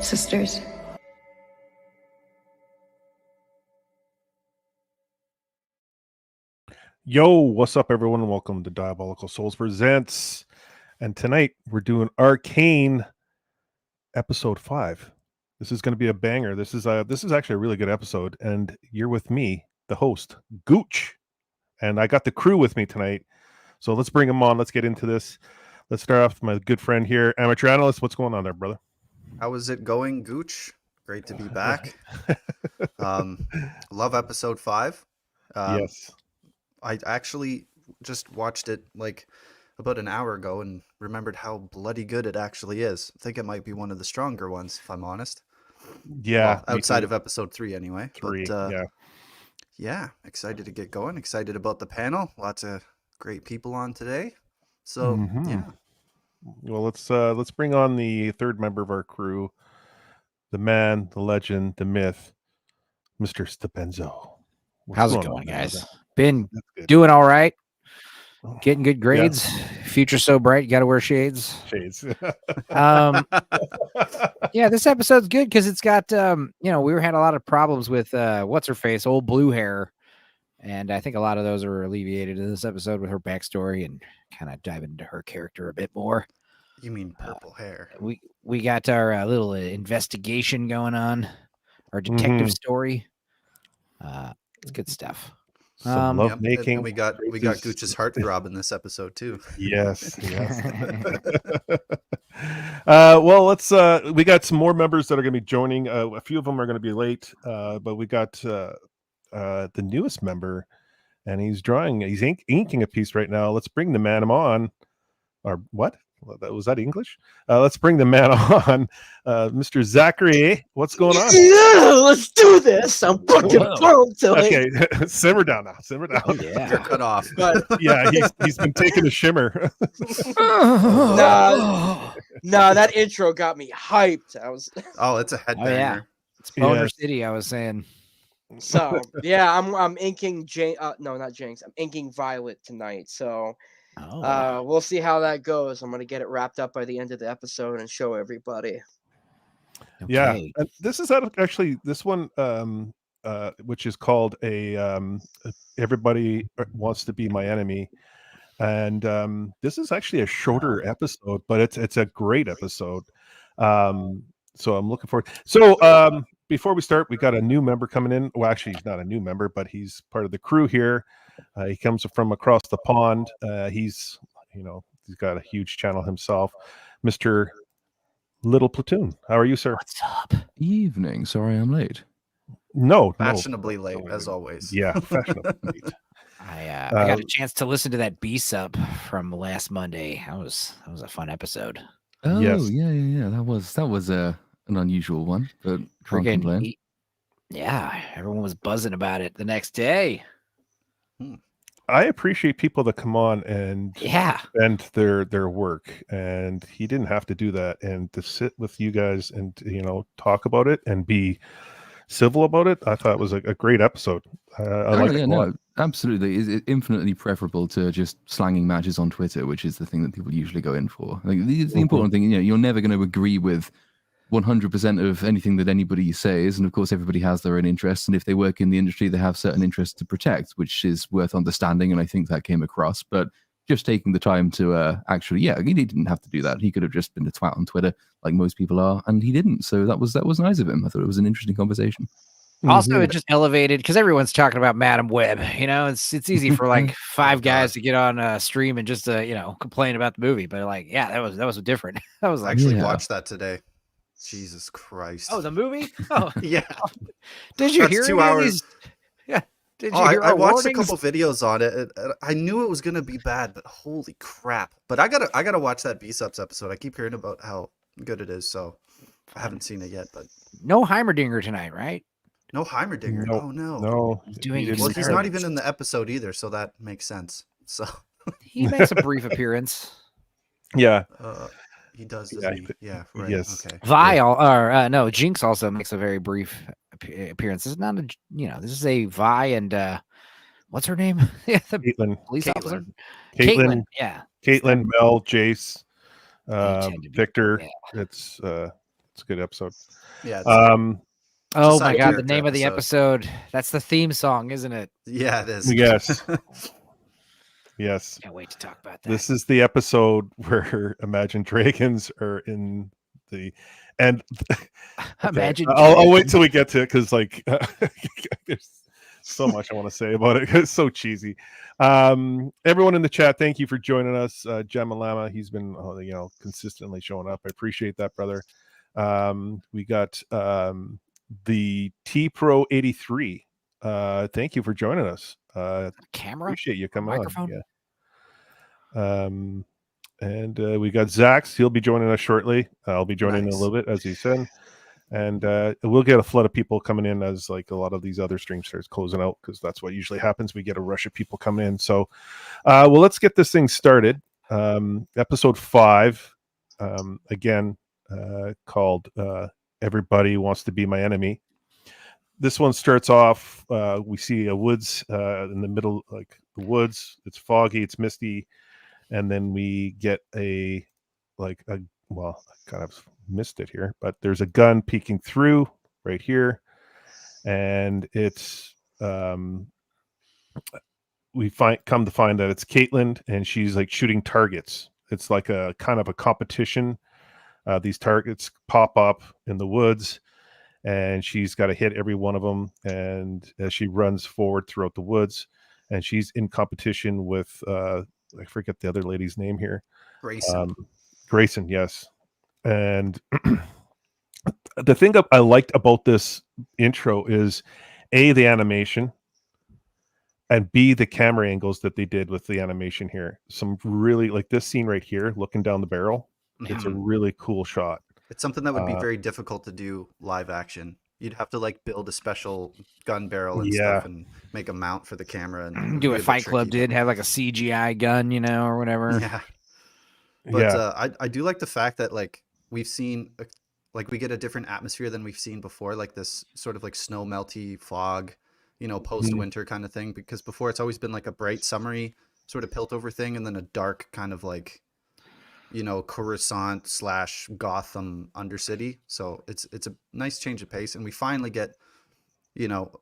sisters. Yo, what's up, everyone? Welcome to Diabolical Souls Presents. And tonight we're doing Arcane episode 5. This is going to be a banger. This is actually a really good episode. And you're with me, the host, Gooch. And I got the crew with me tonight. So let's bring them on. Let's get into this. Let's start off with my good friend here, Amateur Analyst. What's going on there, brother? How is it going, Gooch? Great to be back. Love episode 5. Yes. I actually just watched it like about an hour ago and remembered how bloody good it actually is. I think it might be one of the stronger ones, if I'm honest. Yeah. Well, outside of episode 3 anyway. 3, but, yeah, excited to get going. Excited about the panel. Lots of great people on today. So, yeah. Well, let's bring on the third member of our crew, the man, the legend, the myth, Mr. Stepenzo. How's it going, guys? Been doing all right. Getting good grades. Yeah. Future so bright, you got to wear shades. Yeah, this episode's good because it's got we had a lot of problems with what's her face, old blue hair, and I think a lot of those are alleviated in this episode with her backstory and kind of dive into her character a bit more. You mean purple hair? We got our little investigation going on, our detective story. It's good stuff. Love making. And we got Gooch's heartthrob in this episode too. Yes. Well, let's. We got some more members that are going to be joining. A few of them are going to be late, but we got the newest member, and he's inking a piece right now. Let's bring the man on. Or what? Was that English? Let's bring the man on, Mr. Zachary. What's going on? Yeah, let's do this. I'm fucking pumped. Okay, simmer down now. Simmer down. Yeah, you're cut off. But yeah, he's been taking a shimmer. Nah, that intro got me hyped. It's a headbanger. Oh, yeah. It's Boner City. I was saying. So yeah, I'm inking not Jinx. I'm inking Violet tonight. So. We'll see how that goes. I'm gonna get it wrapped up by the end of the episode and show everybody. Okay. Yeah, and this is actually this one, which is called Everybody Wants to Be My Enemy, and this is actually a shorter episode, but it's a great episode. So I'm looking forward. So before we start, we got a new member coming in. Well, actually, he's not a new member, but he's part of the crew here. He comes from across the pond. He's got a huge channel himself, Mr. Little Platoon. How are you, sir? What's up? Evening. Sorry, I'm late. No, fashionably late as always. Yeah, fashionably late. I got a chance to listen to that B-Sup from last Monday. That was a fun episode. Oh, yes. Yeah. That was an unusual one, but can't complain. Yeah, everyone was buzzing about it the next day. I appreciate people that come on and spend their work, and he didn't have to do that, and to sit with you guys and talk about it and be civil about it. I thought it was a great episode. I like it a lot. Absolutely. It's infinitely preferable to just slanging matches on Twitter, which is the thing that people usually go in for. Like, the important thing, you're never going to agree with 100% of anything that anybody says, and of course everybody has their own interests, and if they work in the industry they have certain interests to protect, which is worth understanding, and I think that came across. But just taking the time to actually, he didn't have to do that. He could have just been a twat on Twitter like most people are, and he didn't. So that was nice of him. I thought it was an interesting conversation. Also, it just elevated because everyone's talking about Madam Web. It's easy for like 5 guys to get on stream and just complain about the movie, but that was different. I was like, I actually watched that today. Jesus Christ! Oh, the movie? Oh, yeah. Did you hear 2 hours? Yeah. Did you hear? I watched a couple videos on it. I knew it was gonna be bad, but holy crap! But I gotta watch that B-Subs episode. I keep hearing about how good it is, so I haven't seen it yet. But no Heimerdinger tonight, right? No Heimerdinger. Nope. Oh no. No. He's not even in the episode either, so that makes sense. So he makes a brief appearance. Yeah. He does. Yeah. Right. Yes. Okay. Vi Jinx also makes a very brief appearance. This is not this is a Vi and what's her name? The Caitlin. Police officer. Caitlin. Yeah. Caitlin, Mel, Jace, They tend to be- Victor. yeah. It's It's a good episode. Yeah. Oh Just my a god, the character name of the episode. That's the theme song, isn't it? Yeah, it is. Yes. Yes. Can't wait to talk about that. This is the episode where Imagine Dragons are in the and Imagine. I'll wait till we get to it because like there's so much I want to say about it. It's so cheesy. Everyone in the chat, thank you for joining us. Gemma Lama, he's been consistently showing up. I appreciate that, brother. We got the T Pro 83. Thank you for joining us. Camera, appreciate you coming microphone. on. And we got Zax. He'll be joining us shortly. I'll be joining in a little bit, as he said. And we'll get a flood of people coming in as like a lot of these other streams starts closing out, because that's what usually happens. We get a rush of people coming in. So, well, let's get this thing started. Episode 5, again, called Everybody Wants to Be My Enemy. This one starts off, we see a woods in the middle, like the woods. It's foggy, it's misty. And then we get well, I kind of missed it here, but there's a gun peeking through right here. And it's, we come to find that it's Caitlin, and she's like shooting targets. It's like a kind of a competition. These targets pop up in the woods, and she's got to hit every one of them. And as she runs forward throughout the woods, and she's in competition with, I forget the other lady's name here. Grayson, yes. And the thing I liked about this intro is A, the animation, and B, the camera angles that they did with the animation here. Some really, like this scene right here, looking down the barrel. It's a really cool shot. It's something that would be very difficult to do live action. You'd have to like build a special gun barrel and stuff and make a mount for the camera and do what Fight Club did, have like a CGI gun, or whatever. Yeah. But I do like the fact that like we've seen like we get a different atmosphere than we've seen before, like this sort of like snow melty fog, post winter kind of thing, because before it's always been like a bright summery sort of pilt over thing, and then a dark kind of like Coruscant / Gotham Undercity. So it's a nice change of pace, and we finally get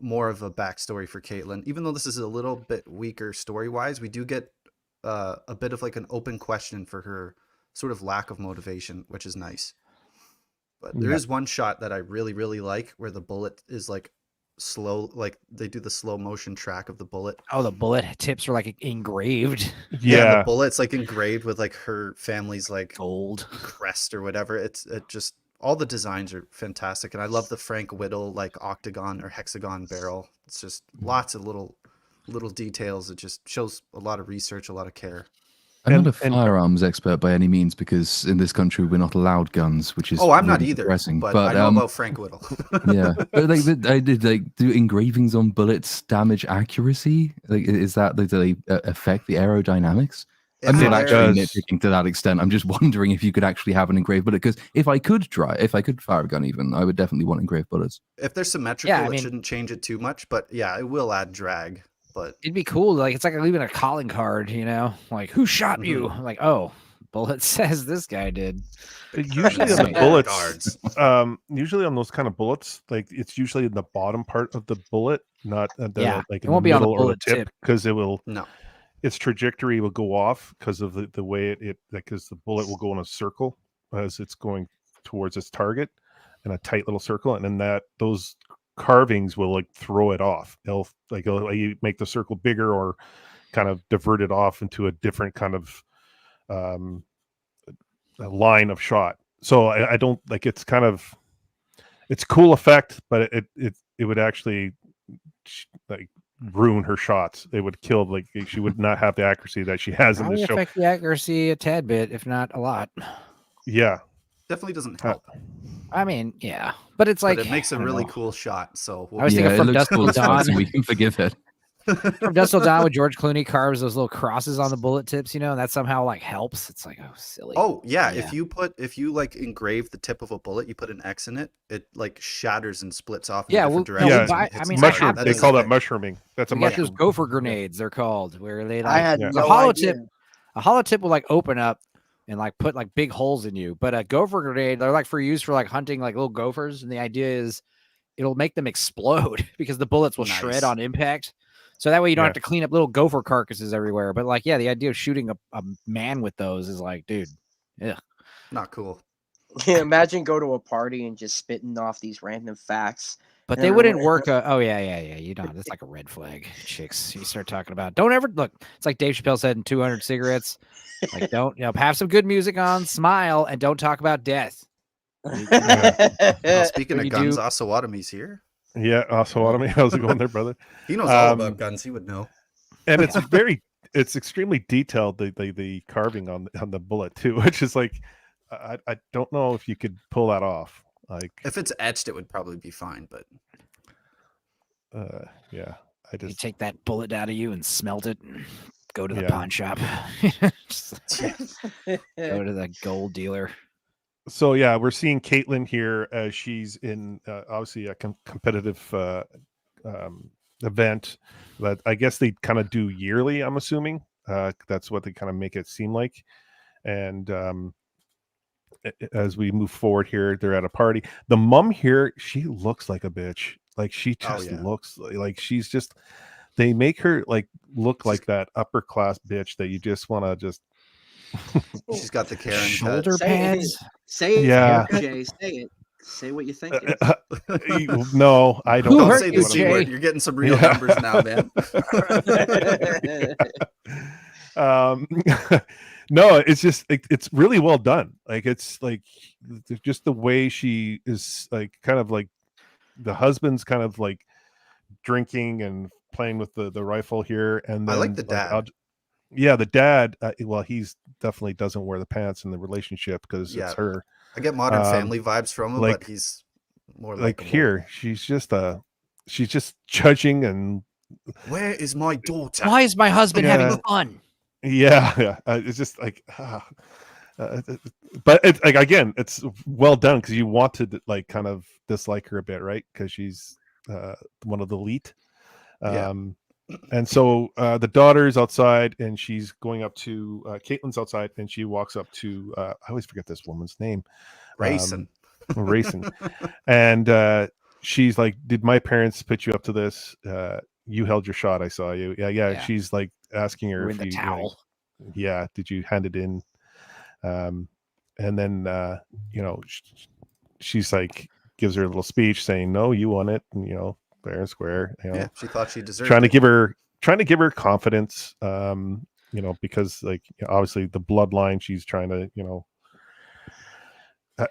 more of a backstory for Caitlin. Even though this is a little bit weaker story wise, we do get a bit of like an open question for her sort of lack of motivation, which is nice. But there is one shot that I really, really like where the bullet is like slow, like they do the slow motion track of the bullet. Oh, the bullet tips are like engraved. Yeah, the bullet's like engraved with like her family's like gold crest or whatever. It just, all the designs are fantastic, and I love the Frank Whittle like octagon or hexagon barrel. It's just lots of little details. It just shows a lot of research, a lot of care. I'm not a firearms expert by any means, because in this country we're not allowed guns, which is I'm not either. But I know about Frank Whittle. Yeah, but like I did like do engravings on bullets damage accuracy? Like, is that do they affect the aerodynamics? I'm not actually nitpicking to that extent. I'm just wondering if you could actually have an engraved bullet, because if I could fire a gun, even I would definitely want engraved bullets. If they're symmetrical, it shouldn't change it too much. But yeah, it will add drag. But it'd be cool. Like it's like leaving a calling card, like who shot you? Like, oh, bullet says this guy did. Usually on the bullets, usually on those kind of bullets, like it's usually in the bottom part of the bullet, not the like it won't be on the bullet tip, because it will its trajectory will go off because of the way because the bullet will go in a circle as it's going towards its target in a tight little circle, and then those carvings will like throw it off. They'll make the circle bigger or kind of divert it off into a different kind of a line of shot. So I don't like, it's cool effect, but it would actually like ruin her shots. It would kill, like she would not have the accuracy that she has in this show. Affect the accuracy a tad bit, if not a lot. Yeah, definitely doesn't help. I mean, yeah, but it's like it makes a really cool shot. So I was thinking From Dusk Till Dawn, we can forgive it. From Dusk Till Dawn, with George Clooney carves those little crosses on the bullet tips, and that somehow like helps. It's like, oh, silly. Oh yeah, if you like engrave the tip of a bullet, you put an X in it, it like shatters and splits off. In different directions. Mushroom. They call that mushrooming. That's a mushroom. Those gopher grenades, they're called, where they like I had no a hollow idea. tip. A hollow tip will like open up and like put like big holes in you. But a gopher grenade, they're like for use for like hunting like little gophers, and the idea is it'll make them explode because the bullets will shred on impact. So that way you don't have to clean up little gopher carcasses everywhere. But like, yeah, the idea of shooting a man with those is like, dude, yeah, not cool. Yeah, imagine go to a party and just spitting off these random facts. But they wouldn't work. Oh yeah. You know, that's like a red flag. Chicks, you start talking about. Don't ever look. It's like Dave Chappelle said in 200 Cigarettes. Like, don't have some good music on, smile, and don't talk about death. Well, speaking of guns, Osawatomie's here. Yeah, Osawatomie. How's it going there, brother? He knows all about guns. He would know. And it's extremely detailed. The carving on the bullet too, which is like, I don't know if you could pull that off. Like, if it's etched, it would probably be fine. But yeah, you take that bullet out of you and smelt it. And go to the pawn shop. Go to the gold dealer. So yeah, we're seeing Caitlin here as she's in obviously a competitive event that I guess they kind of do yearly. I'm assuming that's what they kind of make it seem like. And as we move forward here, they're at a party. The mom here, she looks like a bitch. Like she just looks like she's just. They make her like look like that upper class bitch that you just want to just. She's got the Karen shoulder pads. Say it, Jay. Say it. Say what you think. No, I don't. Don't say the C word. You're getting some real numbers now, man. No, it's just it's really well done. Like it's like just the way she is like kind of like the husband's kind of like drinking and playing with the rifle here, and then I like the dad. The dad. Well, he's definitely doesn't wear the pants in the relationship because it's her. I get Modern Family vibes from him, but he's more like here. She's just judging and. Where is my daughter? Why is my husband having fun? Yeah. It's just like, but it's like again, it's well done because you want to like kind of dislike her a bit, right? Because she's one of the elite. And so the daughter's outside, and she's going up to Caitlin's outside, and she walks up to I always forget this woman's name, Racing, and she's like, "Did my parents put you up to this? You held your shot. I saw you. Yeah. She's like asking her if the towel. Did you hand it in? And then she's like gives her a little speech saying, "No, you won it." And fair and square. She thought she deserved. Trying to give her confidence. Because like obviously the bloodline. She's trying to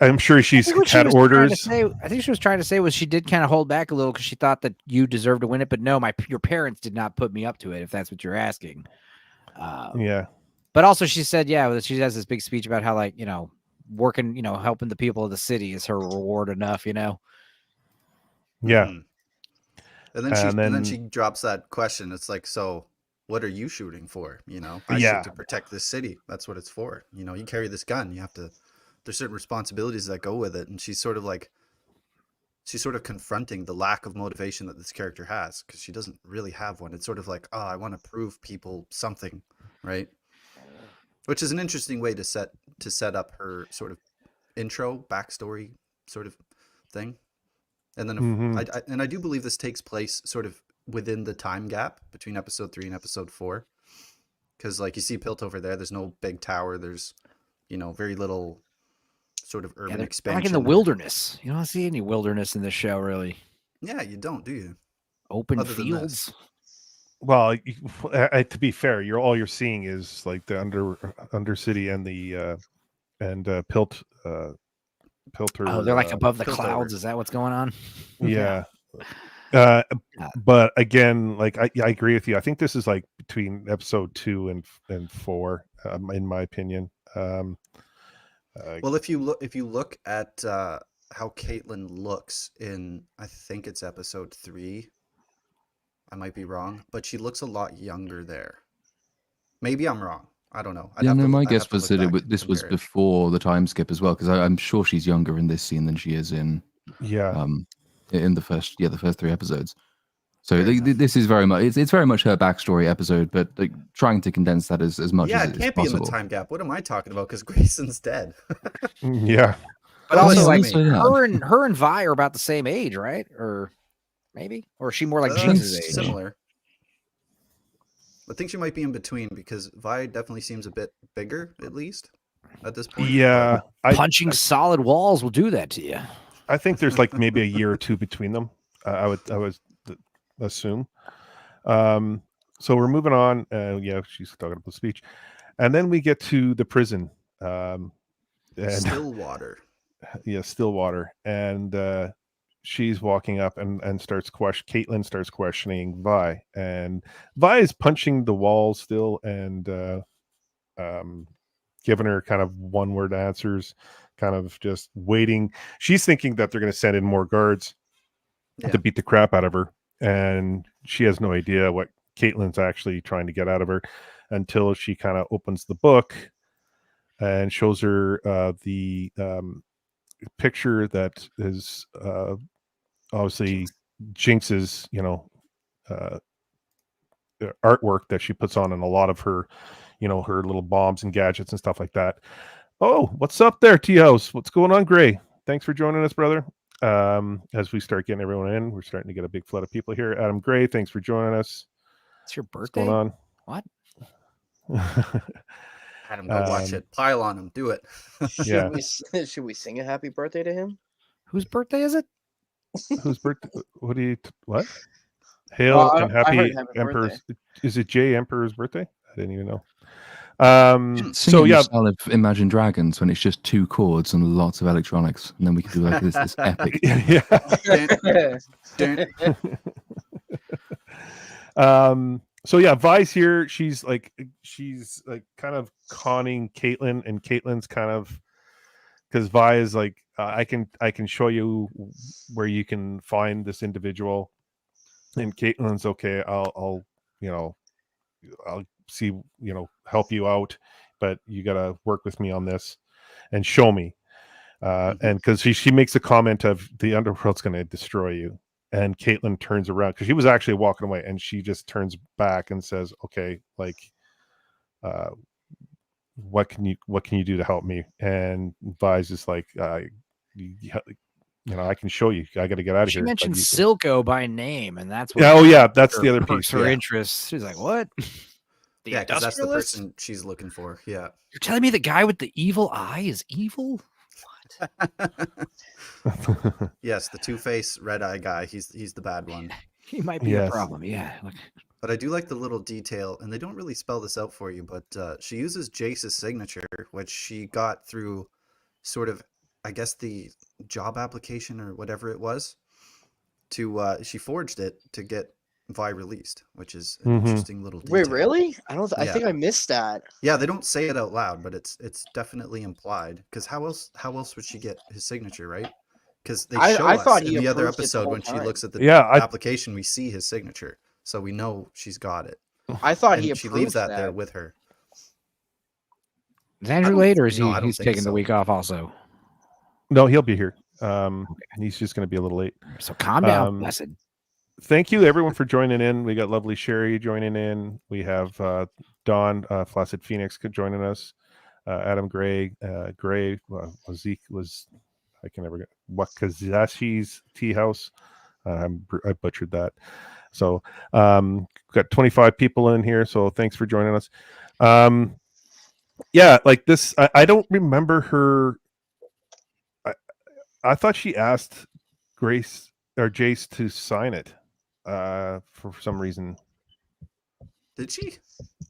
I'm sure she's had orders. I think she was trying to say was she did kind of hold back a little because she thought that you deserved to win it, but no, your parents did not put me up to it. If that's what you're asking, But also she said, she has this big speech about how like working, helping the people of the city is her reward enough, Yeah. And then she drops that question. It's like, so what are you shooting for? I shoot to protect this city. That's what it's for. You carry this gun. You have to. There's certain responsibilities that go with it, and she's sort of confronting the lack of motivation that this character has because she doesn't really have one. It's sort of like, I want to prove people something, right? Which is an interesting way to set up her sort of intro backstory sort of thing. And then I do believe this takes place sort of within the time gap between episode 3 and episode 4, because like you see Pilt over there. There's no big tower. There's very little. Sort of urban expansion, like in the wilderness. You don't see any wilderness in this show, really. Yeah, you don't, do you? Open fields. Well, to be fair, all you're seeing is like the Undercity and the Pilt. Pilter. Oh, they're like above the clouds. Is that what's going on? Yeah. But again, like I agree with you. I think this is like between episode 2 and 4, in my opinion. Well, if you look at how Caitlin looks in, I think it's episode 3. I might be wrong, but she looks a lot younger there. Maybe I'm wrong. I don't know. My guess was that this was before the time skip as well, because I'm sure she's younger in this scene than she is in in the first 3 episodes. So this is very much it's very much her backstory episode, but like trying to condense that as much as it can't be possible. in the time gap. What am I talking about? Because Grayson's dead. Yeah. But also, Well, like also, yeah. her and Vi are about the same age, right? Or maybe, or is she more like Jinx's age? Similar. I think she might be in between because Vi definitely seems a bit bigger, at least at this point. Yeah. Punching solid walls will do that to you. I think there's like maybe a year or two between them. I would assume. So we're moving on. Yeah, she's talking about speech, and then we get to the prison. And Stillwater. Yeah, Stillwater, and she's walking up and Caitlin starts questioning Vi, and Vi is punching the wall still and giving her kind of one-word answers, kind of just waiting. She's thinking that they're going to send in more guards to beat the crap out of her, and she has no idea what Caitlin's actually trying to get out of her until she kind of opens the book and shows her the picture that is obviously Jinx's, artwork that she puts on in a lot of her, her little bombs and gadgets and stuff like that. Oh, what's up there, T-House? What's going on, Gray? Thanks for joining us, brother. As we start getting everyone in, we're starting to get a big flood of people here. Adam Gray, thanks for joining us. It's your birthday? What's going on? What? Adam, go watch it. Pile on him. Do it. Yeah. Should we sing a happy birthday to him? Whose birthday is it? Whose birthday? What? Hail and happy Emperor's. Is it Jay Emperor's birthday? I didn't even know. So yeah, Imagine Dragons when it's just 2 chords and lots of electronics, and then we can do like this epic. So yeah, Vi's here. She's like kind of conning Caitlin, and Caitlin's kind of, because Vi is like, I can show you where you can find this individual, and Caitlin's okay. I'll see, help you out, but you got to work with me on this and show me. And because she makes a comment of the underworld's going to destroy you. And Caitlin turns around because she was actually walking away, and she just turns back and says, "Okay, like, what can you do to help me?" And Vi's just like, I can show you. I got to get out of here. She mentioned Silco by name, and that's what. That's the other piece. Her interest. She's like, "What?" Because that's the person she's looking for. Yeah. You're telling me the guy with the evil eye is evil? What? Yes, the two-face red-eye guy. He's the bad one. He might be a problem. Yeah. But I do like the little detail, and they don't really spell this out for you, but she uses Jace's signature, which she got through sort of, I guess, the job application or whatever it was. She forged it to get Vi released, which is an interesting little detail. Wait, really? I think I missed that. Yeah, they don't say it out loud, but it's definitely implied. Because how else would she get his signature, right? Because they show us in the other episode when she looks at the application, we see his signature, so we know she's got it. I thought she leaves that there with her. Is Andrew late, or is he's taking the week off also? No, he'll be here. He's just going to be a little late. So calm down, blessed. Thank you, everyone, for joining in. We got lovely Sherry joining in. We have Dawn, Flaccid Phoenix joining us. Adam Gray, Zeke was, I can never get Wakazashi's Tea House. I butchered that. So got 25 people in here. So thanks for joining us. Yeah, like this, I don't remember her. I thought she asked Grace or Jace to sign it for some reason. Did she?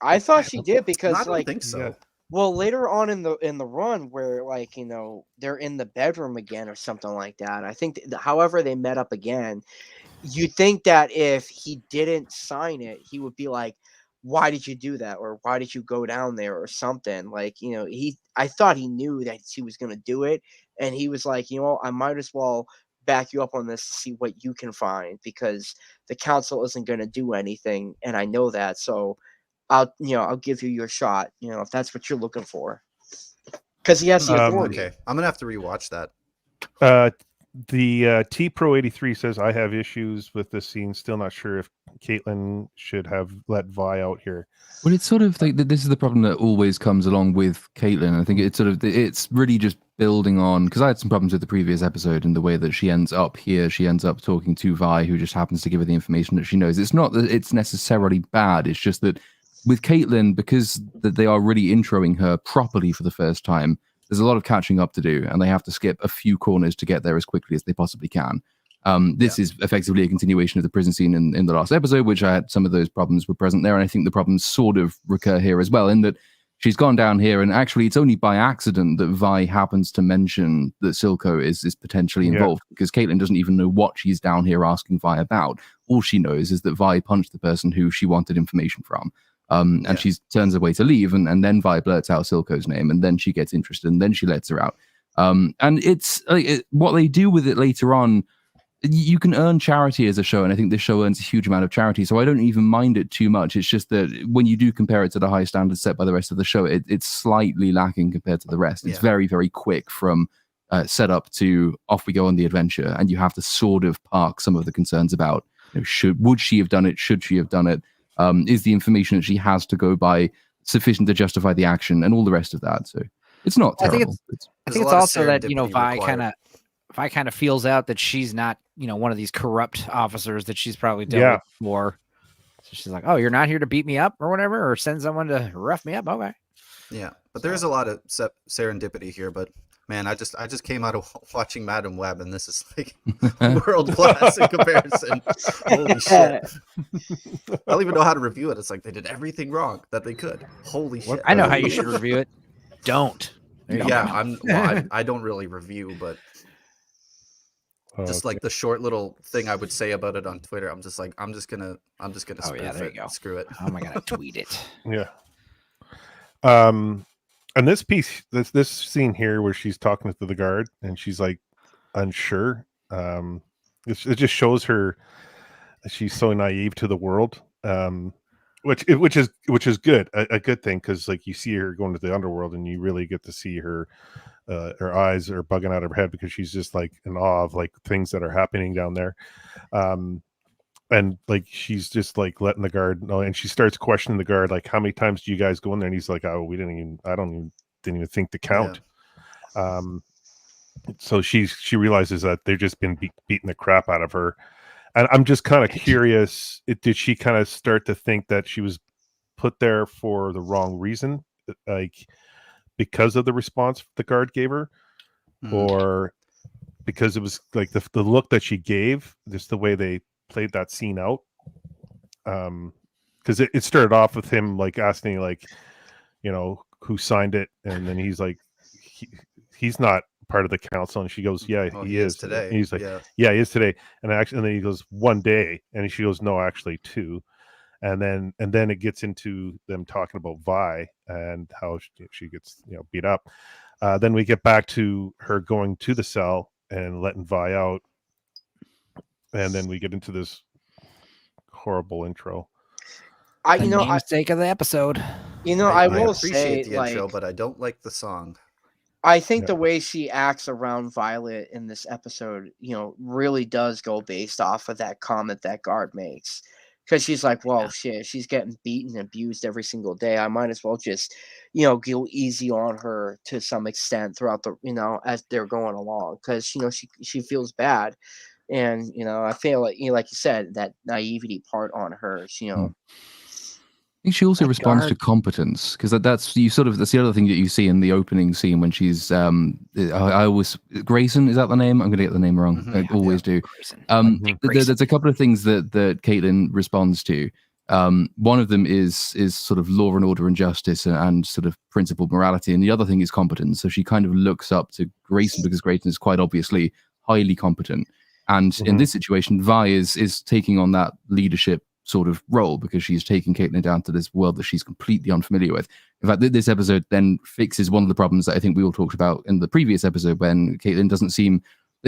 I thought she did because I don't think so. Yeah. Well, later on in the run, where they're in the bedroom again or something like that. I think, however they met up again, you'd think that if he didn't sign it, he would be like, "Why did you do that?" or "Why did you go down there?" or something. Like, I thought he knew that he was going to do it, and he was like, I might as well back you up on this to see what you can find, because the council isn't going to do anything, and I know that, so I'll give you your shot, if that's what you're looking for, because he has the authority. Okay, I'm gonna have to rewatch that. The T Pro 83 says I have issues with this scene. Still not sure if Caitlin should have let Vi out here. Well, it's sort of like this is the problem that always comes along with Caitlin. I think it's really just building on, because I had some problems with the previous episode and the way that she ends up here. She ends up talking to Vi, who just happens to give her the information that she knows. It's not that it's necessarily bad. It's just that with Caitlin, because that they are really introing her properly for the first time, there's a lot of catching up to do, and they have to skip a few corners to get there as quickly as they possibly can. This is effectively a continuation of the prison scene in the last episode, which I had some of those problems were present there, and I think the problems sort of recur here as well, in that she's gone down here, and actually it's only by accident that Vi happens to mention that Silco is potentially involved, because Caitlin doesn't even know what she's down here asking Vi about. All she knows is that Vi punched the person who she wanted information from. And she turns away to leave, and then Vi blurts out Silco's name, and then she gets interested, and then she lets her out. And it's what they do with it later on. You can earn charity as a show, and I think this show earns a huge amount of charity, so I don't even mind it too much. It's just that when you do compare it to the high standards set by the rest of the show, it's slightly lacking compared to the rest. It's very, very quick from setup to off we go on the adventure, and you have to sort of park some of the concerns about, would she have done it? Should she have done it? Is the information that she has to go by sufficient to justify the action, and all the rest of that? So it's not terrible. I think it's also that Vi kind of feels out that she's not one of these corrupt officers that she's probably dealt with before. So she's like, "Oh, you're not here to beat me up or whatever, or send someone to rough me up." Okay. Yeah, but there's a lot of serendipity here. But man, I just came out of watching Madam Web, and this is like world class in comparison. Holy shit! I don't even know how to review it. It's like they did everything wrong that they could. Holy shit! I know how you should review it. Don't. I don't really review, but just like the short little thing I would say about it on Twitter, I'm just gonna spoof it. Screw it. How am I gonna tweet it? Yeah. And this piece, this scene here where she's talking to the guard and she's like unsure. It just shows her she's so naive to the world, which is good, a good thing, because like you see her going to the underworld and you really get to see her eyes are bugging out of her head because she's just like in awe of like things that are happening down there. And like she's just like letting the guard know, and she starts questioning the guard, like, how many times do you guys go in there? And he's like, oh, I didn't even think to count. So she realizes that they've just been beating the crap out of her. And I'm just kind of curious, did she kind of start to think that she was put there for the wrong reason, like because of the response the guard gave her, or because it was like the look that she gave, just the way they played that scene out? Because it started off with him like asking, like, who signed it, and then he's like, he's not part of the council, and she goes, yeah, he is today. And he's like, yeah, he is today. And then he goes, 1 day, and she goes, no, actually 2. And then it gets into them talking about Vi and how she gets beat up. Then we get back to her going to the cell and letting Vi out, and then we get into this horrible intro. Mistake of the episode. I will appreciate say, the intro, but I don't like the song. I think the way she acts around Violet in this episode, really does go based off of that comment that guard makes. Because she's like, well, shit, she's getting beaten and abused every single day. I might as well just, go easy on her to some extent throughout the, as they're going along. Because, she feels bad. And, I feel like, like you said, that naivety part on her, I think she also responds to competence, because that's the other thing that you see in the opening scene when she's I always, Grayson, is that the name? I'm gonna get the name wrong. I always do. There's a couple of things that Caitlin responds to. One of them is sort of law and order and justice and sort of principled morality, and the other thing is competence. So she kind of looks up to Grayson because Grayson is quite obviously highly competent, and in this situation, Vi is taking on that leadership sort of role because she's taking Caitlin down to this world that she's completely unfamiliar with. In fact, this episode then fixes one of the problems that I think we all talked about in the previous episode, when Caitlin doesn't seem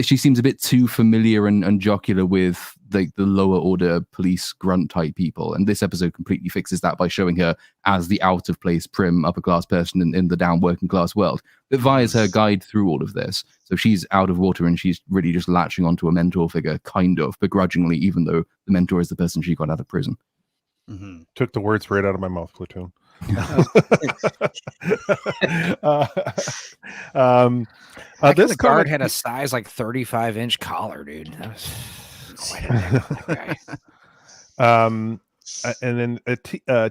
she seems a bit too familiar and jocular with the lower order police grunt type people. And this episode completely fixes that by showing her as the out of place, prim, upper class person in the down working class world. But Vi's her guide through all of this. So she's out of water and she's really just latching onto a mentor figure, kind of begrudgingly, even though the mentor is the person she got out of prison. Mm-hmm. Took the words right out of my mouth, Platoon. This guard had a size like 35-inch collar, dude. That was quite a guy. And then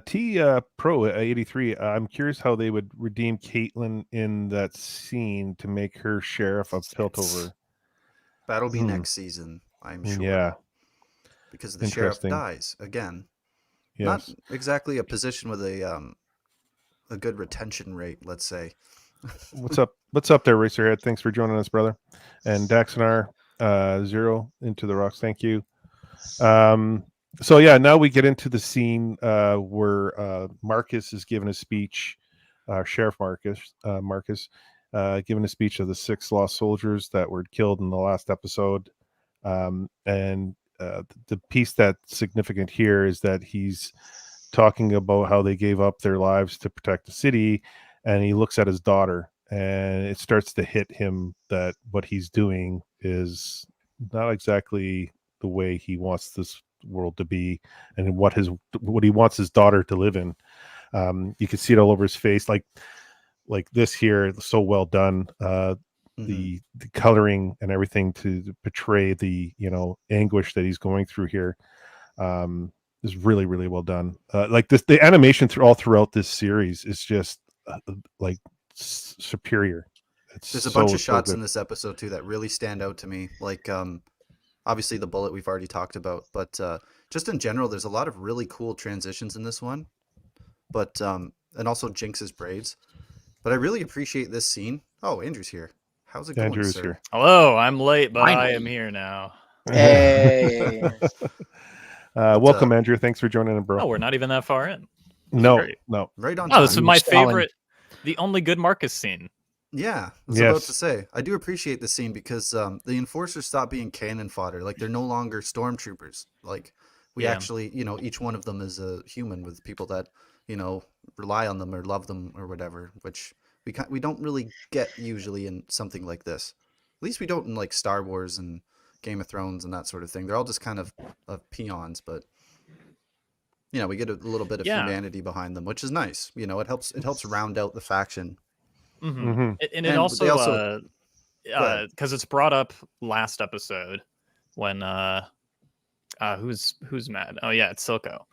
T Pro 83. I'm curious how they would redeem Caitlin in that scene to make her sheriff of Piltover. That'll be next season, I'm sure. Yeah, because the sheriff dies again. Yes. Not exactly a position with a good retention rate, let's say. What's up? What's up there, Racerhead? Thanks for joining us, brother. And Daxonar, Zero into the rocks. Thank you. So yeah, now we get into the scene where Marcus is giving a speech. Sheriff Marcus giving a speech of the 6 lost soldiers that were killed in the last episode. And the piece that's significant here is that he's talking about how they gave up their lives to protect the city, and he looks at his daughter, and it starts to hit him that what he's doing is not exactly the way he wants this world to be, and what he wants his daughter to live in. You can see it all over his face, like this here, so well done. The coloring and everything to portray the anguish that he's going through here is really, really well done. Like this, the animation throughout this series is just like superior. There's a bunch of shots in this episode too that really stand out to me. Like obviously the bullet we've already talked about, but just in general, there's a lot of really cool transitions in this one. But and also Jinx's braids. But I really appreciate this scene. Oh, Andrew's here. How's it going, Andrew's sir? here. Hello, I'm late, but I am here now. Hey. Welcome, Andrew. Thanks for joining in, bro. Oh, we're not even that far in. No. Right on Oh, time. this is my favorite, the only good Marcus scene. Yeah, I was about to say. I do appreciate this scene because the enforcers stop being cannon fodder. Like, they're no longer stormtroopers. Like, we actually, each one of them is a human with people that, rely on them or love them or whatever, which we don't really get usually in something like this. At least we don't in like Star Wars and Game of Thrones and that sort of thing. They're all just kind of peons, but we get a little bit of humanity behind them, which is nice. It helps round out the faction. Mm-hmm. Mm-hmm. And it also because it's brought up last episode when who's mad? Oh yeah, it's Silco.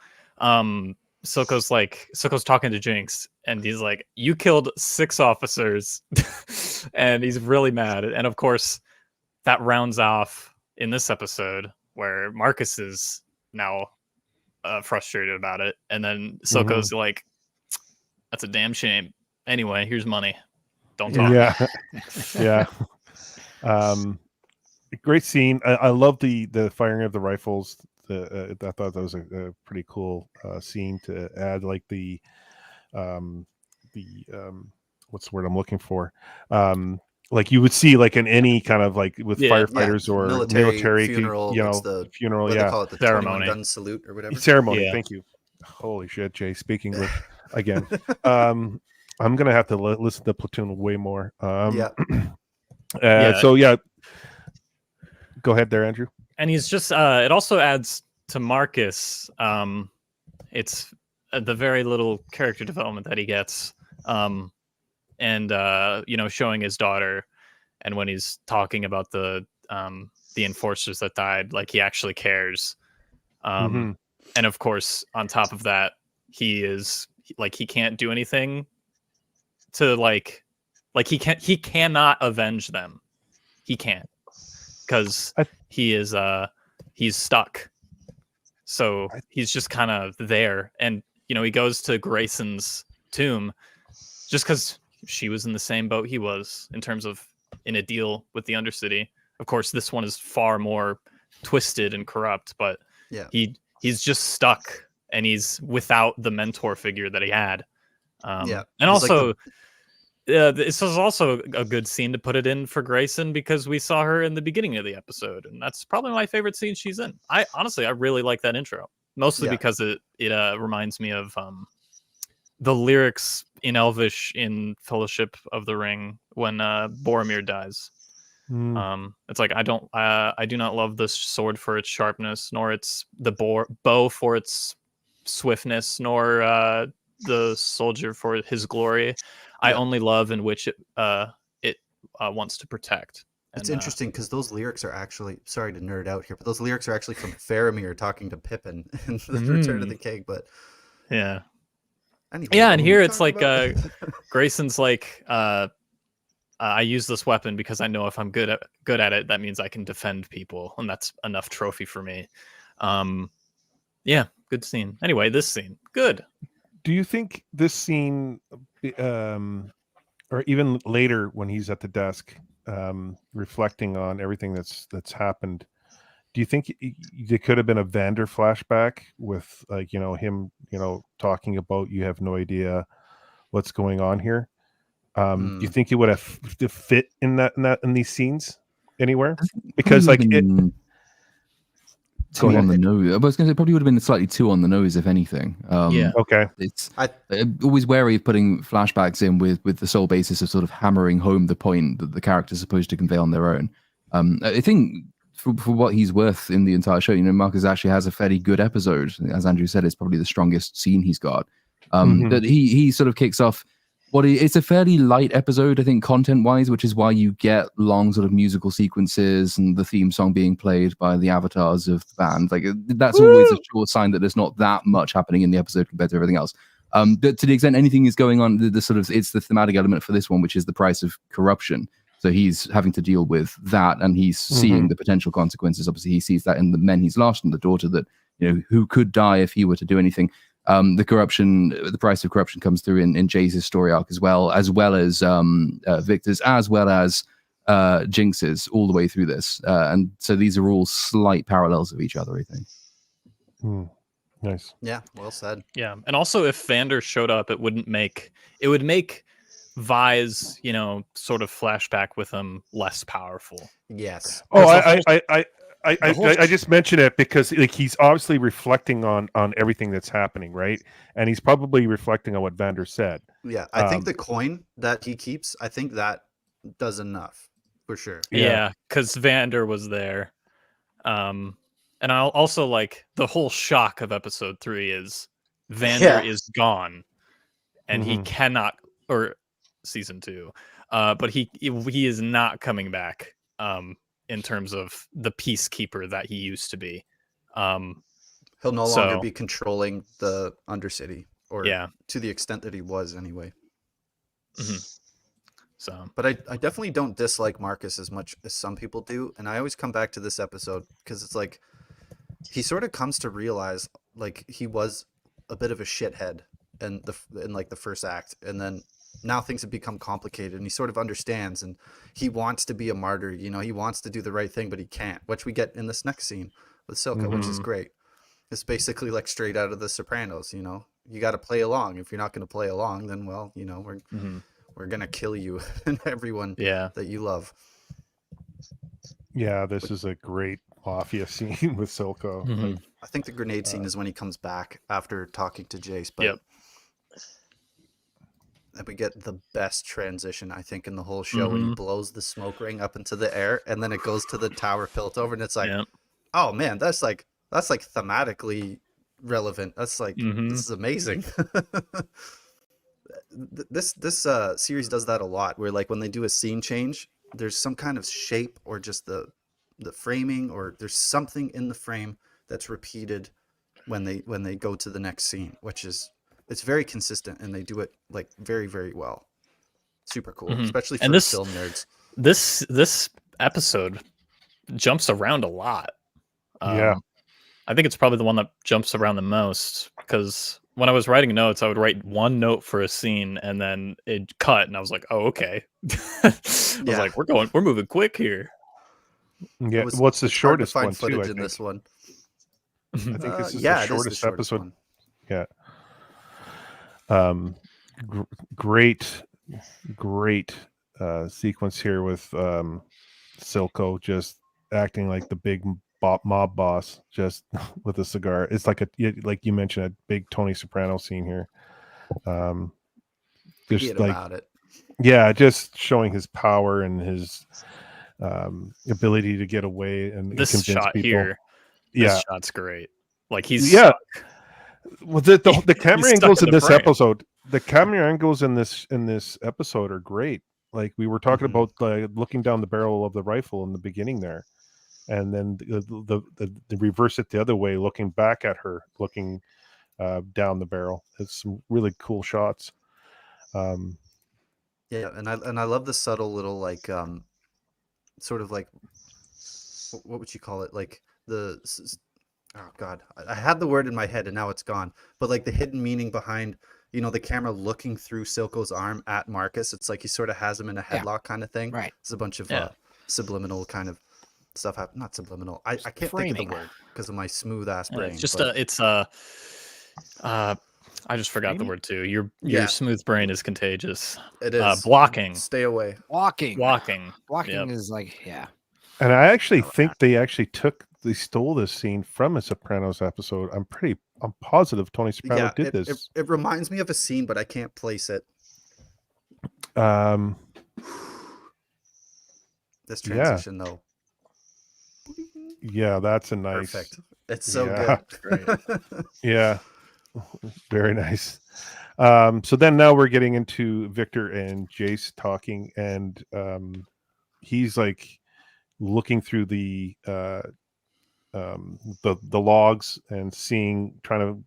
Silco's talking to Jinx, and he's like, "You killed 6 officers," and he's really mad. And of course, that rounds off in this episode where Marcus is now frustrated about it, and then Silco's like, "That's a damn shame. Anyway, here's money. Don't talk." Yeah. Great scene. I love the firing of the rifles. I thought that was a pretty cool scene to add, like the what's the word I'm looking for? Like you would see like in any kind of like with firefighters or military funeral, the funeral, they call it the ceremony, gun salute or whatever. Ceremony. Thank you. Holy shit, Jay. Speaking English again. I'm gonna have to listen to Platoon way more. So yeah. Go ahead there, Andrew. And he's just it also adds to Marcus. It's the very little character development that he gets. And showing his daughter, and when he's talking about the enforcers that died, like he actually cares. And of course, on top of that, he can't do anything to he cannot avenge them. He can't, because he's stuck. So he's just kind of there, and he goes to Grayson's tomb just because she was in the same boat he was in terms of in a deal with the Undercity. Of course, this one is far more twisted and corrupt, but he's just stuck, and he's without the mentor figure that he had. And also, this was also a good scene to put it in for Grayson because we saw her in the beginning of the episode, and that's probably my favorite scene she's in. I really like that intro, mostly because it reminds me of the lyrics in Elvish in Fellowship of the Ring when Boromir dies. It's like I do not love the sword for its sharpness, nor the bow for its swiftness, nor the soldier for his glory. I only love in which it wants to protect. It's interesting because those lyrics are actually, sorry to nerd out here, but those lyrics are actually from Faramir talking to Pippin in the Return of the King. But yeah, anyway, yeah, and here it's like Grayson's like, I use this weapon because I know if I'm good at it, that means I can defend people, and that's enough trophy for me. Yeah, good scene. Anyway, this scene, good. Do you think this scene, or even later when he's at the desk, reflecting on everything that's happened, do you think there could have been a Vander flashback with, like, him, talking about, you have no idea what's going on here? Do you think it would have fit in these scenes anywhere? Because like it. Too on the nose. I was going to say it probably would have been slightly too on the nose, if anything. Yeah. Okay. It's always wary of putting flashbacks in with the sole basis of sort of hammering home the point that the character's supposed to convey on their own. I think for what he's worth in the entire show, Marcus actually has a fairly good episode. As Andrew said, it's probably the strongest scene he's got. That he sort of kicks off. It's a fairly light episode, I think, content-wise, which is why you get long sort of musical sequences and the theme song being played by the avatars of the band. Like, that's always a sure sign that there's not that much happening in the episode compared to everything else. But to the extent anything is going on, it's the thematic element for this one, which is the price of corruption. So he's having to deal with that, and he's seeing the potential consequences. Obviously, he sees that in the men he's lost and the daughter that, who could die if he were to do anything. The price of corruption comes through in Jay's story arc as well as Victor's, as well as Jinx's, all the way through this. And so these are all slight parallels of each other, I think. Nice. Yeah, well said. Yeah, and also if Vander showed up, it would make Vi's, sort of flashback with him less powerful. Yes. Oh, I just mentioned it because, like, he's obviously reflecting on everything that's happening, right? And he's probably reflecting on what Vander said. Yeah, I think the coin that he keeps, I think that does enough for sure. Yeah, because Vander was there. And I'll also like the whole shock of episode 3 is Vander is gone, and he cannot, or season 2, but he is not coming back. In terms of the peacekeeper that he used to be. He'll no longer be controlling the Undercity, or to the extent that he was anyway. So, but I definitely don't dislike Marcus as much as some people do. And I always come back to this episode because it's like, he sort of comes to realize, like, he was a bit of a shithead in the first act. And then now things have become complicated, and he sort of understands, and he wants to be a martyr. He wants to do the right thing, but he can't, which we get in this next scene with Silka, which is great. It's basically like straight out of The Sopranos. You got to play along. If you're not going to play along, then, well, we're going to kill you and everyone that you love. Yeah, this is a great mafia scene with Silka. I think the grenade scene is when he comes back after talking to Jace, but and we get the best transition, I think, in the whole show when he blows the smoke ring up into the air, and then it goes to the tower Piltover, and it's like, oh man, that's like thematically relevant. That's like, this is amazing. This series does that a lot, where like when they do a scene change, there's some kind of shape or just the framing, or there's something in the frame that's repeated when they go to the next scene, which is, it's very consistent, and they do it like very, very well. Super cool, especially for film nerds. This episode jumps around a lot. I think it's probably the one that jumps around the most, because when I was writing notes, I would write one note for a scene and then it cut, and I was like, "Oh, okay." I was like, "We're moving quick here." Yeah, what's the shortest one too? In this one, I think this is the shortest episode. One. Yeah. Great great sequence here with Silco just acting like the big mob boss, just with a cigar. It's like like you mentioned, a big Tony Soprano scene here. Just like, about it. Yeah, just showing his power and his ability to get away and this convince shot people. Here, this shot's great. Like he's stuck. Well, the camera angles in this frame. episode, the camera angles in this episode are great. Like we were talking about, looking down the barrel of the rifle in the beginning there, and then the reverse it the other way, looking back at her, looking down the barrel. It's some really cool shots. Yeah, and I love the subtle little like sort of like, what would you call it? Like oh god, I had the word in my head and now it's gone. But like the hidden meaning behind, the camera looking through Silco's arm at Marcus. It's like he sort of has him in a headlock kind of thing. Right. It's a bunch of subliminal kind of stuff. Not subliminal. I can't think of the word because of my smooth ass brain. It's just I just forgot the word too. Your smooth brain is contagious. It is. Blocking. Stay away. Blocking Yep. is like, yeah. And I actually think they stole this scene from a Sopranos episode. I'm positive Tony Soprano did this. It reminds me of a scene, but I can't place it. This transition though. Yeah, that's a nice. Perfect. It's so good. Great. Yeah. Very nice. So then now we're getting into Victor and Jace talking, and he's like looking through the logs and trying to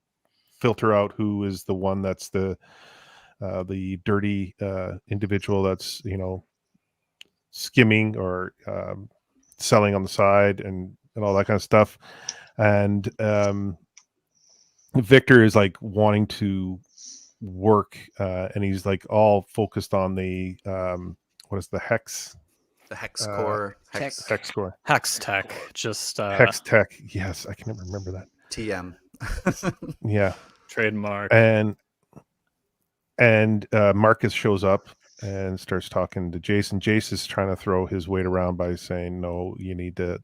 filter out who is the one that's the dirty individual that's skimming or selling on the side and all that kind of stuff. And Victor is like wanting to work, and he's like all focused on the what is the hex? The hex core. Hex core. Hex tech. Just hex tech. Yes, I can never remember that. TM. Yeah. Trademark. And Marcus shows up and starts talking to Jason. Jace is trying to throw his weight around by saying, "No, you need to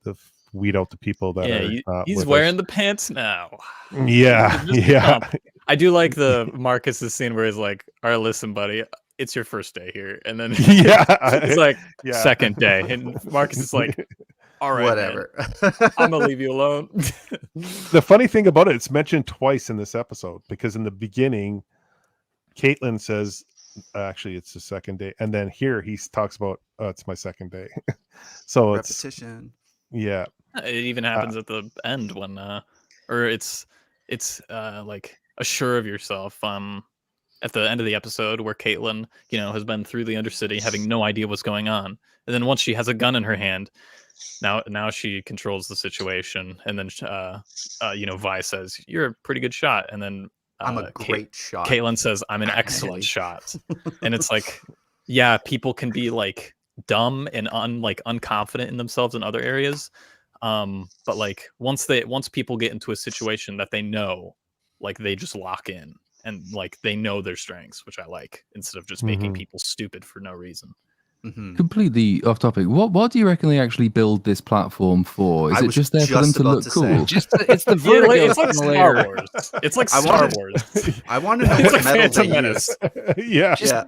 weed out the people that are." He's wearing the pants now. Yeah, yeah. I do like the Marcus's scene where he's like, "All right, listen, buddy, it's your first day here," and then it's like second day, and Marcus is like, "All right, whatever, I'm gonna leave you alone." The funny thing about it's mentioned twice in this episode, because in the beginning, Caitlin says, "Actually, it's the second day," and then here he talks about, "Oh, it's my second day." So repetition. Yeah. It even happens at the end when, or it's like assure of yourself. At the end of the episode where Caitlin, has been through the Undercity, having no idea what's going on, and then once she has a gun in her hand, now she controls the situation, and then Vi says, "You're a pretty good shot," and then I'm a great shot. Caitlin says, "I'm an excellent shot," and it's like, yeah, people can be like dumb and unconfident in themselves in other areas. But like once people get into a situation that they know, like they just lock in and like they know their strengths, which I like, instead of just making people stupid for no reason. Completely off topic. What do you reckon they actually build this platform for? Is it just there for them to look cool? It's the Vertigo it's like Star Wars. It's like Star Wars. I want to know what like metal Phantom they Menace. use. Yeah.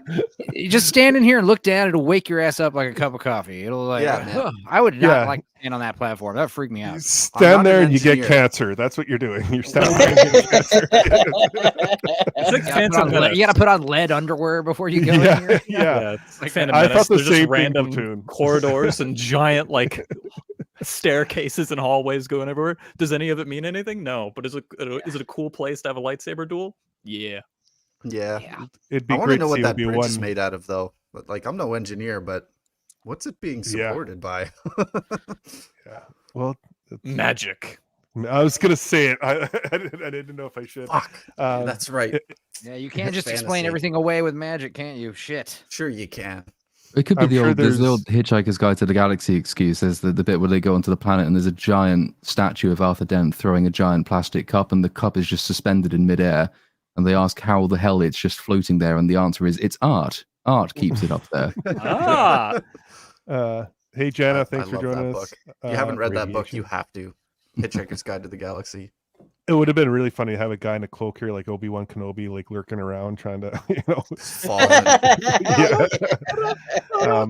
You just stand in here and look down. It'll wake your ass up like a cup of coffee. It'll like, I would not like to stand on that platform. That would freak me out. You stand there and you get cancer. That's what you're doing. You're standing there and you get cancer. It's like Phantom Menace. You got to put on lead underwear before you go in here. Yeah. It's like Phantom Menace. I thought the There's just same random thing, corridors and giant like staircases and hallways going everywhere. Does any of it mean anything? No. But is it a cool place to have a lightsaber duel? Yeah. It'd be I want great to know what that be bridge one. is made out of, though. But like, I'm no engineer, but what's it being supported by? Yeah. Well, Magic. I was gonna say it. I didn't know if I should. Fuck. That's right. Yeah, you can't just explain everything away with magic, can't you? Shit. Sure, you can. It could be there's the old Hitchhiker's Guide to the Galaxy excuse. There's the bit where they go onto the planet and there's a giant statue of Arthur Dent throwing a giant plastic cup, and the cup is just suspended in midair. And they ask how the hell it's just floating there, and the answer is it's art. Art keeps it up there. Ah, Hey Jana, I thanks for love joining that us. book. If you haven't read that book, Radiation. you have to. Hitchhiker's Guide to the Galaxy. It would have been really funny to have a guy in a cloak here, like Obi-Wan Kenobi, like lurking around trying to, Fallen. yeah.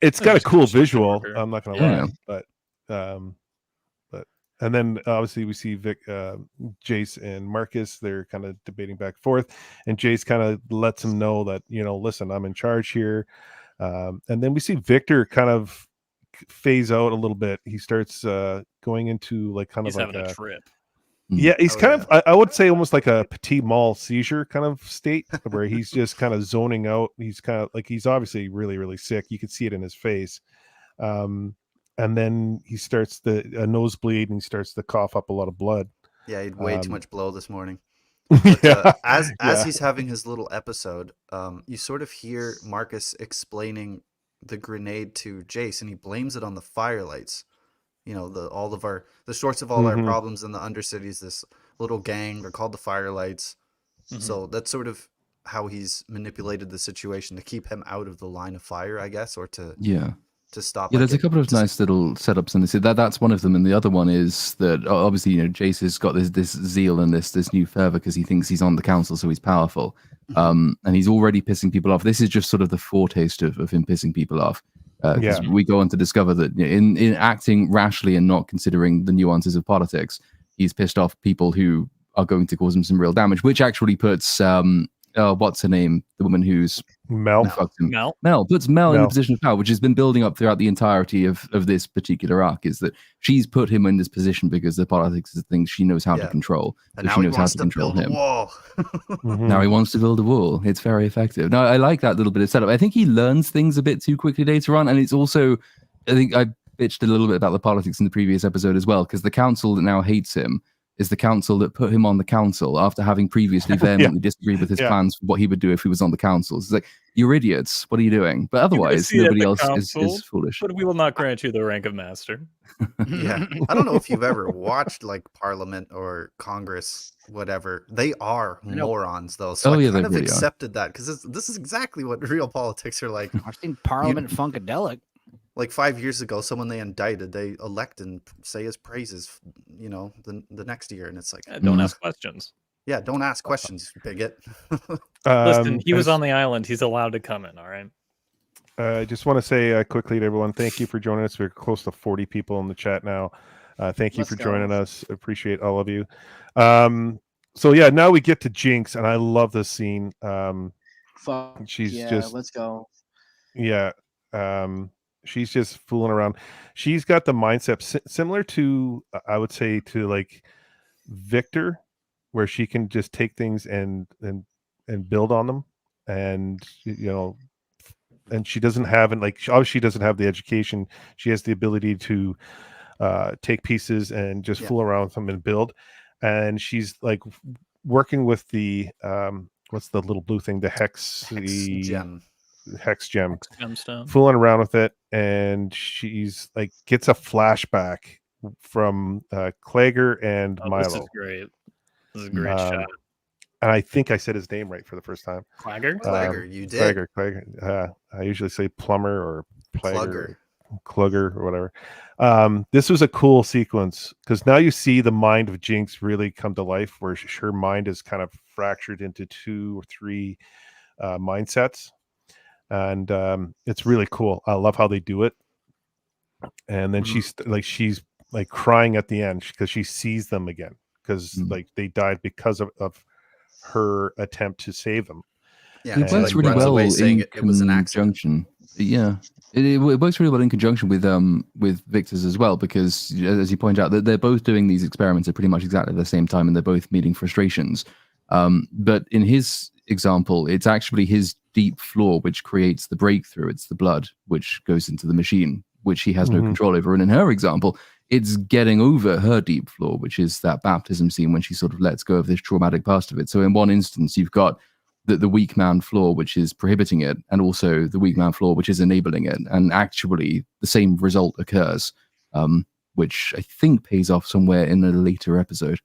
It's got a cool visual. I'm not gonna Yeah. lie, but and then obviously we see Jace and Marcus. They're kind of debating back and forth, and Jace kind of lets him know that listen, I'm in charge here. And then we see Victor kind of phase out a little bit. He starts going into like kind he's of like having a trip. yeah, he's Oh, kind of I would say almost like a petit mal seizure kind of state where he's just kind of zoning out. He's kind of like he's obviously really, really sick. You can see it in his face. And then he starts a nosebleed and he starts to cough up a lot of blood. Yeah, he'd way too much blow this morning. But, But as he's having his little episode, you sort of hear Marcus explaining the grenade to Jace, and he blames it on the firelights. The source of all our problems in the Undercities, this little gang, they're called the Firelights. So that's sort of how he's manipulated the situation to keep him out of the line of fire, I guess, or to stop. Yeah, there's a couple of nice little setups in this. That's one of them, and the other one is that obviously Jace has got this zeal and this new fervor because he thinks he's on the council, so he's powerful, and he's already pissing people off. This is just sort of the foretaste of him pissing people off. Because we go on to discover that in acting rashly and not considering the nuances of politics, he's pissed off people who are going to cause him some real damage, which actually puts what's her name, the woman who's Mel puts Mel in the position of power, which has been building up throughout the entirety of this particular arc. Is that she's put him in this position because the politics is the thing she knows how to control, and now she he knows how wants to to control build him. a wall. Now he wants to build a wall. It's very effective. Now I like that little bit of setup. I think he learns things a bit too quickly later on, and it's also, I think I bitched a little bit about the politics in the previous episode as well, because the council that now hates him is the council that put him on the council after having previously vehemently disagreed with his plans for what he would do if he was on the council. It's like, you're idiots. What are you doing? But otherwise, nobody else is foolish. But we will not grant you the rank of master. Yeah. I don't know if you've ever watched like Parliament or Congress, whatever. They are morons, though. So I kind of accepted that because this is exactly what real politics are like. I've seen Parliament Funkadelic. Like 5 years ago, someone they indicted, they elect and say his praises, the next year. And it's like, don't ask questions. Yeah, don't ask questions, bigot. Listen, he was on the island. He's allowed to come in, all right? I just want to say quickly to everyone, thank you for joining us. We're close to 40 people in the chat now. Thank you for joining us. Appreciate all of you. So yeah, now we get to Jinx, and I love this scene. Let's go. Yeah. She's just fooling around. She's got the mindset similar to, I would say, to like Victor, where she can just take things and build on them, and and she doesn't have she doesn't have the education. She has the ability to take pieces and just fool around with them and build. And she's like working with the what's the little blue thing, the hex gem. Hex gemstone, fooling around with it, and she's like gets a flashback from Klager and Milo. This is great. This is a great shot. And I think I said his name right for the first time. Klager, you did. Klager. I usually say plumber or Klugger or whatever. This was a cool sequence because now you see the mind of Jinx really come to life, where her mind is kind of fractured into 2 or 3 mindsets. And it's really cool. I love how they do it. And then she's like crying at the end because she sees them again, because like they died because of her attempt to save them. Yeah, it works really well in it was an conjunction. Yeah, it works really well in conjunction with Victor's as well, because as you point out, that they're both doing these experiments at pretty much exactly the same time, and they're both meeting frustrations. But in his example, it's actually his deep flaw which creates the breakthrough. It's the blood which goes into the machine, which he has no control over. And in her example, it's getting over her deep flaw, which is that baptism scene when she sort of lets go of this traumatic past of it. So in one instance, you've got the weak man flaw, which is prohibiting it, and also the weak man flaw, which is enabling it. And actually the same result occurs, which I think pays off somewhere in a later episode.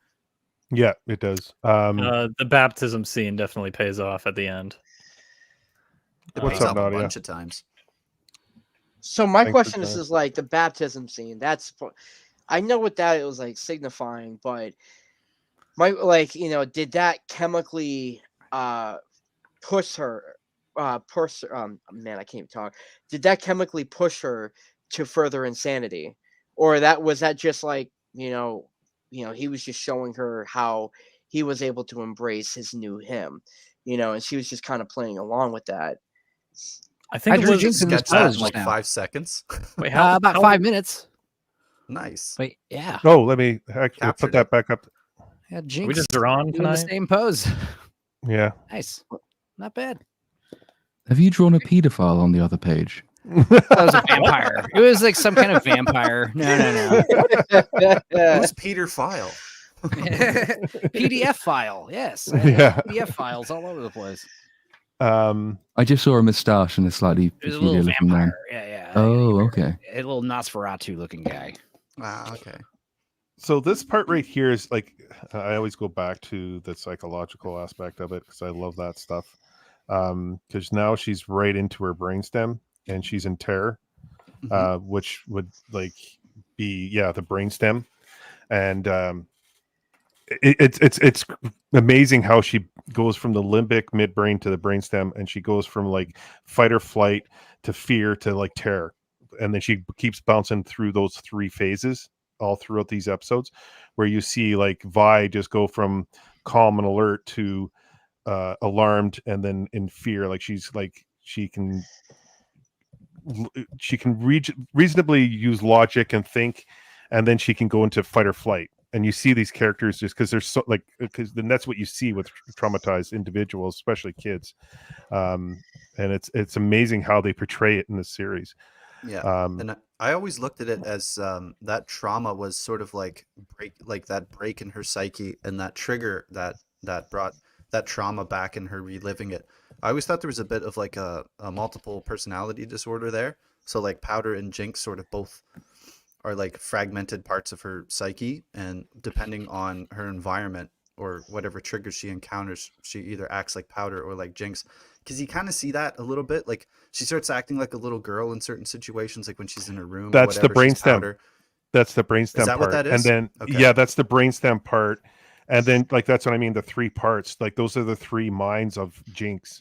Yeah, it does. The baptism scene definitely pays off at the end. It What's pays up, off a Nadia? bunch of times. So my Thanks for question is, joining. is like the baptism scene. I know what that was like signifying, but did that chemically push her? Man, I can't talk. Did that chemically push her to further insanity, or was that just like he was just showing her how he was able to embrace his new him, and she was just kind of playing along with that. I think I it drew was Jinx in this Sketch that pose in just like now. 5 seconds. wait, how About how- 5 minutes. Nice. But yeah, Oh, let me actually Captured put that back up. yeah, Are Jinx we just drawn doing the tonight? same pose. Yeah. Nice, not bad. Have you drawn a paedophile on the other page? That was a vampire. It was like some kind of vampire. No. Who's Peter File? PDF file. Yes. I Yeah. have PDF files all over the place. I just saw a moustache and a slightly It was a peculiar little looking man. vampire. Yeah. Oh, okay. A little Nosferatu looking guy. Okay. So this part right here is like, I always go back to the psychological aspect of it because I love that stuff. Because now she's right into her brainstem and she's in terror, which would like be the brainstem, and it's amazing how she goes from the limbic midbrain to the brainstem, and she goes from like fight or flight to fear to like terror, and then she keeps bouncing through those 3 phases all throughout these episodes, where you see like Vi just go from calm and alert to alarmed and then in fear. Like she can reasonably use logic and think, and then she can go into fight or flight. And you see these characters just because they're so like, because then that's what you see with traumatized individuals, especially kids. And it's amazing how they portray it in this series. Yeah. And I always looked at it as that trauma was sort of like that break in her psyche, and that trigger that brought that trauma back in her reliving it. I always thought there was a bit of like a multiple personality disorder there. So like Powder and Jinx sort of both are like fragmented parts of her psyche, and depending on her environment or whatever triggers she encounters, she either acts like Powder or like Jinx. Because you kind of see that a little bit, like she starts acting like a little girl in certain situations, like when she's in her room. That's or the whatever, she's brainstem. Powder. That's the brainstem Is that part. what that is? And then Okay. that's the brainstem part. And then like that's what I mean, the 3 parts. Like those are the 3 minds of Jinx.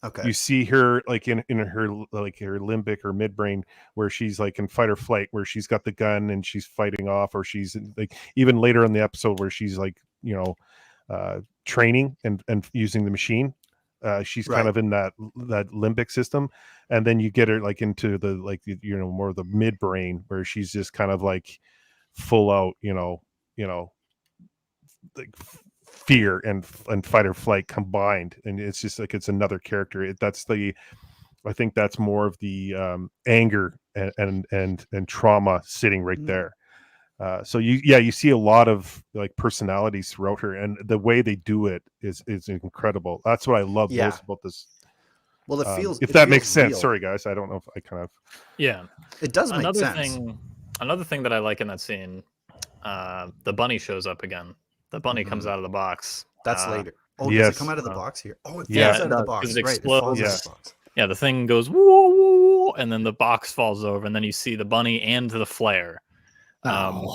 Okay. You see her like in her like her limbic or midbrain, where she's like in fight or flight, where she's got the gun and she's fighting off, or she's like even later in the episode where she's like training and using the machine. She's kind of in that limbic system, and then you get her like into the like more of the midbrain, where she's just kind of like full out like fear and fight or flight combined, and it's just like it's another character. I think that's more of the anger and trauma sitting right there. So you see a lot of like personalities throughout her, and the way they do it is incredible. That's what I love most about this. Well, it feels if it that feels makes sense. real. Sorry guys, I don't know if I kind of It does make sense. Another thing that I like in that scene, the bunny shows up again. The bunny comes out of the box. That's later. Oh, yes. does it come out of the box here? Oh, it falls Yeah, out of the box. because it Right, explodes. it falls out of the box. Yeah, the thing goes whoa, whoa, and then the box falls over, and then you see the bunny and the flare. And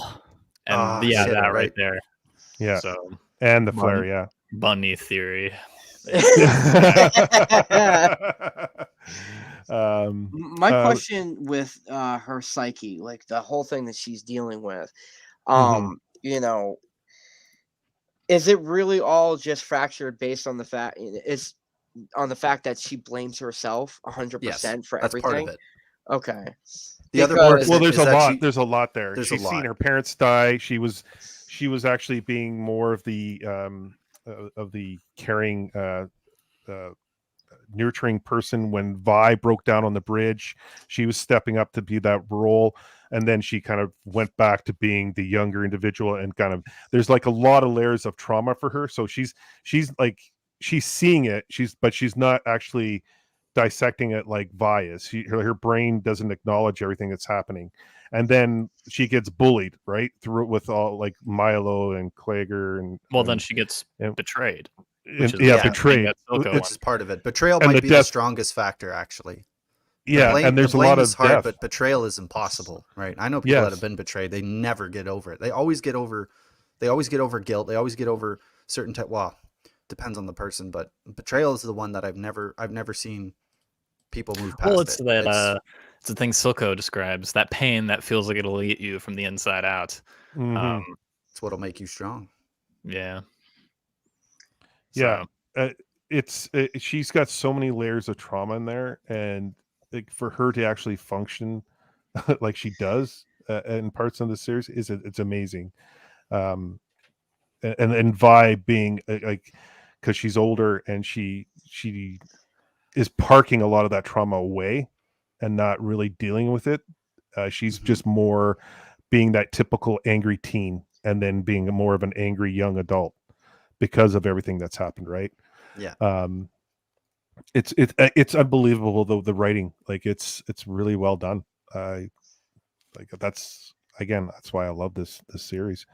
shit, that right. right there. Yeah. So and the flare, yeah. bunny theory. My question with her psyche, like the whole thing that she's dealing with, is it really all just fractured based on the fact that she blames herself 100% for that's everything? part of it. Okay. The other part well, there's is a that lot. There's a lot there. There's She's a lot. seen her parents die. She was actually being more of the caring, nurturing person when Vi broke down on the bridge. She was stepping up to be that role, and then she kind of went back to being the younger individual, and kind of there's like a lot of layers of trauma for her. So she's seeing it. But she's not actually dissecting it like Vi is. Her brain doesn't acknowledge everything that's happening, and then she gets bullied right through with all like Milo and Klager and then she gets betrayed. which is yeah, betrayed. betrayed. which is part of it. Betrayal And might the be the death- strongest factor, actually. Yeah, and there's the a blame lot is of hard, death. but betrayal is impossible, right? I know people that Yes. have been betrayed; they never get over it. They always get over guilt. They always get over certain type. Well, depends on the person, but betrayal is the one that I've never seen people move past. Well, it's it. that it's the thing Silco describes, that pain that feels like it'll eat you from the inside out. Mhm. It's what'll make you strong. Yeah. Yeah. So, She's got so many layers of trauma in there, and like, for her to actually function like she does in parts of the series it's amazing. And Vi being like, because she's older and she is parking a lot of that trauma away and not really dealing with it. She's just more being that typical angry teen, and then being more of an angry young adult because of everything that's happened, right? Yeah. It's unbelievable, though, the writing. Like, it's really well done. That's why I love this series.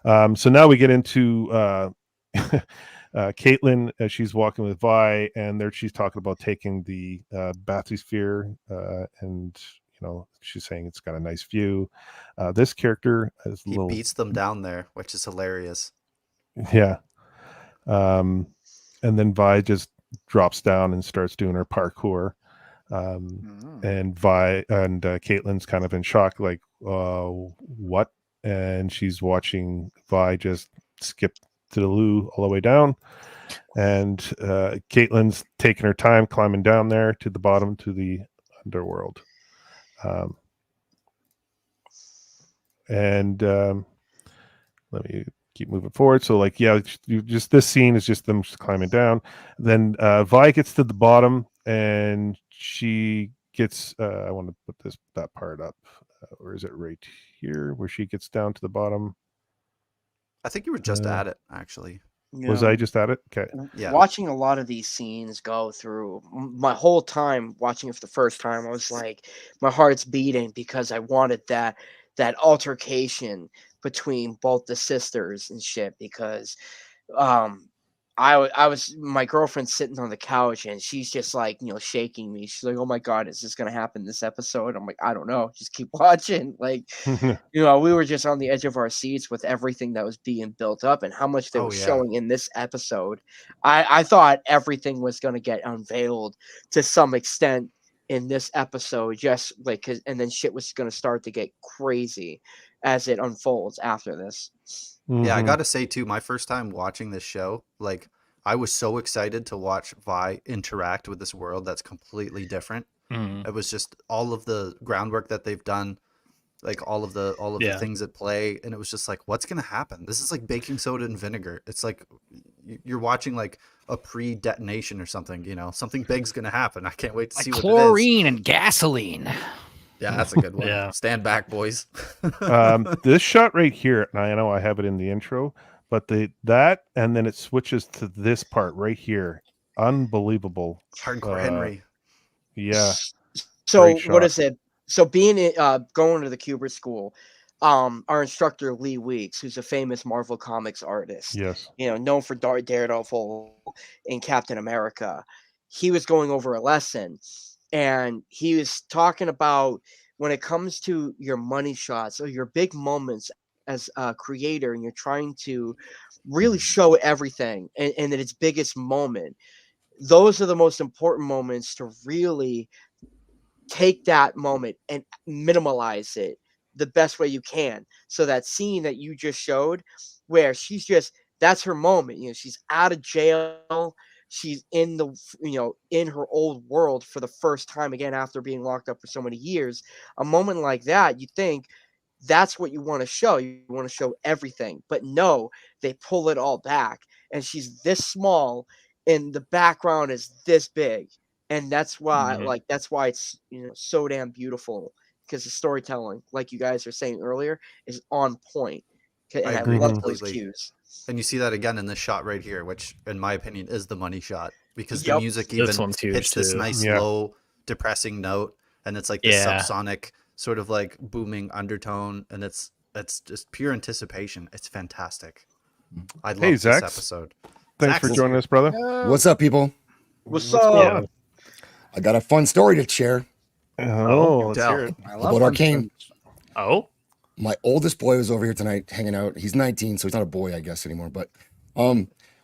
So now we get into Caitlin as she's walking with Vi, and there she's talking about taking the bathysphere, and she's saying it's got a nice view. This character is He beats them down there, which is hilarious. Yeah. And then Vi just drops down and starts doing her parkour. And Vi and Caitlin's kind of in shock, like, what? And she's watching Vi just skip to the loo all the way down. And Caitlin's taking her time climbing down there to the bottom, to the underworld. Let me keep moving forward. So, like, yeah, just this scene is just them just climbing down. Then Vi gets to the bottom, and she gets I want to put that part up, or is it right here where she gets down to the bottom? I think you were just at it, actually. Was I just at it? Okay. Yeah. Watching a lot of these scenes go through, my whole time watching it for the first time, I was like, my heart's beating because I wanted that altercation between both the sisters and shit, because I was my girlfriend sitting on the couch and she's just like, shaking me. She's like, "Oh my God, is this gonna happen this episode?" I'm like, "I don't know. Just keep watching." Like, we were just on the edge of our seats with everything that was being built up and how much they were showing in this episode. I thought everything was gonna get unveiled to some extent in this episode, just like, and then shit was gonna start to get crazy as it unfolds after this. Yeah, I gotta say too, my first time watching this show, like, I was so excited to watch Vi interact with this world that's completely different. It was just all of the groundwork that they've done, like all of the things at play, and it was just like, what's gonna happen? This is like baking soda and vinegar. It's like you're watching like a pre-detonation or something. Something big's gonna happen. I can't wait to see what it is. Chlorine and gasoline. Yeah, that's a good one. Yeah. Stand back, boys. This shot right here, and I know I have it in the intro, but that and then it switches to this part right here. Unbelievable. Hardcore Henry. Yeah. So what is it? So being going to the Kubert school, our instructor Lee Weeks, who's a famous Marvel Comics artist, Yes, known for Daredevil and Captain America, he was going over a lesson, and he was talking about when it comes to your money shots or your big moments as a creator, and you're trying to really show everything and at its biggest moment. Those are the most important moments to really take that moment and minimalize it the best way you can. So that scene that you just showed where that's her moment, she's out of jail, she's in in her old world for the first time again after being locked up for so many years. A moment like that, you think that's what you want to show. You want to show everything, but no, they pull it all back, and she's this small and the background is this big. And that's why that's why it's so damn beautiful, because the storytelling, like you guys were saying earlier, is on point. And I agree love completely. those cues. And you see that again in this shot right here, which in my opinion is the money shot, because the Yep. music This even one's huge hits this too. nice low depressing note, and it's like this subsonic sort of like booming undertone, and it's just pure anticipation. It's fantastic. I love this episode. Thanks for joining us, brother. What's up, people? What's going up? on? I got a fun story to share Oh, let's hear it. about Arcane. Oh, My oldest boy was over here tonight hanging out. He's 19, so he's not a boy, I guess, anymore. But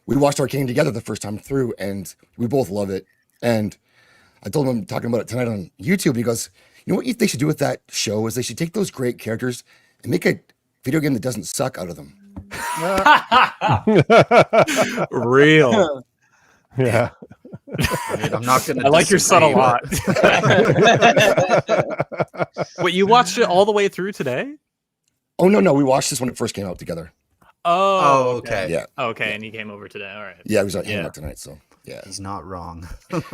we watched Arcane together the first time through, and we both love it. And I told him I'm talking about it tonight on YouTube. And he goes, "You know what they should do with that show is they should take those great characters and make a video game that doesn't suck out of them." real. Yeah. I mean, I'm not gonna. I like your son a disagree, lot. but- Wait, you watched it all the way through today? Oh, no. We watched this when it first came out together. Oh, okay. Yeah. Okay, and he came over today. All right. Yeah, he was hanging Yeah. out tonight. So, yeah. He's not wrong.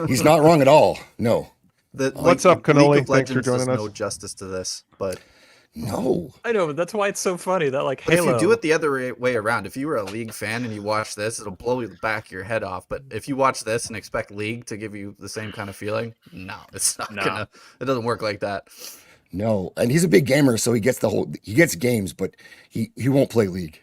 He's not wrong at all. No. What's up, Cannoli? League of Thanks for Legends joining does us. no justice to this, but No. I know, but that's why it's so funny that like But Halo. if you do it the other way around, if you were a League fan and you watch this, it'll blow the back of your head off. But if you watch this and expect League to give you the same kind of feeling, no, it's not gonna. It doesn't work like that. No. And he's a big gamer, so he gets games, but he won't play League.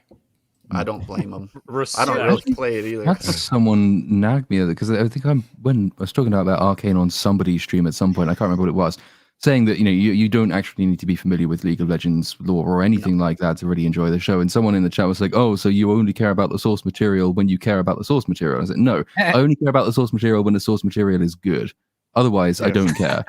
I don't blame him. I Respect. don't really play it either. Had someone nag me because I think when I was talking about Arcane on somebody's stream at some point, I can't remember what it was, saying that you don't actually need to be familiar with League of Legends lore or anything like that to really enjoy the show. And someone in the chat was like, "Oh, so you only care about the source material when you care about the source material?" I said, "No, I only care about the source material when the source material is good. Otherwise, I don't care.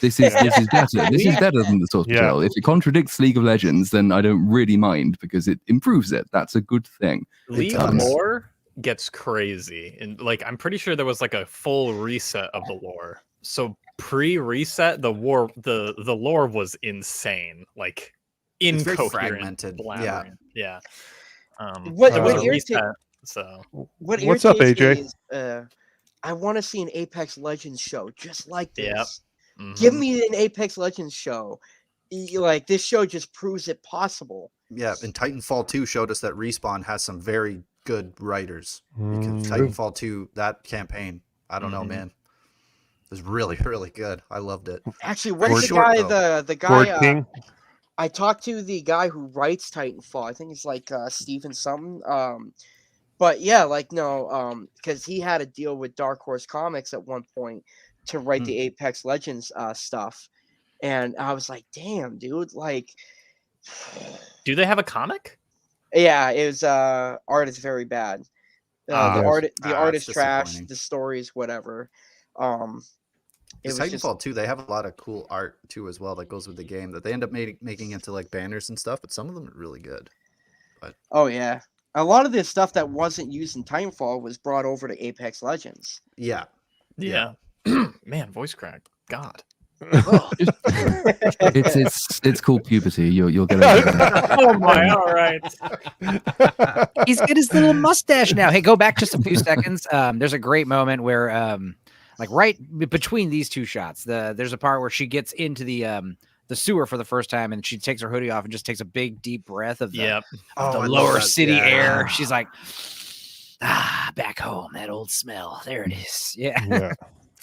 This is better. This is better than the source material. If it contradicts League of Legends, then I don't really mind because it improves it. That's a good thing." League lore gets crazy, and like I'm pretty sure there was like a full reset of the lore. So pre-reset, the lore was insane, like It's very incoherent, fragmented. Yeah. yeah. What there was a irritates- reset, so What's up, irritates AJ? me is, I want to see an Apex Legends show just like this. Yep. Give Mhm. me an Apex Legends show. Like this show just proves it possible. Yeah, and Titanfall 2 showed us that Respawn has some very good writers. Because Mm. Titanfall 2, that campaign, I don't know, Mhm. man. It was really, really good. I loved it. Actually, what's Gord the Short, guy? though. The Gord guy. King. I talked to the guy who writes Titanfall. I think it's like Steven something. But yeah, like no, because he had a deal with Dark Horse Comics at one point to write the Apex Legends stuff, and I was like, damn, dude, like, Do they have a comic? yeah, it was art is very bad. The art is it's trash. disappointing. The stories, whatever. It Because was just Titanfall 2, they have a lot of cool art too as well that goes with the game that they end up making into like banners and stuff, but some of them are really good. oh yeah. A lot of this stuff that wasn't used in Titanfall was brought over to Apex Legends. Yeah. Yeah. Man, voice crack. God. It's called puberty. You'll get over it. Oh my! All right. He's got his little mustache now. Hey, go back just a few seconds. There's a great moment where, like right between these two shots, there's a part where she gets into the sewer for the first time, and she takes her hoodie off and just takes a big deep breath of the, Yep. of the I love lower that. city Yeah. air. She's like, back home, that old smell. There it is. Yeah. Yeah.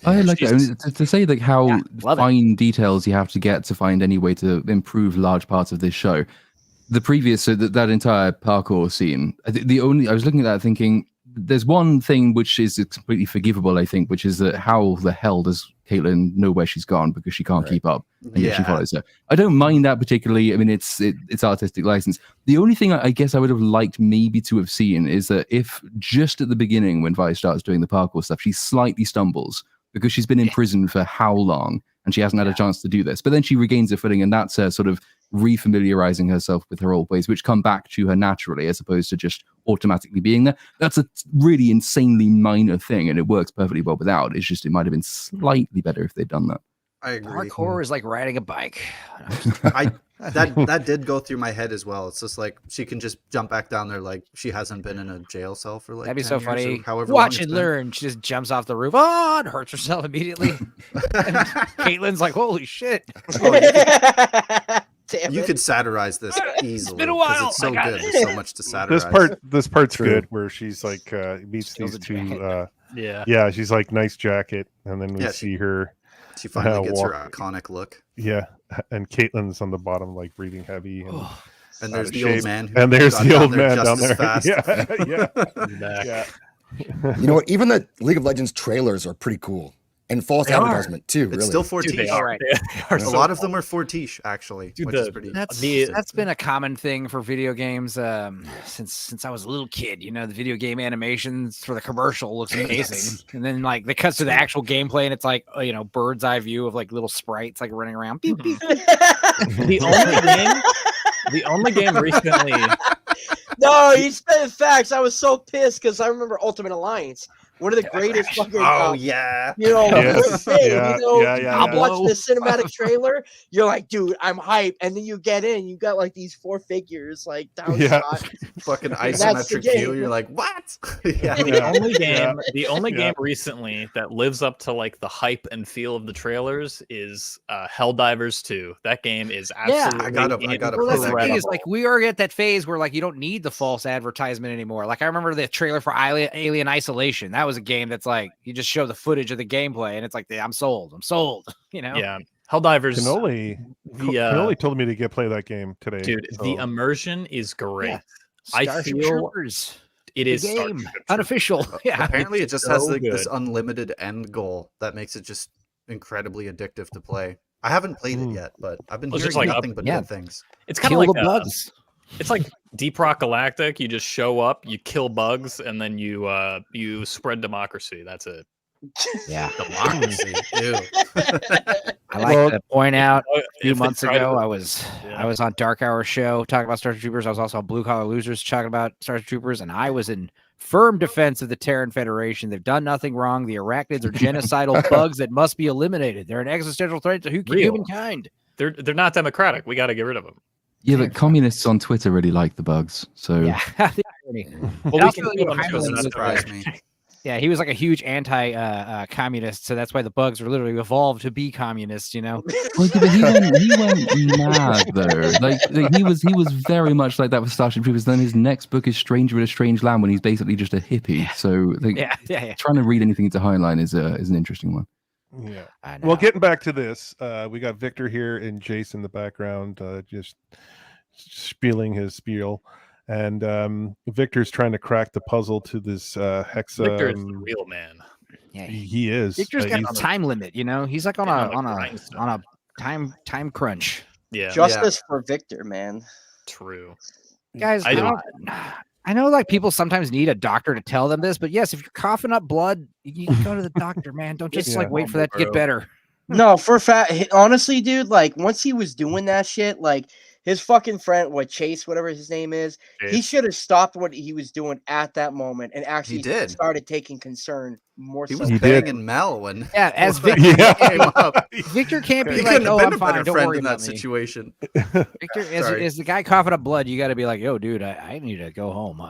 I like that. I Jesus. mean, to say like how Yeah, love it. fine details you have to get to find any way to improve large parts of this show. The previous, so that entire parkour scene, I was looking at that thinking, there's one thing which is completely forgivable, I think, which is that how the hell does Caitlyn know where she's gone because she can't keep up, and yet she follows her. I don't mind that particularly. I mean, it's artistic license. The only thing I guess I would have liked maybe to have seen is that if just at the beginning when Vi starts doing the parkour stuff, she slightly stumbles because she's been in prison for how long and she hasn't had a chance to do this, but then she regains her footing, and that's her sort of refamiliarizing herself with her old ways, which come back to her naturally as opposed to just automatically being there. That's a really insanely minor thing, and it works perfectly well without. It's just it might have been slightly better if they'd done that. I agree. Parkour is like riding a bike. That did go through my head as well. It's just like she can just jump back down there like she hasn't been in a jail cell for like That'd be 10 so years or funny. however Watch long and it's been. learn. She just jumps off the roof. Oh, and hurts herself immediately. And Caitlin's like, holy shit. Damn You it. could satirize this easily. been a 'cause while. It's so I got good. it. There's so much to satirize. This part's True. good where she's like meets Steals these a two jacket. Yeah. she's like nice jacket, and then we Yeah, see her She finally gets her walk. iconic look. and Caitlin's on the bottom like breathing heavy and Oh, And out there's of the shape. old man. Who And there's got the down old there man just down as there. fast. Yeah, yeah, Back. yeah. You know what? Even the League of Legends trailers are pretty cool. And false advertisement too. It's Really. still Dude, they fortiche. are. They are A so lot of them are fortiche, actually, Dude, which is pretty. That's been a common thing for video games since I was a little kid. You know, the video game animations for the commercial looks amazing, and then like the cuts to the actual gameplay, and it's like bird's eye view of like little sprites like running around. Beep, beep. The only game recently. No, he's spitting facts. I was so pissed because I remember Ultimate Alliance. One of the greatest fucking. Yeah. Yes. Thing, Yeah, I'm watching the cinematic trailer. You're like, dude, I'm hyped, and then you get in, you got like these 4 figures like down shot. Fucking That's isometric the view. game. You're like, what? The only game recently that lives up to like the hype and feel of the trailers is Helldivers 2. That game is absolutely I gotta Well, that's the thing is incredible. like we are at that phase where like you don't need the false advertisement anymore. Like I remember the trailer for Alien Isolation. That was a game that's like you just show the footage of the gameplay and it's like I'm sold. Yeah, Helldivers. Canoli told me to play that game today. Dude, the immersion is great. Yeah. I Starship feel Troopers. it The is game Starship Troopers. unofficial. Yeah, Apparently, it just so has like this good. unlimited end goal that makes it just incredibly addictive to play. I haven't played it yet, but I've been Well, it's hearing just like nothing but yeah. good things. It's kind of kill like the bugs. it's like Deep Rock Galactic. You just show up, you kill bugs, and then you spread democracy. That's it. Yeah, Democracy. Ew. I like to point out a few If they months try to- ago I was on Dark Hour show talking about Starship Troopers. I was also on Blue Collar Losers talking about Starship Troopers, and I was in firm defense of the Terran Federation. They've done nothing wrong. The arachnids are genocidal bugs that must be eliminated. They're an existential threat to humankind. They're not democratic. We got to get rid of them. Yeah, but communists on Twitter really like the bugs. So Yeah, the irony. Well, we Also, can kill them Heinlein too, so was that's surprised fine. me. Yeah, he was like a huge anti-communist, so that's why the bugs are literally evolved to be communists. Well, yeah, but he went mad though. Like he was very much like that with Starship Troopers. Then his next book is Stranger in a Strange Land, when he's basically just a hippie. So like, yeah. trying to read anything into Heinlein is an interesting one. Yeah. I know. Well, getting back to this, we got Victor here and Jace in the background, just spieling his spiel. And Victor's trying to crack the puzzle to this hex. Victor is the real man. Yeah, He is. Victor's got a he's- time limit. He's like on a time crunch. Yeah, Justice for Victor, man. true. Guys, I I know like people sometimes need a doctor to tell them this, but yes, if you're coughing up blood, you go to the doctor, man. Don't just like wait for that to get better. No, for fact, honestly, dude, like once he was doing that shit, like his fucking friend, Chase, whatever his name is, he should have stopped what he was doing at that moment and actually started taking concern more. He so. was He banging Mel when as when Victor that came up. Victor can't be He like, couldn't oh, have been I'm a fine. better Don't friend worry in that about me. situation. Victor, Sorry. as the guy coughing up blood, you got to be like, yo, dude, I need to go home.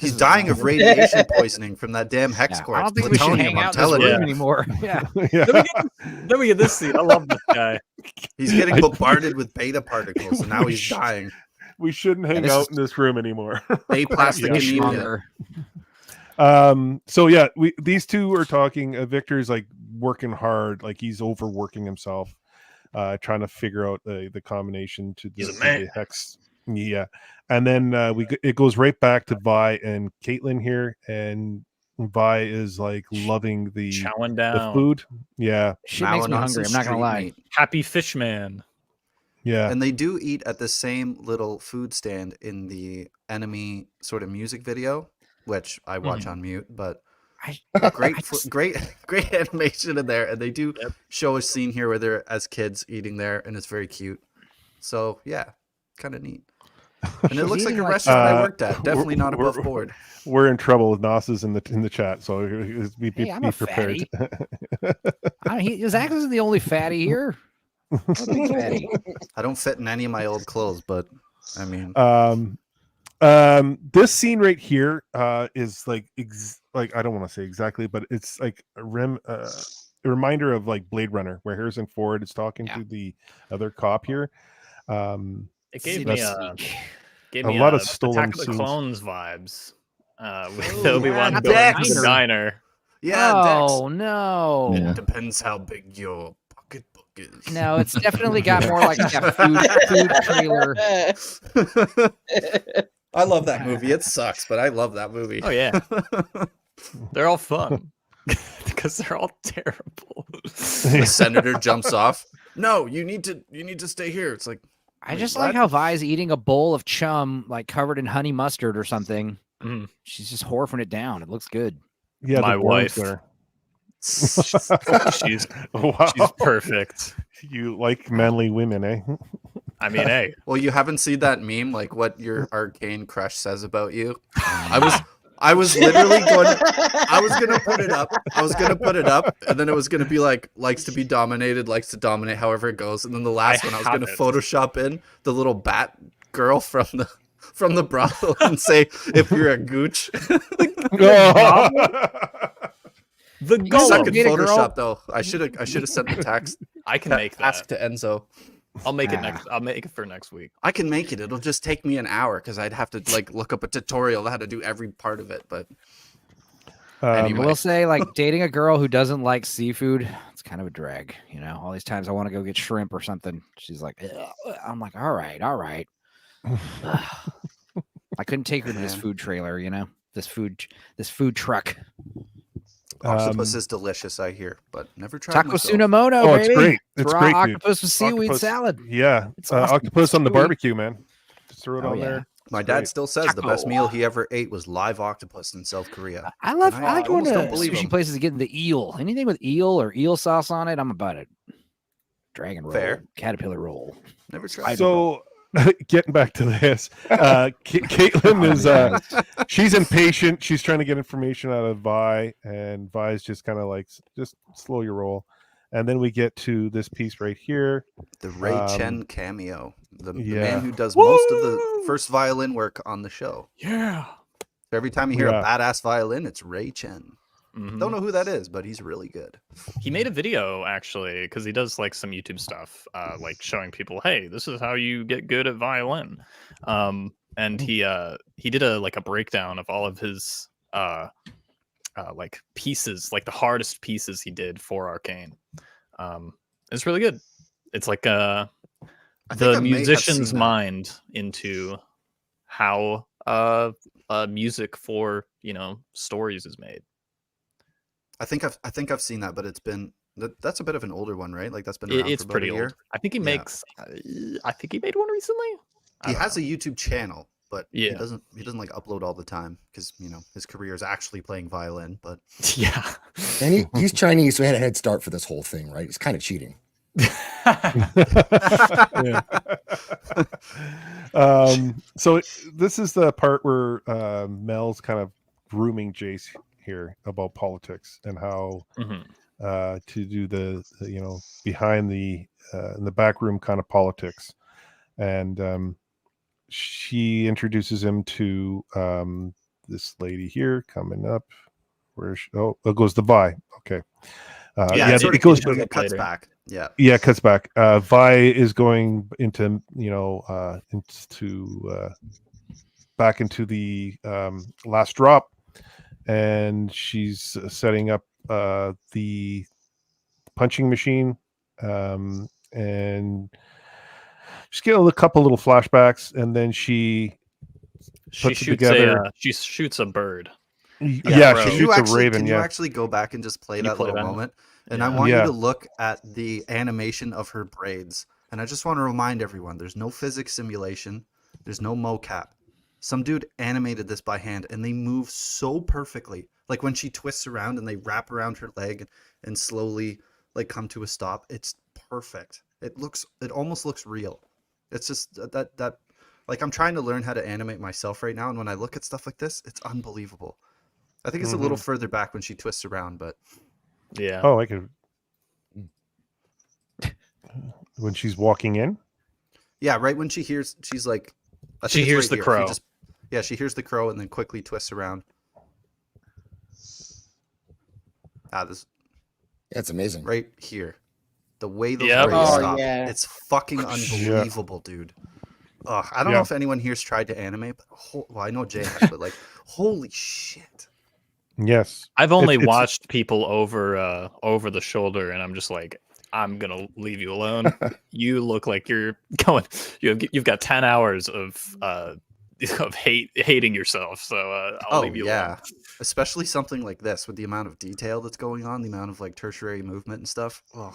He's dying of radiation poisoning from that damn hex I quartz. don't think we should Plutonium, hang I'm out in this telling room you. anymore. Yeah. Then we get this scene. I love this guy. He's getting bombarded with beta particles, and now he's dying. We shouldn't hang this out is- in this room anymore. Aplastic Yeah. anemia. So yeah, these two are talking. Victor's like working hard, like he's overworking himself, trying to figure out the combination to He's a the man. hex. Yeah, and then it goes right back to Vi and Caitlin here, and Vi is like loving the Chowing the down. food. Yeah, Shit makes me Mowing on hungry. I'm some not gonna street lie. meat. Happy fish man. yeah. And they do eat at the same little food stand in the enemy sort of music video, which I watch on mute, but great great animation in there. And they do show a scene here where they're as kids eating there, and it's very cute. So yeah, kind of neat. And it looks like a restaurant I worked at. Definitely not above board. We're in trouble with Nas in the chat, so be Hey, I'm be a prepared. Zach isn't the only fatty here. I'm a big fatty. I don't fit in any of my old clothes, but I mean, this scene right here is like I don't want to say exactly, but it's like a reminder of like Blade Runner, where Harrison Ford is talking to the other cop here. It gave me a lot of stolen Attack of the scenes. Clones vibes. With Obi-Wan not going Dex. to the diner. yeah, Oh no. Yeah. Depends how big your pocketbook is. No, it's definitely got more like a food trailer. I love that movie. It sucks, but I love that movie. Oh yeah. They're all fun because they're all terrible. The senator jumps off. No, you need to stay here. It's like I wait, just what? like how Vi's eating a bowl of chum, like covered in honey mustard or something. Mm. She's just horfing it down. It looks good. Yeah, My the Bourne's wife. winner. She's Wow. perfect. You like manly women, eh? I mean, hey, Well, you haven't seen that meme, like what your arcane crush says about you. I was literally gonna put it up. I was gonna put it up, and then it was gonna be like likes to be dominated, likes to dominate, however it goes. And then the last one, I was gonna have it. Photoshop in the little bat girl from the brothel and say, "If you're a gooch." the You golem. Suck in made a girl- Photoshop though. I should have sent the text. I can make Ask that. to Enzo. I'll make it Ah. next. I'll make it for next week. I can make it. It'll just take me an hour because I'd have to like look up a tutorial on how to do every part of it. But I Anyway. will say, like dating a girl who doesn't like seafood, it's kind of a drag. You know, all these times I want to go get shrimp or something. She's like, "Ugh." I'm like, all right. I couldn't take her to this Man. food trailer. You know, this food truck. octopus is delicious, I hear, but never tried Taco myself. Sunamono, Oh, baby. it's great. It's Raw great, dude. octopus with seaweed Octopus- salad. Yeah, It's awesome. octopus on the Sweet. barbecue, man. Just throw it Oh, on yeah. there. My It's dad great. still says the best Taco. meal he ever ate was live octopus in South Korea. I love. And I like going almost to don't believe sushi him. places and getting the eel. Anything with eel or eel sauce on it, I'm about it. Dragon roll, Fair. caterpillar roll. Never tried. So, getting back to this, Caitlin is she's impatient. She's trying to get information out of Vi, and Vi's just kind of like, just slow your roll. And then we get to this piece right here. The Ray Um, Chen cameo, the yeah. man who does most of the Woo! first violin work on the show. Yeah. Every time you hear Yeah. a badass violin, it's Ray Chen. Mhm. Don't know who that is, but he's really good. He made a video actually because he does like some YouTube stuff, like showing people, hey, this is how you get good at violin. And he did a breakdown of all of his like pieces, like the hardest pieces he did for Arcane. It's really good. It's like I think the I may have musician's seen that. mind into how music for stories is made. I think I've seen that, but it's been that's a bit of an older one, right? Like that's been It- around it's for about pretty a year. old. I think he Yeah. makes. I think he made one recently. He has a YouTube channel, but he Yeah. doesn't like upload all the time because his career is actually playing violin. But Yeah. And he's Chinese, so he had a head start for this whole thing, right? It's kind of cheating. Yeah. So this is the part where Mel's kind of grooming Jace here about politics and how Mhm. to do the behind the in the back room kind of politics, and she introduces him to this lady here coming up. Where it goes the Vi. Okay. yeah, it goes. it cuts later. back. Yeah, Yeah, it cuts back. Vi is going into back into the last drop, and she's setting up the punching machine, and she's getting a couple little flashbacks, and then she She puts it shoots together. she shoots a bird. Yeah, bro. she Can shoots a raven. Can you Yeah, actually go back and just play You that play little that? moment? And Yeah. I want Yeah. you to look at the animation of her braids. And I just want to remind everyone: there's no physics simulation. There's no mocap. Some dude animated this by hand, and they move so perfectly. Like when she twists around and they wrap around her leg and slowly like come to a stop. It's perfect. It almost looks real. It's just that like I'm trying to learn how to animate myself right now, and when I look at stuff like this, it's unbelievable. I think it's a little further back when she twists around, but Yeah. Oh, I could. When she's walking in. yeah, right when she's like, I She think it's hears right the here. crow. She hears the crow and then quickly twists around. This It's amazing. right here, the way those Yep. braids Oh, stop, yeah. it's fucking unbelievable, dude. Ugh, I don't Yeah. know if anyone here's tried to animate, but well, I know Jay has, but like, holy shit. Yes, I've only it's- watched people over the shoulder, and I'm just like, I'm gonna leave you alone. You look like you're going. You've got 10 hours of of hating yourself. So I'll leave you alone. Especially something like this with the amount of detail that's going on, the amount of like tertiary movement and stuff. Ugh.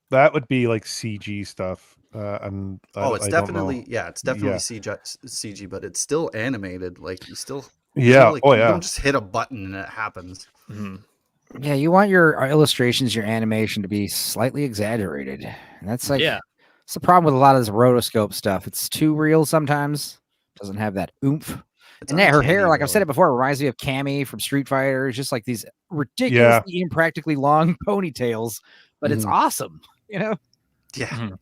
That would be like CG stuff. It's definitely CG, but it's still animated. Like you still you don't just hit a button and it happens. Mm-hmm. Yeah, you want your illustrations, your animation to be slightly exaggerated, and that's like it's the problem with a lot of this rotoscope stuff. It's too real sometimes. Doesn't have that oomph. And her hair, like I've said it before, reminds me of Cammy from Street Fighter. It's just like these ridiculously impractically long ponytails, but it's awesome, you know? Yeah. Mm-hmm.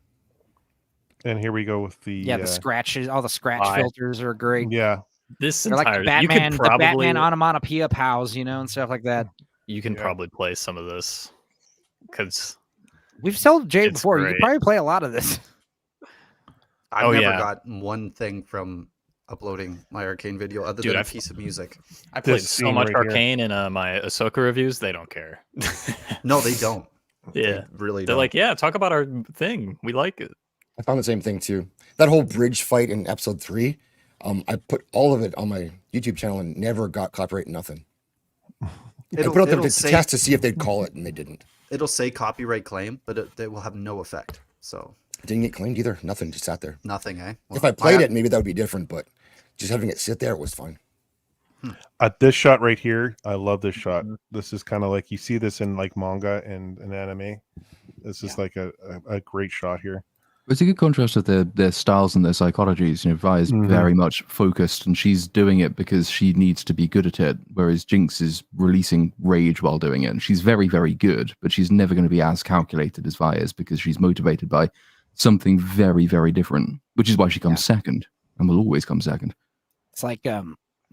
And here we go with the the scratches. All the scratch filters are great. Yeah, they're like the Batman, the Batman onomatopoeia pals, you know, and stuff like that. You can probably play some of this because we've told Jade before. Great. You can probably play a lot of this. I've never gotten one thing from uploading my Arcane video other than a piece of music. I played so much Arcane in my Ahsoka reviews. They don't care. No, they don't. Yeah, they're like, talk about our thing. We like it. I found the same thing too. That whole bridge fight in episode 3, I put all of it on my YouTube channel and never got copyright, nothing. I put out there to test to see if they'd call it, and they didn't. It'll say copyright claim, but it will have no effect. So it didn't get claimed either. Nothing, just sat there. Nothing, eh? Well, if I played it, maybe that would be different, but just having it sit there was fine. This shot right here, I love this shot. This is kind of like you see this in like manga and anime. This is like a great shot here. It's a good contrast of their styles and their psychologies. You know, Vi is very much focused, and she's doing it because she needs to be good at it, whereas Jinx is releasing rage while doing it. And she's very, very good, but she's never going to be as calculated as Vi is because she's motivated by something very, very different, which is why she comes second and will always come second. It's like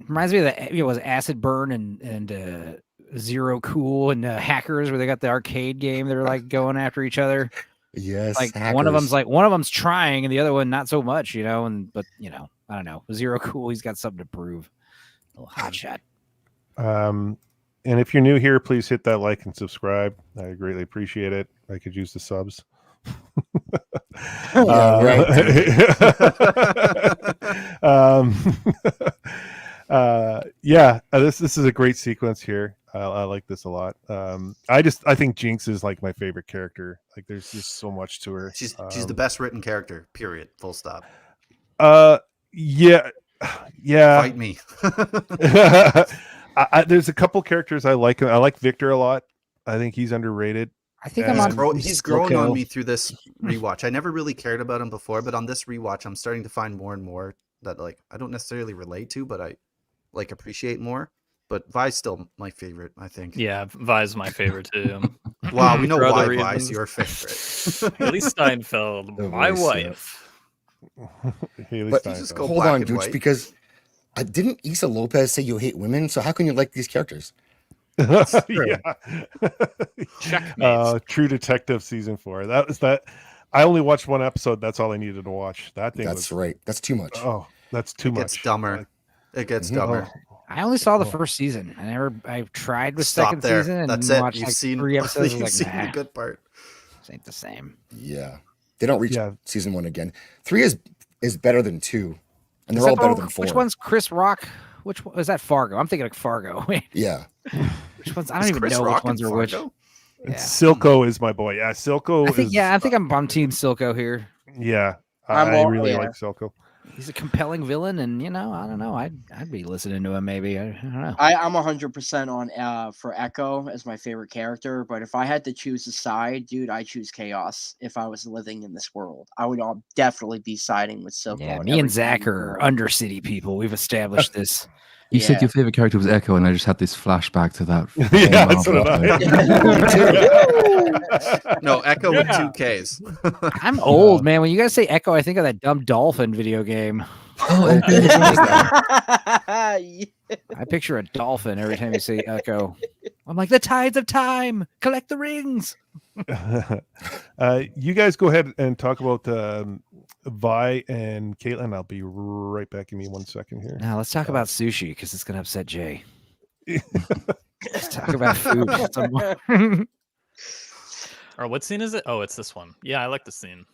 reminds me of the was Acid Burn and Zero Cool and Hackers, where they got the arcade game. They're like going after each other. Yes, like hackers. one of them's trying and the other one not so much, you know. But you know, I don't know. Zero Cool, he's got something to prove. A little hot shot. And if you're new here, please hit that like and subscribe. I greatly appreciate it. I could use the subs. This is a great sequence here. I like this a lot. I think Jinx is like my favorite character. Like there's just so much to her. She's the best written character, period, full stop. Yeah. Fight me. There's a couple characters I like. I like Victor a lot. I think he's underrated. I think he's grown on me through this rewatch. I never really cared about him before, but on this rewatch, I'm starting to find more and more that like I don't necessarily relate to, but I like appreciate more. But Vi's still my favorite, I think. Yeah, Vi's my favorite too. Wow, we know why Vi's your favorite. Haley Steinfeld, my wife. But just go hold on, Gooch, because didn't Issa Lopez say you hate women? So how can you like these characters? True Detective season 4. That was that. I only watched one episode. That's all I needed to watch. That's right. That's too much. Oh, that's too much. It's dumber. It gets dumber. I only saw the first season. I tried with second season and that's watched You've like seen 3 episodes. You've seen the good part. This ain't the same. Yeah, they don't reach season 1 again. 3 is better than 2, and they're all better than 4. Which one's Chris Rock? Which one is that? Fargo. I'm thinking like Fargo. Yeah. Which ones? I don't even know which ones are which. Yeah. Silco is my boy. Yeah, Silco. I think I'm team Silco here. Yeah, I really like Silco. He's a compelling villain, and you know, I don't know. I'd be listening to him. Maybe I don't know. I'm 100% on for Echo as my favorite character. But if I had to choose a side, dude, I choose Chaos. If I was living in this world, I would definitely be siding with Silco. Yeah, me and Zach are Undercity people. We've established this. You said your favorite character was Echo, and I just had this flashback to that. Yeah, that's what No, Echo with 2 Ks. I'm old, man. When you guys say Echo, I think of that dumb dolphin video game. Oh, I picture a dolphin every time you say Echo. I'm like, the tides of time. Collect the rings. You guys go ahead and talk about Vi and Caitlin. I'll be right back. Give me 1 second here. Now let's talk about sushi because it's gonna upset Jay. Let's talk about food. Or what scene is it? Oh, it's this one. Yeah, I like the scene.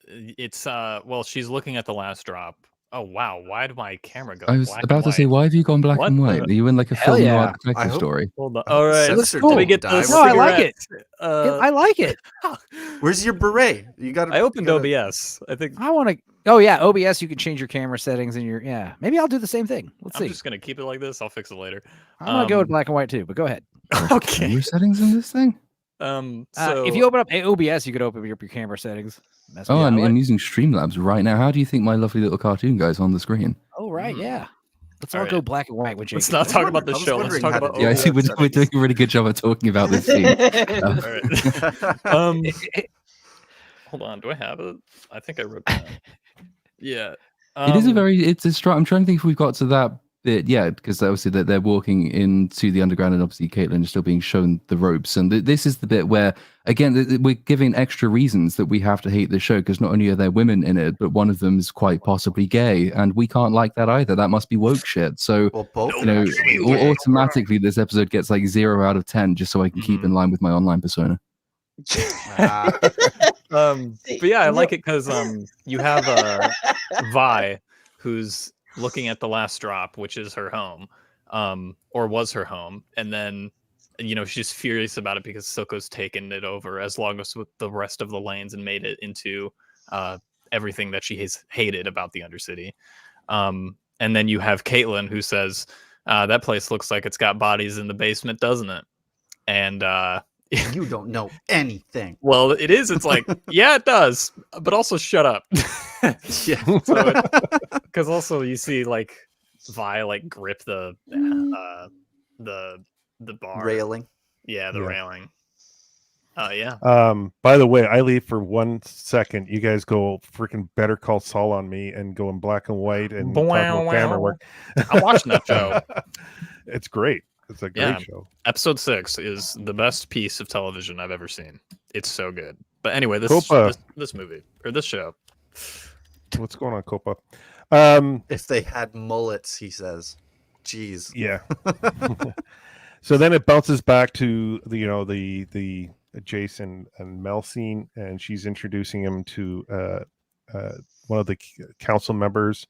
It's well, she's looking at the last drop, Oh wow, why did my camera go I was black about and to say, white? why have you gone black What and white? the- Are you in like a Hell film yeah. noir I detective hope- story? Hold on. I hope All the right, sensor let me didn't get die. the No, I like it. cigarette. I like it. Where's your beret? You got. I opened OBS. I think I want to. Oh yeah, OBS. You can change your camera settings and your Maybe I'll do the same thing. Let's I'm see. just gonna keep it like this. I'll fix it later. I'm gonna go with black and white too. But go ahead. Okay. Camera settings in this thing? So If you open up OBS, you could open up your camera settings. Mess Oh, with it. I'm using Streamlabs right now. How do you think my lovely little cartoon guy's on the screen? Oh right, yeah. Let's All all go right. black and white with Jacob. let's not talk about the I was show. Let's wondering talk how to about do Yeah, I that. see. OBS. We're doing a really good job of talking about this scene. All right. Hold on. Do I have it? I think I wrote it down. Yeah. It is a very. It's a strong. I'm trying to think if we've got to that bit. Yeah, because obviously they're walking into the underground, and obviously Caitlin is still being shown the ropes. And this is the bit where, again, we're giving extra reasons that we have to hate the show because not only are there women in it, but one of them is quite possibly gay, and we can't like that either. That must be woke shit. So Well, both you are know, actually gay. automatically this episode gets like 0 out of 10, just so I can keep in line with my online persona. But yeah, I like it because you have Vi, who's looking at the last drop, which is her home, or was her home, and then she's furious about it because Silco's taken it over, as long as with the rest of the lanes, and made it into everything that she has hated about the Undercity. And then you have Caitlin, who says, "That place looks like it's got bodies in the basement, doesn't it?" And You don't know anything. well, it is. It's like, yeah, it does, but also shut up. Yeah. Because also you see like Vi like grip the bar Railing. Yeah, the railing. Yeah. By the way, I leave for 1 second. You guys go freaking Better Call Saul on me and go in black and white and talk about camera work. I'm watching that show. It's great. It's a great show. Episode 6 is the best piece of television I've ever seen. It's so good. But anyway, this movie or this show. What's going on, Copa? If they had mullets, he says. Jeez. Yeah. So then it bounces back to the Jason and Mel scene, and she's introducing him to one of the council members.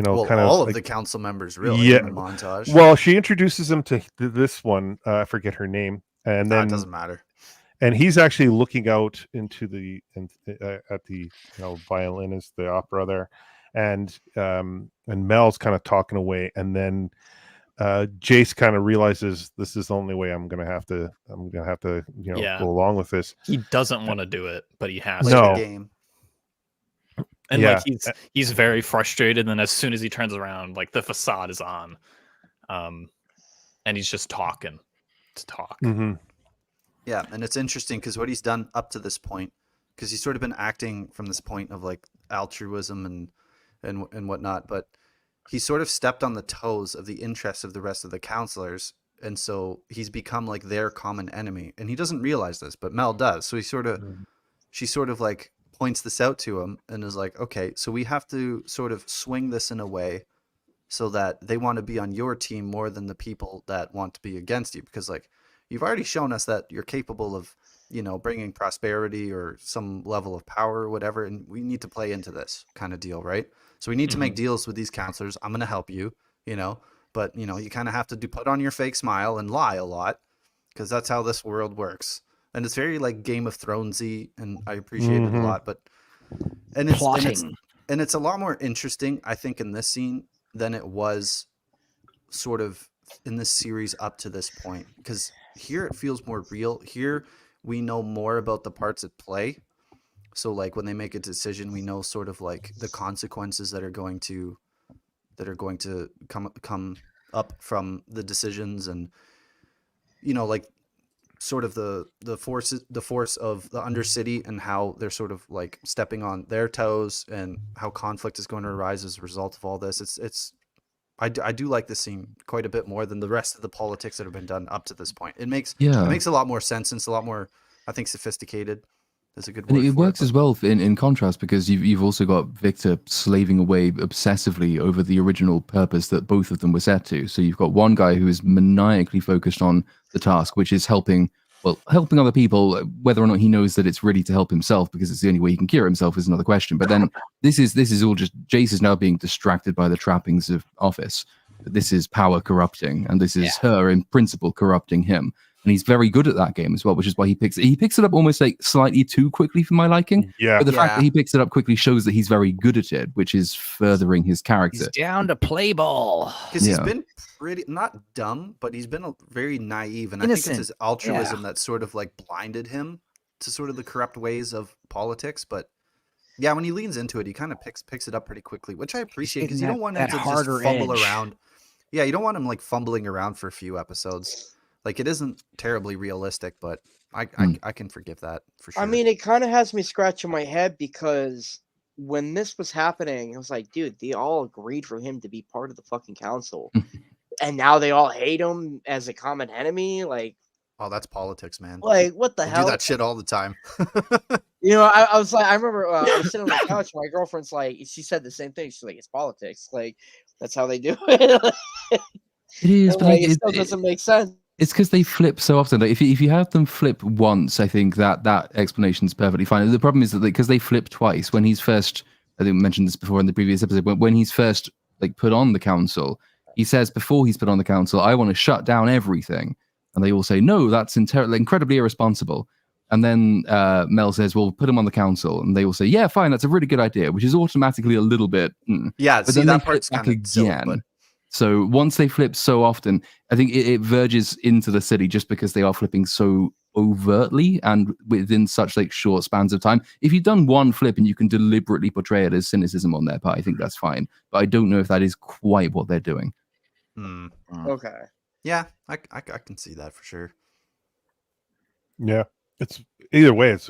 All of the council members, really. Yeah. In the montage. Well, she introduces him to this one. I forget her name, and then it doesn't matter. And he's actually looking out into at the violinist, the opera there, and Mel's kind of talking away, and then Jace kind of realizes this is the only way I'm gonna have to go along with this. He doesn't want to do it, but he has no. to. Game. And like he's very frustrated, and then as soon as he turns around, like the facade is on, and he's just talking to talk. Mm-hmm. Yeah, and it's interesting because what he's done up to this point, because he's sort of been acting from this point of like altruism and whatnot, but he sort of stepped on the toes of the interests of the rest of the counselors, and so he's become like their common enemy, and he doesn't realize this, but Mel does. So she sort of like points this out to him and is like, okay, so we have to sort of swing this in a way so that they want to be on your team more than the people that want to be against you, because like you've already shown us that you're capable of bringing prosperity or some level of power or whatever, and we need to play into this kind of deal, right? So we need to make deals with these counselors. I'm going to help you, but you kind of have to put on your fake smile and lie a lot, because that's how this world works. And it's very like Game of Thronesy, and I appreciate it a lot. But it's a lot more interesting, I think, in this scene than it was sort of in this series up to this point, because here it feels more real. Here we know more about the parts at play. So like when they make a decision, we know sort of like the consequences that are going to come up from the decisions, and like sort of the force of the Undercity and how they're sort of like stepping on their toes, and how conflict is going to arise as a result of all this. I do like this scene quite a bit more than the rest of the politics that have been done up to this point. It makes a lot more sense, and it's a lot more, I think, sophisticated. That's a good word. And it works as well in contrast, because you've also got Victor slaving away obsessively over the original purpose that both of them were set to. So you've got one guy who is maniacally focused on the task, which is helping well, helping other people, whether or not he knows that it's really to help himself, because it's the only way he can cure himself, is another question. But then this is all just Jace is now being distracted by the trappings of office. This is power corrupting, and this is her in principle corrupting him. And he's very good at that game as well, which is why he picks it up almost like slightly too quickly for my liking. Yeah. But the fact that he picks it up quickly shows that he's very good at it, which is furthering his character. He's down to play ball. Because he's been pretty, not dumb, but he's been very naive. And Innocent. I think it's his altruism that sort of like blinded him to sort of the corrupt ways of politics. But yeah, when he leans into it, he kind of picks it up pretty quickly, which I appreciate, because you don't want him to just fumble around. Yeah, you don't want him like fumbling around for a few episodes. Like, it isn't terribly realistic, but I can forgive that for sure. I mean, it kind of has me scratching my head, because when this was happening, I was like, dude, they all agreed for him to be part of the fucking council. And now they all hate him as a common enemy. Like, oh, that's politics, man. Like, what the hell? Do that shit all the time. I was like, I remember I was sitting on the couch. My girlfriend's like, she said the same thing. She's like, it's politics. Like, that's how they do it. It is, but like, it still doesn't make sense. It's because they flip so often. Like, if you have them flip once, I think that explanation is perfectly fine. The problem is that because they flip twice, when he's first, I think we mentioned this before in the previous episode, when he's first like put on the council, he says before he's put on the council, I want to shut down everything. And they all say, no, that's incredibly irresponsible. And then Mel says, well, put him on the council. And they all say, yeah, fine, that's a really good idea, which is automatically a little bit. Yeah, but see, then that they part's flip back kind of silly, again. but... So once they flip so often, I think it verges into the city just because they are flipping so overtly and within such like short spans of time. If you've done one flip and you can deliberately portray it as cynicism on their part, I think that's fine. But I don't know if that is quite what they're doing. Okay. Yeah, I can see that for sure. Yeah, it's either way, it's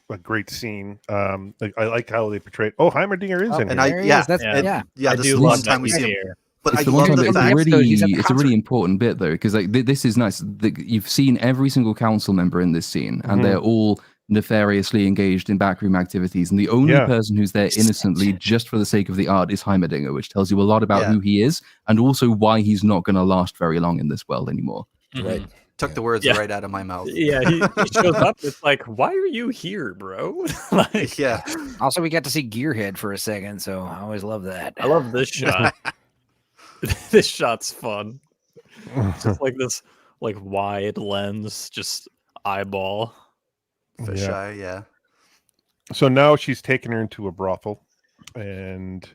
a great scene. Like, I like how they portrayed. Oh, Heimerdinger is in and here. I this do is love the time we see him. But It's I the one love time the that fact it's a really important bit though, because like this is nice. You've seen every single council member in this scene, and they're all nefariously engaged in backroom activities, and the only person who's there innocently just for the sake of the art is Heimerdinger, which tells you a lot about who he is and also why he's not going to last very long in this world anymore. Right. Took the words right out of my mouth. Yeah, he shows up. It's like, why are you here, bro? Like, yeah. Also, we got to see Gearhead for a second, so I always love that. I love this shot. This shot's fun. Just like this, like wide lens, just eyeball. Fisheye, yeah. So now she's taken her into a brothel, and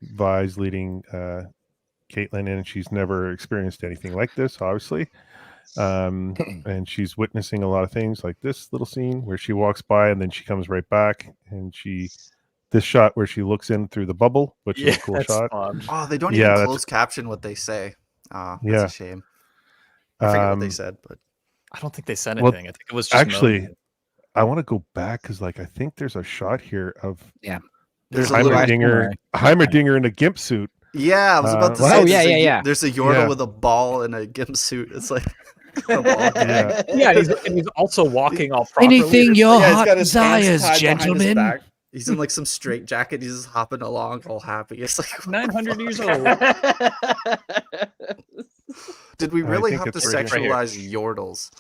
Vi's leading Caitlin in. She's never experienced anything like this, obviously. And she's witnessing a lot of things, like this little scene where she walks by and then she comes right back, and this shot where she looks in through the bubble, which is a cool shot. Fun. Oh, they don't even close caption what they say. That's a shame. I forget what they said, but I don't think they said anything. I think it was just actually. I want to go back because, like, I think there's a shot here of there's Heimerdinger in a gimp suit. Yeah, I was about to say. There's a Yordle with a ball and a gimp suit. It's like a ball. And he's also walking all properly. Anything your heart desires, gentlemen. He's in like some straight jacket. He's just hopping along, all happy. It's like 900 years old. Did we really have to sexualize Yordles?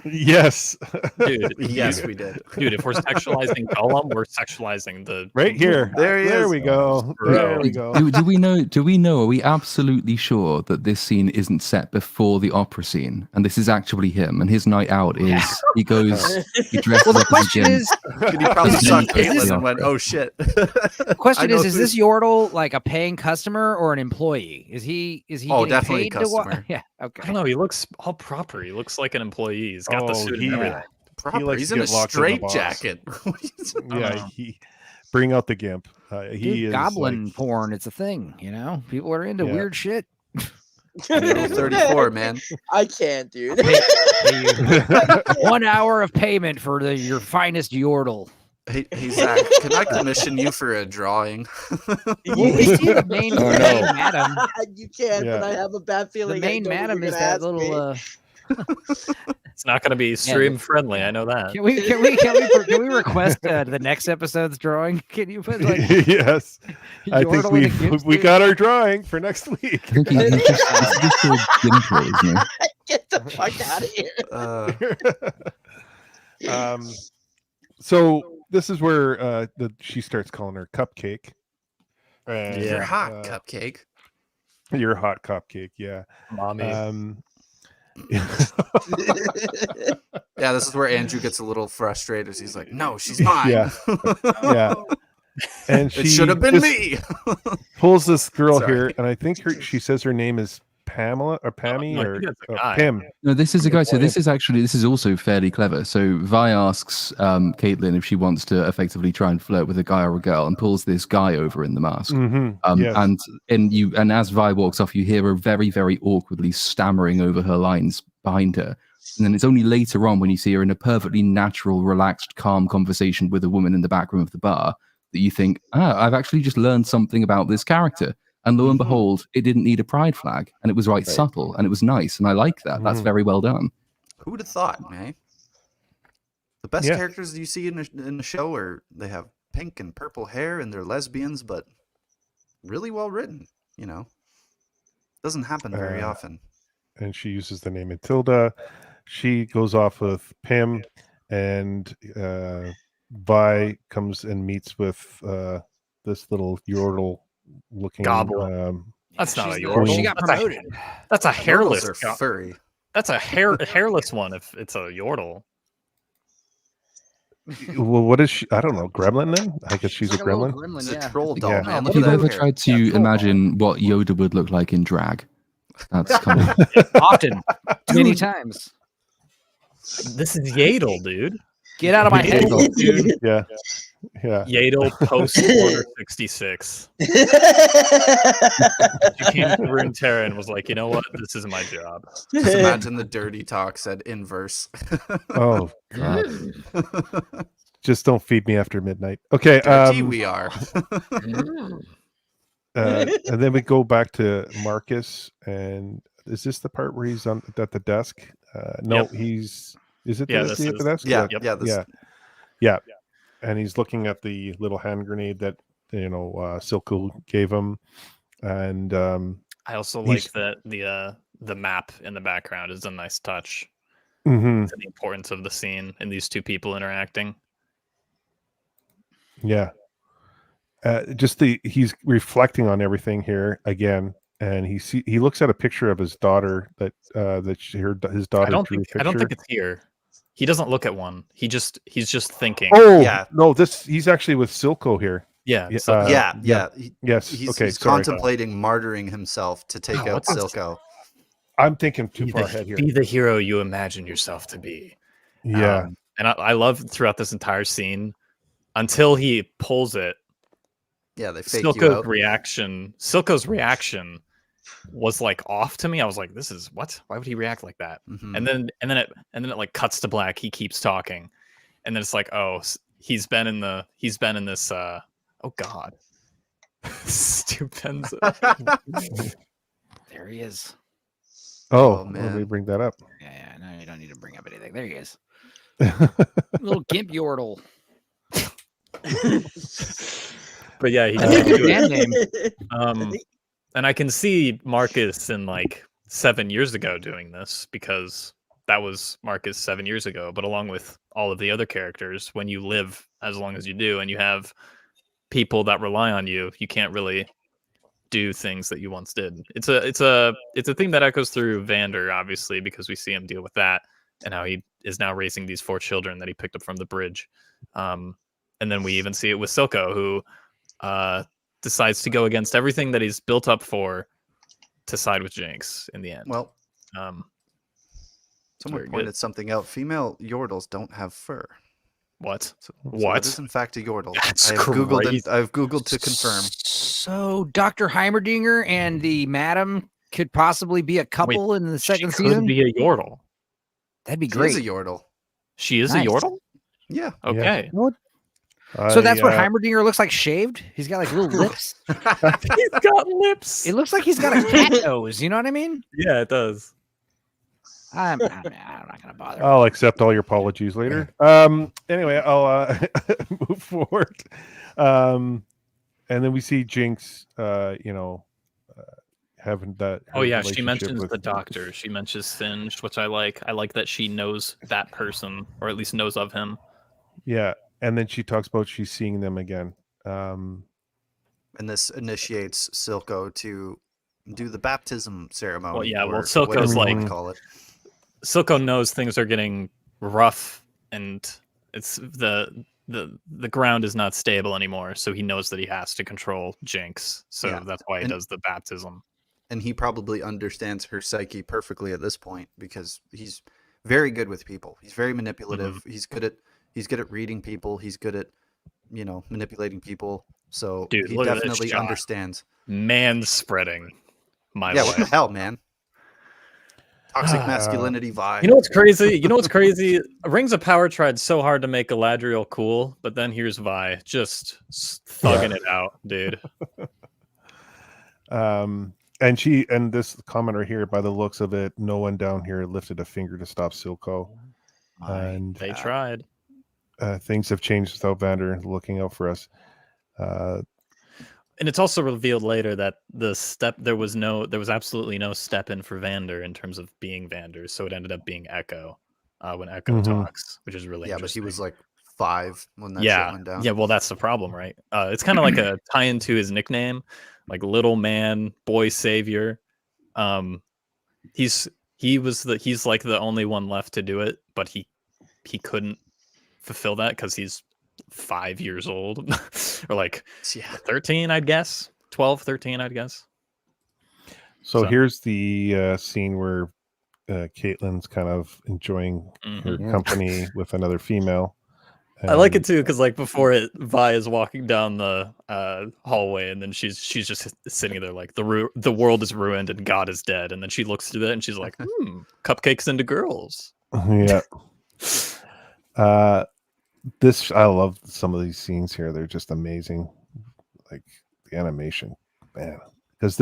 Yes, dude. Yes, we did, dude. If we're sexualizing Golem, we're sexualizing the right here. There he is. There we go. There we go. Do we know? Do we know? Are we absolutely sure that this scene isn't set before the opera scene, and this is actually him? And his night out is he goes. He dresses well, the up question as is, he probably saw Caitlin and went, "Oh shit." The question is this Yordle like a paying customer or an employee? Is he? Oh, definitely paid a customer. Yeah. Okay. I don't know. He looks all proper. He looks like an employee. He's got the suit and everything. Proper. He's in a straight jacket. He bring out the gimp. He is goblin like, porn. It's a thing, you know. People are into weird shit. 34, man. I can't, dude. 1 hour of payment for your finest Yordle. Hey, Zach, can I commission you for a drawing? Is he the main madam? You can, but I have a bad feeling. The main madam is that little. It's not going to be stream friendly. I know that. Can we request the next episode's drawing? Can you put like? Yes, I think we got our drawing for next week. I think he's just a gimp, isn't he? Get the fuck out of here. So this is where she starts calling her Cupcake. And, You're hot, Cupcake. You're a hot cupcake, yeah. Mommy. Yeah, this is where Andrew gets a little frustrated. He's like, "No, she's mine." Yeah. And It should have been me. Pulls this girl Sorry. here, and I think she says her name is Pamela or Pammy or Pim. No, this is a guy. So this is also fairly clever. So Vi asks Caitlin if she wants to effectively try and flirt with a guy or a girl, and pulls this guy over in the mask. Yes. And as Vi walks off, you hear her very, very awkwardly stammering over her lines behind her. And then it's only later on when you see her in a perfectly natural, relaxed, calm conversation with a woman in the back room of the bar that you think, I've actually just learned something about this character. And lo and behold, it didn't need a pride flag, and it was right subtle, and it was nice, and I like that. That's very well done. Who would have thought, man? The best characters you see in the show are they have pink and purple hair and they're lesbians, but really well written. You know, doesn't happen very often. And she uses the name Matilda. She goes off with Pim, and Vi comes and meets with this little yordle looking Goblin. That's not a She yordle. got promoted. That's a hairless. Yordles are furry. That's a hairless one. If it's a yordle. Well, what is she? I don't know. Gremlin then? I guess she's a gremlin. It's a troll doll, man. Have Look you at ever that hair. tried to imagine what Yoda would look like in drag? That's kind of Often. Many times. This is Yadel, dude. Get out of my head. Dude. Yeah. Yadel post Order 66. She came to Runeterra and was like, you know what? This is my job. Just imagine the dirty talk said inverse. Oh God. Just don't feed me after midnight. Okay. Dirty we are. And then we go back to Marcus, and is this the part where he's at the desk? No, Yep. Is it Yeah, the this desk? Yeah, Yep. Yeah. And he's looking at the little hand grenade that Silco gave him, and I also like that the map in the background is a nice touch mhm, to the importance of the scene and these two people interacting. yeah. He's reflecting on everything here again, and he looks at a picture of his daughter his daughter I don't drew a picture. think it's here. He doesn't look at one. He's just thinking. Oh Yeah. no, he's actually with Silco here. Yeah. Yeah, So Yeah. Yes. He's Okay. Sorry. contemplating martyring himself to take out Silco. I'm thinking too be far the, ahead here. be the hero you imagine yourself to be. Yeah. And I love throughout this entire scene until he pulls it. Yeah, they fake you out. Silco's reaction was like off to me. I was like, "This is what? Why would he react like that?" Mhm. And then it like cuts to black. He keeps talking, and then it's like, "Oh, he's been in this. Oh God, Stupendous. There he is. Oh, Oh, let man. me bring that up. Yeah, no, you don't need to bring up anything. There he is. Little gimp yordle. But yeah, he That's did a good do band it. name. And I can see Marcus in like 7 years ago doing this because that was Marcus 7 years ago. But along with all of the other characters, when you live as long as you do and you have people that rely on you, you can't really do things that you once did. It's a thing that echoes through Vander, obviously, because we see him deal with that and how he is now raising these 4 children that he picked up from the bridge. And then we even see it with Silco, who decides to go against everything that he's built up for to side with Jinx in the end. Well, someone very pointed good. something out. Female yordles don't have fur. What? So What? that is in fact a yordle. That's I've googled crazy. I've googled to confirm. So Dr. Heimerdinger and the madam could possibly be a couple in the second she season. could be a Yordle. That'd be She great. is a yordle. She is Nice. a Yordle? Yeah. Okay. So that's what Heimerdinger looks like shaved. He's got like little lips. He's got lips. It looks like he's got a cat nose. You know what I mean? Yeah, it does. I'm not gonna bother. I'll accept all your apologies later. Anyway, I'll move forward. And then we see Jinx, having that. Oh her yeah, she relationship mentions with- the doctor. She mentions Singed, which I like. I like that she knows that person, or at least knows of him. Yeah, and then she talks about she's seeing them again. And this initiates Silco to do the baptism ceremony. Well, yeah, well, or Silco's whatever you like- wanna call it. Silco knows things are getting rough, and it's the ground is not stable anymore. So he knows that he has to control Jinx. So Yeah, that's why he and- does the baptism. And he probably understands her psyche perfectly at this point because he's very good with people. He's very manipulative. He's good at reading people. He's good at manipulating people. So Dude, he look at this definitely shot. understands. Man spreading my Yeah, way. what the hell, man? Toxic masculinity vibe. You know what's crazy? You know what's crazy? Rings of Power tried so hard to make Galadriel cool, but then here's Vi just thugging it out, dude. And this commenter here, by the looks of it, no one down here lifted a finger to stop Silco. And They tried. things have changed without Vander looking out for us. And it's also revealed later that there was absolutely no step in for Vander in terms of being Vander, so it ended up being Echo when Echo talks, which is really but interesting. he was like 5 when that shit went down. Yeah, well, that's the problem, right? It's kind of like a tie-in to his nickname, like Little Man, Boy Savior. He's like the only one left to do it, but he couldn't fulfill that because he's 5 years old or like 13, I'd guess 12, 13, I'd guess. So here's the scene where Caitlyn's kind of enjoying her company with another female. I like it too because like before it, Vi is walking down the hallway and then she's just sitting there like the world is ruined and God is dead, and then she looks through that and she's like, cupcakes into girls. Yeah. I love some of these scenes here. They're just amazing. Like the animation, man. Because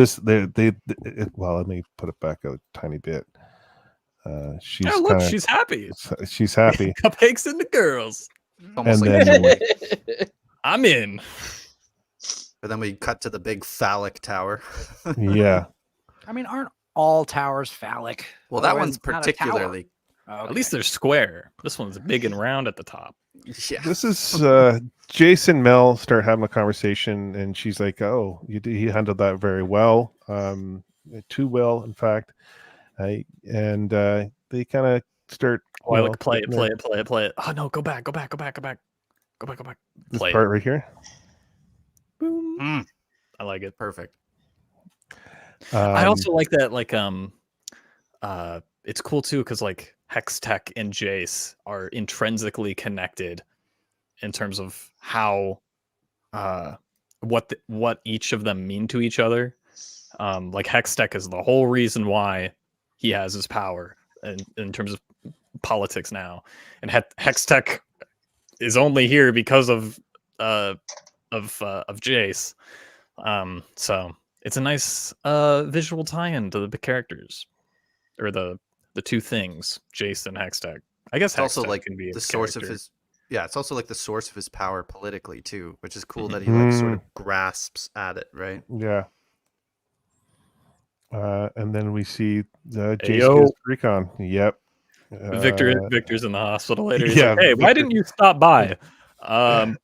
well, let me put it back a tiny bit. She's she's happy. She's happy. Cupcakes into girls. Almost And like then- I'm in. But then we cut to the big phallic tower. Yeah. I mean, aren't all towers phallic? Well, that Otherwise one's it's not a tower. particularly. Okay. At least they're square. This one's big and round at the top. Yeah. This is Jason Mel start having a conversation, and she's like, "Oh, he handled that very well, too well, in fact." They kind of start. Oh, I like play it. Oh no, go back. This Play part it. right here. Boom. I like it. Perfect. I also like that. Like, it's cool too because like Hextech and Jace are intrinsically connected in terms of how what each of them mean to each other. Like Hextech is the whole reason why he has his power in terms of politics now, and Hextech is only here because of Jace. So it's a nice visual tie-in to the characters, or the two things, Jace and Hextech. I guess It's also Hextech like can be the a source of character. his. Yeah, it's also like the source of his power politically too, which is cool that he like sort of grasps at it, right? Yeah. And then we see Jace Ayo. gets recon. Yep. Victor's in the hospital later. He's yeah, like, hey, why Victor- didn't you stop by? I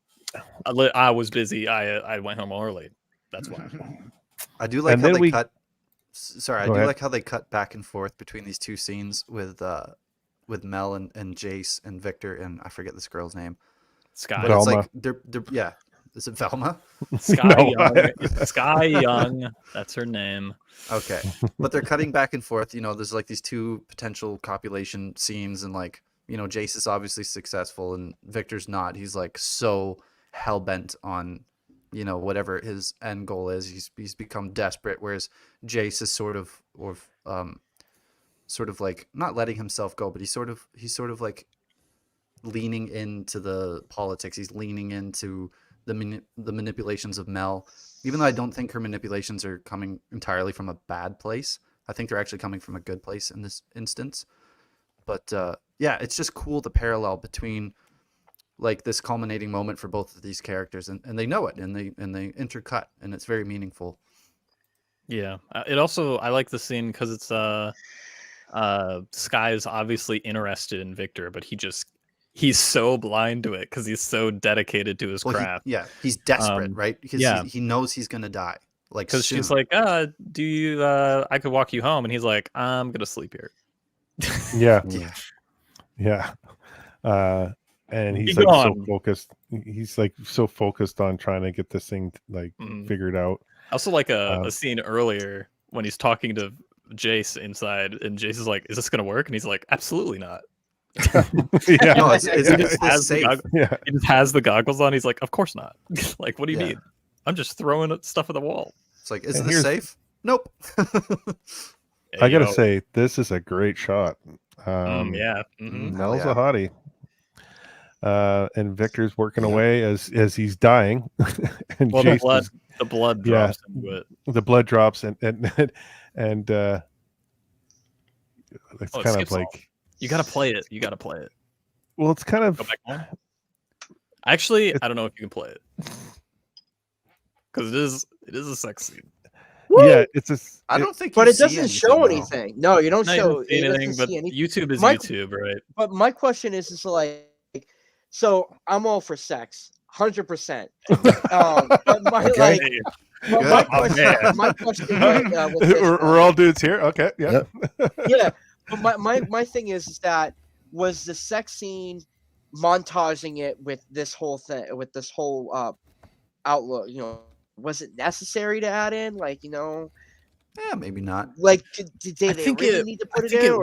was busy. I went home early. That's why. I do like And how then they we- cut. Sorry, I Go do ahead. like how they cut back and forth between these two scenes with Mel and Jace and Victor and I forget this girl's name. Sky. But it's Velma. like they're yeah. Is it Velma? Sky No. Young. Sky Young. That's her name. Okay. But they're cutting back and forth. You know, there's like these two potential copulation scenes, and like, you know, Jace is obviously successful and Victor's not. He's like so hell bent on, you know, whatever his end goal is. He's become desperate, whereas Jace is sort of like not letting himself go, but he's sort of like leaning into the politics. He's leaning into the manipulations of Mel, even though I don't think her manipulations are coming entirely from a bad place. I think they're actually coming from a good place in this instance. But yeah, it's just cool, the parallel between like this culminating moment for both of these characters, and they know it, and they intercut, and it's very meaningful. Yeah. It also, I like the scene because it's Sky is obviously interested in Victor, but he's so blind to it because he's so dedicated to his craft. He's desperate, right? Because yeah. he knows he's gonna die. Like, because soon. she's like, do you I could walk you home, and he's like, I'm gonna sleep here. Yeah. Yeah. And he's Be like gone. so focused. He's like so focused on trying to get this thing like figured out. I also like a scene earlier when he's talking to Jace inside, and Jace is like, "Is this gonna work?" And he's like, "Absolutely not." Yeah. No, he just has safe. he just has the goggles on. He's like, "Of course not." Like, what do you mean? I'm just throwing stuff at the wall. It's like, is this safe? Nope. I gotta say, this is a great shot. Yeah. Mel's a hottie. And Victor's working away as he's dying. And well, Jace the blood drops into it. The blood drops and it's kind of like you gotta play it. You gotta play it. Well, it's kind of go back home. Actually, I don't know if you can play it because it is a sex scene. Woo! Yeah, I don't think, but it doesn't show anything. No, you don't show anything. But YouTube is YouTube, right? But my question is like, so I'm all for sex, 100%. But my question, we're all dudes here. Okay, yeah, yeah. But my thing is that was the sex scene montaging it with this whole thing, with this whole outlook. You know, was it necessary to add in? Like, you know, yeah, maybe not. Like, did they really need to put it in?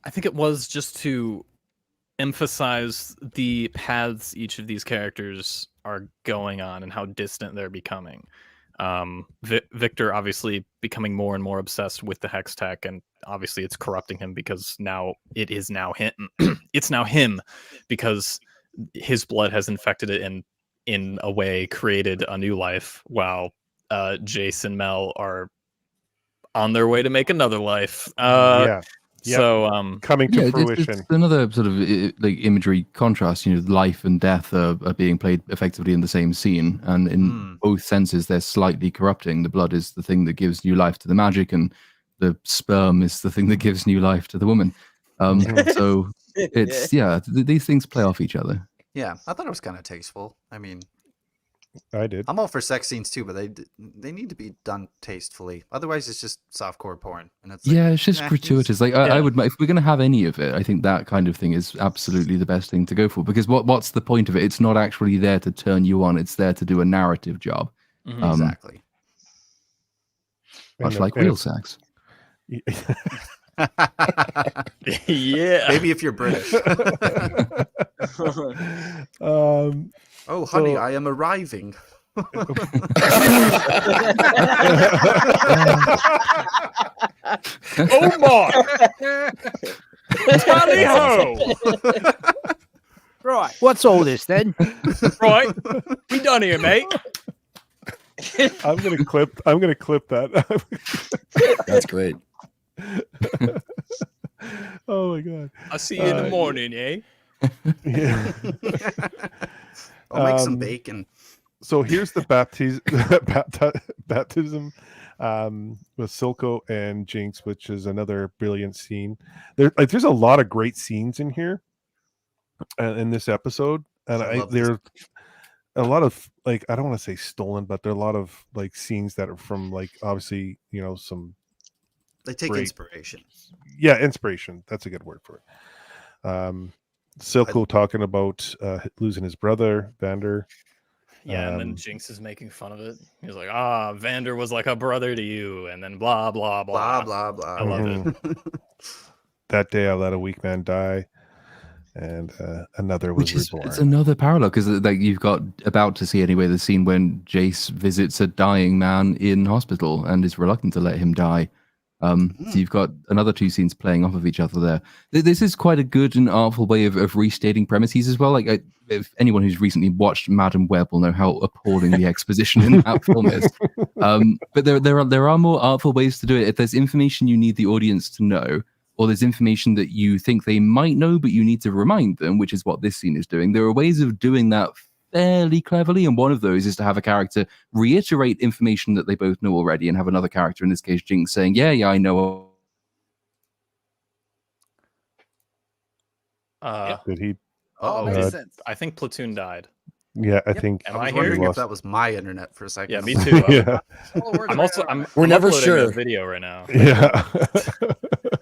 I think it was just to emphasize the paths each of these characters are going on and how distant they're becoming. Victor obviously becoming more and more obsessed with the hex tech, and obviously it's corrupting him because now it is now him. It's now him because his blood has infected it and in a way created a new life, while Jace and Mel are on their way to make another life. So coming to fruition. It's another sort of like imagery contrast. You know, life and death are being played effectively in the same scene, and in both senses they're slightly corrupting. The blood is the thing that gives new life to the magic, and the sperm is the thing that gives new life to the woman. So it's these things play off each other. Yeah, I thought it was kind of tasteful. I mean, I did. I'm all for sex scenes too, but they need to be done tastefully. Otherwise, it's just softcore porn, and it's like, it's just gratuitous. Like I would, if we're going to have any of it, I think that kind of thing is absolutely the best thing to go for. Because what's the point of it? It's not actually there to turn you on. It's there to do a narrative job. Exactly. Much like real sex. Yeah. Maybe if you're British. Oh, honey, I am arriving. Oh my! Tally ho! Right. What's all this then? Right, we done here, mate. I'm gonna clip that. That's great. Oh my god! I'll see you in the morning, eh? Yeah. I'll make some bacon. So here's the baptism with Silco and Jinx, which is another brilliant scene. There's a lot of great scenes in here, in this episode, and there's a lot of, like, I don't want to say stolen, but there are a lot of like scenes that are from, like, obviously, you know, some. They take inspiration. Yeah, inspiration. That's a good word for it. Silco talking about losing his brother, Vander. Yeah, and then Jinx is making fun of it. He's like, Vander was like a brother to you, and then blah, blah, blah. Blah, blah, blah. I love it. That day I let a weak man die, and another was reborn. It's another parallel, because like you've got about to see anyway the scene when Jace visits a dying man in hospital and is reluctant to let him die. So you've got another two scenes playing off of each other there. This is quite a good and artful way of restating premises as well. Like, if anyone who's recently watched Madam Web will know how appalling the exposition in that film is. But there are more artful ways to do it. If there's information you need the audience to know, or there's information that you think they might know but you need to remind them, which is what this scene is doing, there are ways of doing that fairly cleverly, and one of those is to have a character reiterate information that they both know already, and have another character, in this case Jinx, saying, yeah, I know. Did he? Oh, makes sense. I think Platoon died. Yeah, I think. Am I was I wondering here? if that was my internet for a second. Yeah, me too. Yeah. I'm also. We're I'm never uploading sure. a video right now. Yeah.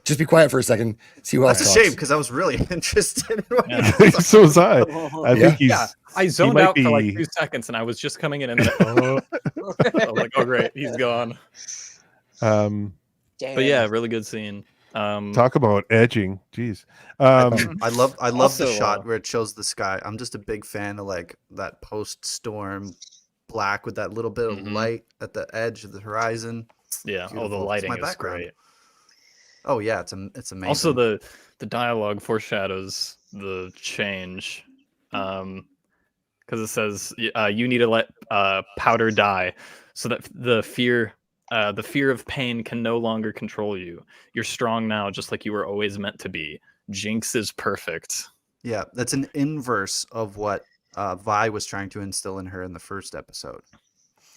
Just be quiet for a second. See who else That's a talks. shame because I was really interested in what Yeah. So was I. I think he's. Yeah, I zoned might out for like be- 2 seconds, and I was just coming in, and then I was like, "Oh, great, he's gone." Um, But yeah, really good scene. talk about edging. Jeez. I love the Also, shot where it shows the sky. I'm just a big fan of like that post-storm black with that little bit of Mhm. light at the edge of the horizon. Yeah. Oh, the Beautiful. It's lighting my is background. great. Oh yeah, it's amazing. Also, the dialogue foreshadows the change, because it says you need to let powder die, so that the fear of pain can no longer control you. You're strong now, just like you were always meant to be. Jinx is perfect. yeah, that's an inverse of what Vi was trying to instill in her in the first episode,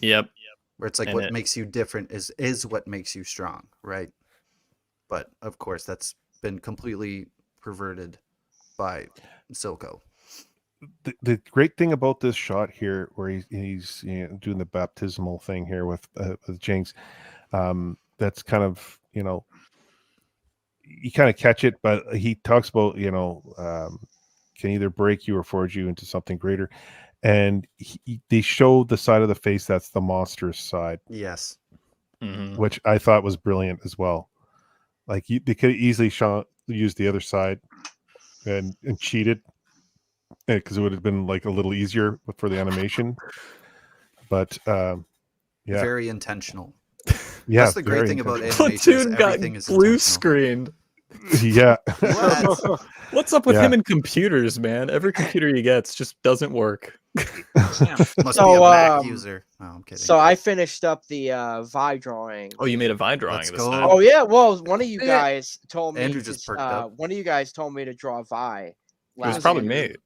Yep. where it's like And what it- makes you different is what makes you strong, right? But of course, that's been completely perverted by Silco. The great thing about this shot here, where he's doing the baptismal thing here with Jinx, that's kind of you kind of catch it, but he talks about can either break you or forge you into something greater, and they show the side of the face that's the monstrous side, Yes. Mhm. which I thought was brilliant as well. Like they could easily use the other side and cheated, because it would have been like a little easier for the animation. But yeah, Very intentional. yeah, That's the great very thing about intentional. animation. Platoon Is got everything is blue intentional. screened. Yeah, What? What's up with Yeah. him and computers, man? Every computer he gets just doesn't work. Must be a So, Mac user. No, I'm kidding. So I finished up the Vi drawing. Oh, you made a Vi drawing Let's this go. time. Oh yeah, well, one of you Yeah. guys told me. Andrew just perked up. One of you guys told me to draw Vi. It was last probably year.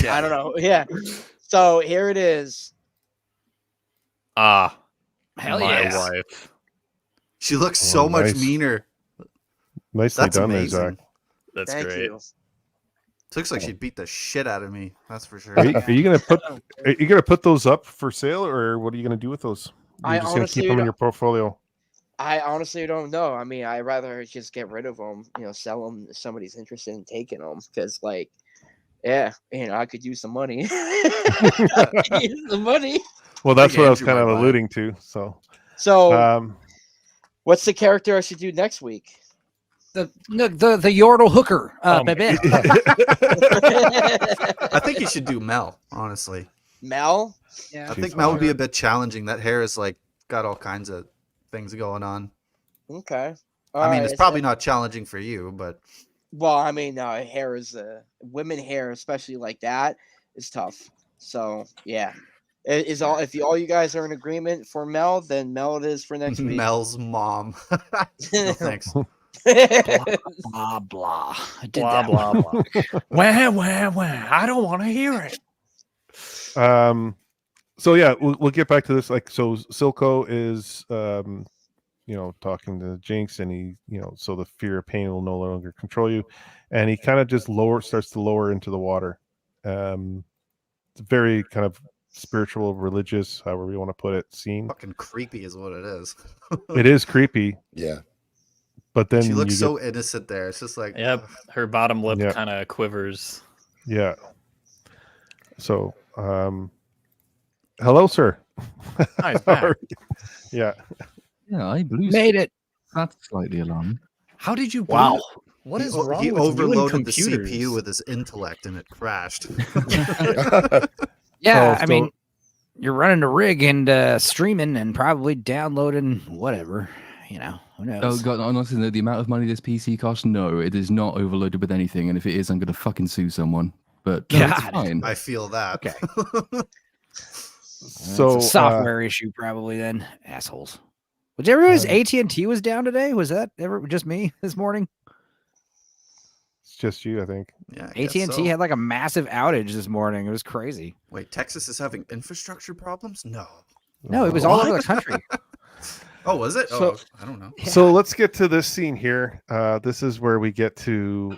me. I don't know. Yeah. So here it is. Ah, Hell my yeah. wife. She looks Oh, so much nice. meaner. nicely That's done amazing. there, Zach. That's Thank great. you. Looks like she'd beat the shit out of me. That's for sure. Are you gonna put those up for sale, or what are you gonna do with those? You're I just gonna honestly keep them in don't- your portfolio. I honestly don't know. I mean, I'd rather just get rid of them, sell them if somebody's interested in taking them. Because, like, yeah, I could use some money. I could use some money. Well, that's think what I was Andrew kind of might buy it. alluding to. So, So, what's the character I should do next week? The Yordle hooker, baby. I think you should do Mel, honestly. Mel? Yeah. I She's think Mel would be hot. a bit challenging. That hair is like got all kinds of things going on. Okay. I mean, Alright, it's probably not challenging for you, but Well, I mean, hair is women hair, especially like that, is tough. So yeah, if all you guys are in agreement for Mel, then Mel it is for next week. Mel's mom. No, thanks. Blah blah. I did Blah that blah one. blah. Wah. I don't want to hear it. so yeah, we'll get back to this. Like, so Silco is talking to Jinx, and he so the fear of pain will no longer control you, and he kind of just starts to lower into the water. It's very kind of spiritual, religious, however you want to put it, scene. Fucking creepy is what it is. It is creepy, Yeah. but then She looks you so innocent there. It's just like, Yep, her bottom lip Yeah. kind of quivers. yeah. So, hello, sir. Hi, he's back. Yeah. Yeah, I believe Made it. that's slightly alarming. How did you? Wow. What is he, wrong he with you and overloaded the computers? CPU with his intellect and it crashed. Yeah, Oh, I mean, you're running a rig and streaming and probably downloading whatever. Who Oh knows? god, honestly, the amount of money this PC costs, no, it is not overloaded with anything, and if it is, I'm gonna fucking sue someone. But no, it's God. fine. I feel that. Okay. So It's a software issue, probably. Then assholes. Was everybody's AT&T was down today? Was that ever just me this morning? just you, I think. Yeah, I guess AT&T so. had like a massive outage this morning. It was crazy. Wait, Texas is having infrastructure problems? No. No, it was all over the country. Oh, was it? So- Oh, I don't know. So let's get to this scene here. This is where we get to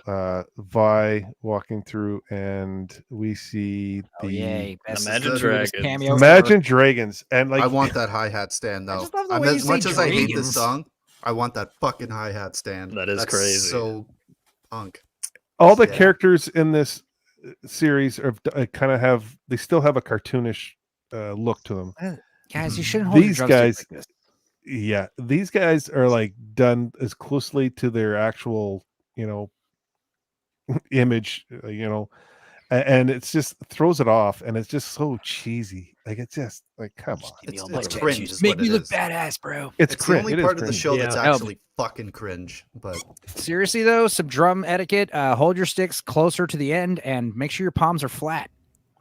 Vi walking through, and we see Oh, the yay. Best Imagine Dragons Dragons. cameo Imagine Dragons, and like I want that hi-hat stand, I though. just love the way you As say much as I hate dragons. this song, I want that fucking hi-hat stand. That is That's crazy. so punk. all the Yeah. characters in this series are kind of have they still have a cartoonish look to them. Guys, you shouldn't hold These your drumstick guys- like this. Yeah, these guys are like done as closely to their actual, image, and it's just throws it off, and it's just so cheesy. Like it's just like, come on, It's cringe. Is Make what me it look is. badass, bro. it's It's the cringe. only It is part of the cringe. show that's Yeah. No, actually fucking cringe. But Seriously though, some drum etiquette. Hold your sticks closer to the end and make sure your palms are flat.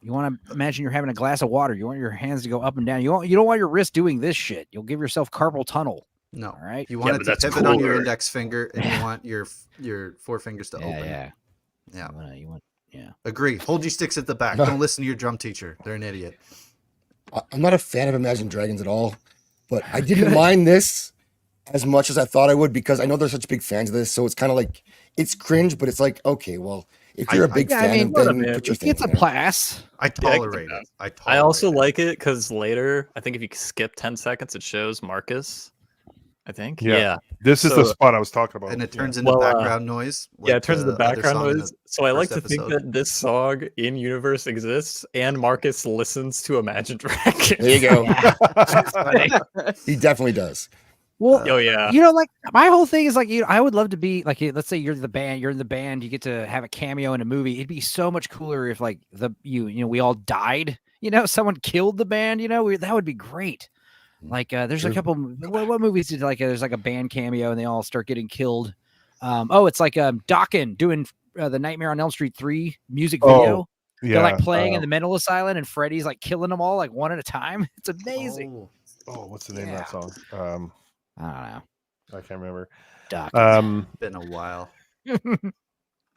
You want to imagine you're having a glass of water. You want your hands to go up and down. You don't want your wrist doing this shit. You'll give yourself carpal tunnel. no, All right. you want but it to that's pivot on your cooler. index finger, and you want your four fingers to open. Yeah. Yeah. You want. Yeah. Agree. Hold your sticks at the back. Don't listen to your drum teacher. They're an idiot. I'm not a fan of Imagine Dragons at all, but I didn't mind this as much as I thought I would because I know they're such big fans of this. So it's kind of like it's cringe, but it's like okay, well, if you're a big Yeah, I fan mean, of them, man. put your thing It's a in there. pass. I tolerate it. I also like it because later, I think if you skip 10 seconds, it shows Marcus. I think. Yeah. Yeah. This is the So- spot I was talking about. and it Yeah. turns into Well, background noise. Yeah, like it turns into the other background song in the noise. So I like to first think episode. that this song in universe exists, and Marcus listens to Imagine Dragons. There you go. Funny. He definitely does. Well, Oh yeah. like my whole thing is like, I would love to be like, let's say you're in the band, you get to have a cameo in a movie. It'd be so much cooler if like we all died, someone killed the band, that would be great. Like, there's a couple, what movies did there's like a band cameo and they all start getting killed. It's like, Dokken doing the Nightmare on Elm Street 3 music video. They're like playing in the mental asylum and Freddy's like killing them all like one at a time. It's amazing. What's the name of that Yeah. song? I don't know. I can't remember. Dokken. Been a while.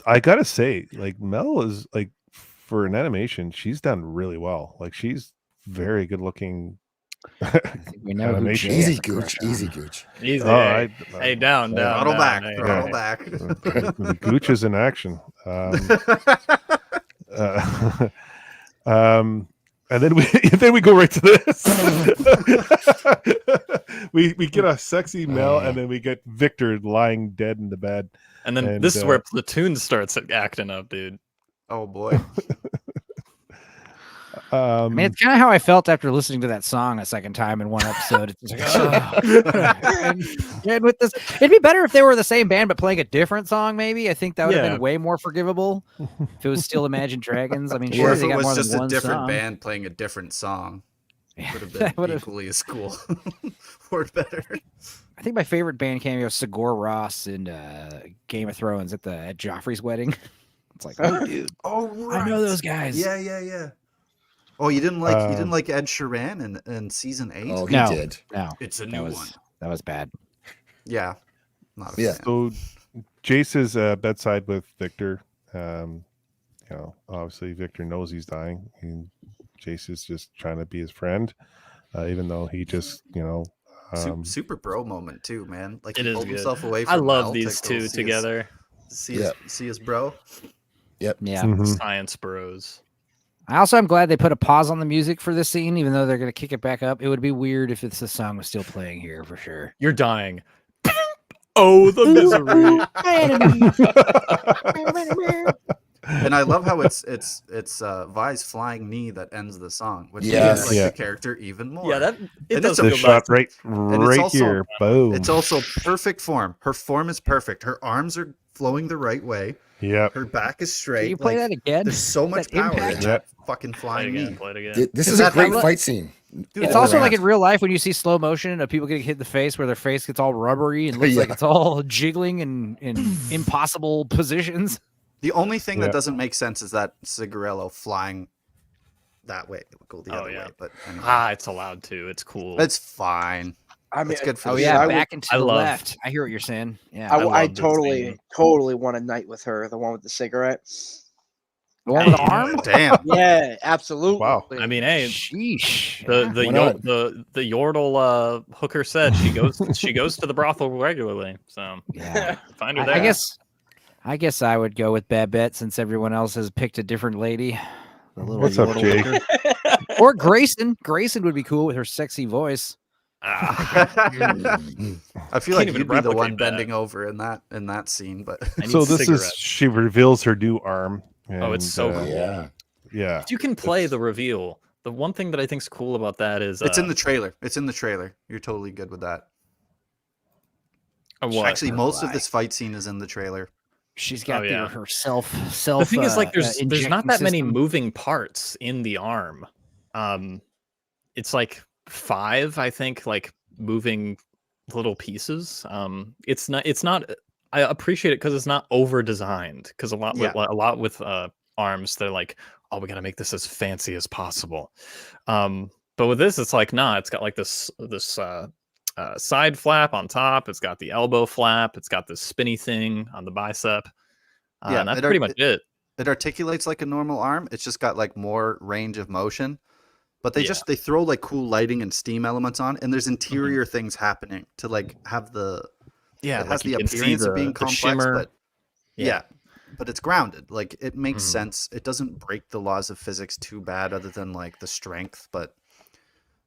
I gotta say, like Mel is like for an animation, she's done really well. Like she's very good looking. I think we know who Animation. Jay Easy has a Gooch, crush on. easy Gooch. Easy. Oh, Hey, down. Throttle back. hey, Throttle hey. back. the Gooch is in action. And then we go right to this. we get a sexy Mel, and then we get Victor lying dead in the bed. And then And, this is where Platoon starts acting up, dude. Oh boy. I mean, it's kind of how I felt after listening to that song a second time in one episode. It's just like, and with this, it'd be better if they were the same band but playing a different song. Maybe I think that would have Yeah. been way more forgivable if it was still Imagine Dragons. I mean, Or sure, if they it got was more just than a one different song. band playing a different song. Yeah, Would have that been would've- equally as cool. Or better. I think my favorite band cameo is Sigour Ross in Game of Thrones at Joffrey's wedding. It's like, oh, dude, Oh right. I know those guys. Yeah. Oh, you didn't like Ed Sheeran in season 8? Oh, he No. did. No, It's a that new was one. that was bad. Yeah. Not a Yeah. fan. So Jace is bedside with Victor. Obviously Victor knows he's dying, and Jace is just trying to be his friend, even though he just Super bro moment too, man. Like It he is pulled good. himself away from I love Mel these to go two see together. see his bro. Yeah. Mhm. Science bros. I also am glad they put a pause on the music for this scene, even though they're going to kick it back up. It would be weird if the song was still playing here for sure. You're dying. Oh, the misery. And I love how it's Vi's flying knee that ends the song, which Yes. makes like Yeah. the character even more. Yeah, that it And does it's a the feel shot nice. right also- here. Boom. It's also perfect form. Her form is perfect. Her arms are flowing the right way. Yep. Her back is straight. Can you play like, that again? There's so much That power impact? in that fucking flying knee. Play it again. This Is is a that great how- fight scene. Dude, It's all also around. like in real life when you see slow motion of people getting hit in the face where their face gets all rubbery and looks like Yeah. it's all jiggling and in impossible positions. The only thing Yeah. that doesn't make sense is that Cigarello flying that way. It would go the Oh, other yeah. way. But anyway. It's allowed to. It's cool. It's fine. I mean, It's good for Oh the yeah, show. back and to I the love- left. I hear what you're saying. Yeah, I love this totally, scene. totally want a night with her. The one with the cigarette. the one with the Hey, arm. Damn. Yeah, absolutely. Wow. I mean, hey, Sheesh. the yeah. the Why yo- not? the Yordle hooker said she goes to the brothel regularly. So Yeah. find her there. I guess I would go with Babette since everyone else has picked a different lady. The little What's up, yordle Jake? hooker. Or Grayson. Grayson would be cool with her sexy voice. Ah, I feel like Can't even you'd be the one replicate that. bending over in that scene, but I need So this is cigarette. she reveals her new arm. Oh, it's and, so cool. Yeah. Yeah. You can play It's- the reveal. The one thing that I think's cool about that is it's in the trailer. It's in the trailer. You're totally good with that. what? Actually, most of Why? this fight scene is in the trailer. She's got yeah. her self. The thing is, like, there's not injecting that many system. moving parts in the arm. It's like 5, I think, like moving little pieces. It's not. I appreciate it because it's not over designed. Because a lot with arms, they're like, oh, we got to make this as fancy as possible. But with this, it's like, nah, it's got like this side flap on top. It's got the elbow flap. It's got this spinny thing on the bicep. Yeah, and that's pretty much it. It articulates like a normal arm. It's just got like more range of motion. But they Yeah. they throw like cool lighting and steam elements on, and there's interior things happening to like have the Yeah, it has like the you can see appearance of being the complex, shimmer. but yeah, but it's grounded. Like it makes Mhm. sense. It doesn't break the laws of physics too bad, other than like the strength. But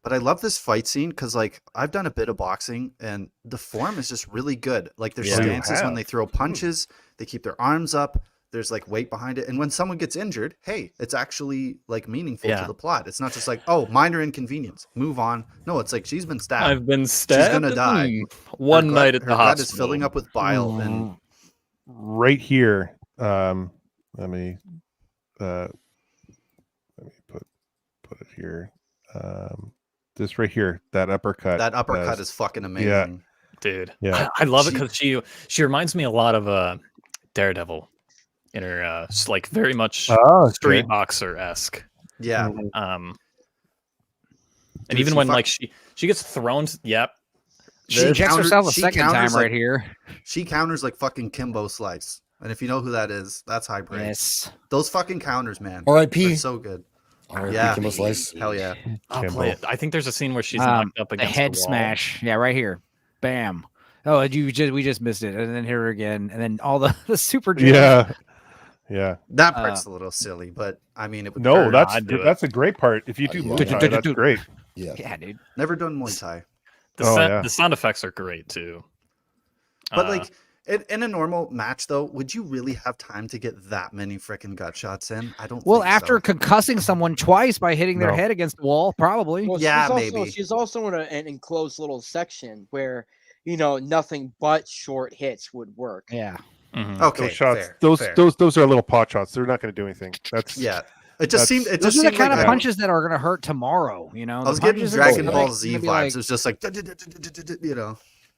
I love this fight scene because like I've done a bit of boxing, and the form is just really good. Like their Yeah. You stances when have. they throw punches, they keep their arms up. There's like weight behind it, and when someone gets injured, hey, it's actually like meaningful Yeah. to the plot. It's not just like, oh, minor inconvenience, move on. No, it's like she's been stabbed. I've been stabbed. gonna die. One Her gut- night at her the gut hospital. is filling up with bile, and right here. Let me put it here. This right here, that uppercut. that uppercut that's- is fucking amazing. Dude. Yeah. I love it She- because she reminds me a lot of Daredevil in her like very much Oh, street okay. boxer esque. Yeah, Mhm. And Dude, even she when fuck- like she gets thrown, yep. She The injects counter- herself a she second time counters, right like- here. she counters like fucking Kimbo Slice, and if you know who that is, that's high praise. Yes. Those fucking counters, man, R.I.P. they're so good. R.I.P. Yeah. Kimbo Slice. Hell yeah. I'll Kimbo. play it. I think there's a scene where she's knocked up The against head the wall. smash. Yeah, right here. Bam. Oh, we just missed it, and then here again, and then all the super. jumps. Yeah. Yeah. That part's a little silly, but I mean, it would No, hurt. that's I'd do it. that's a great part. If you do Yeah. Muay Thai, that's great. Yeah. Yeah, dude. Never done Muay Thai. The sound effects are great too. But like in a normal match, though, would you really have time to get that many freaking gut shots in? I don't. Well, think after so. concussing someone twice by hitting their No. head against the wall, probably. Well, Yeah, maybe. She's also in an enclosed little section where, nothing but short hits would work. Yeah. Mhm. Okay, Those shots, fair, those fair. those are little pot shots. They're not going to do anything. That's Yeah, it just That's- seemed. It Those just are the seemed kind like of a- punches that are going to hurt tomorrow. I The was getting punches that Dragon are Ball gonna Z be vibes. like- It was just like,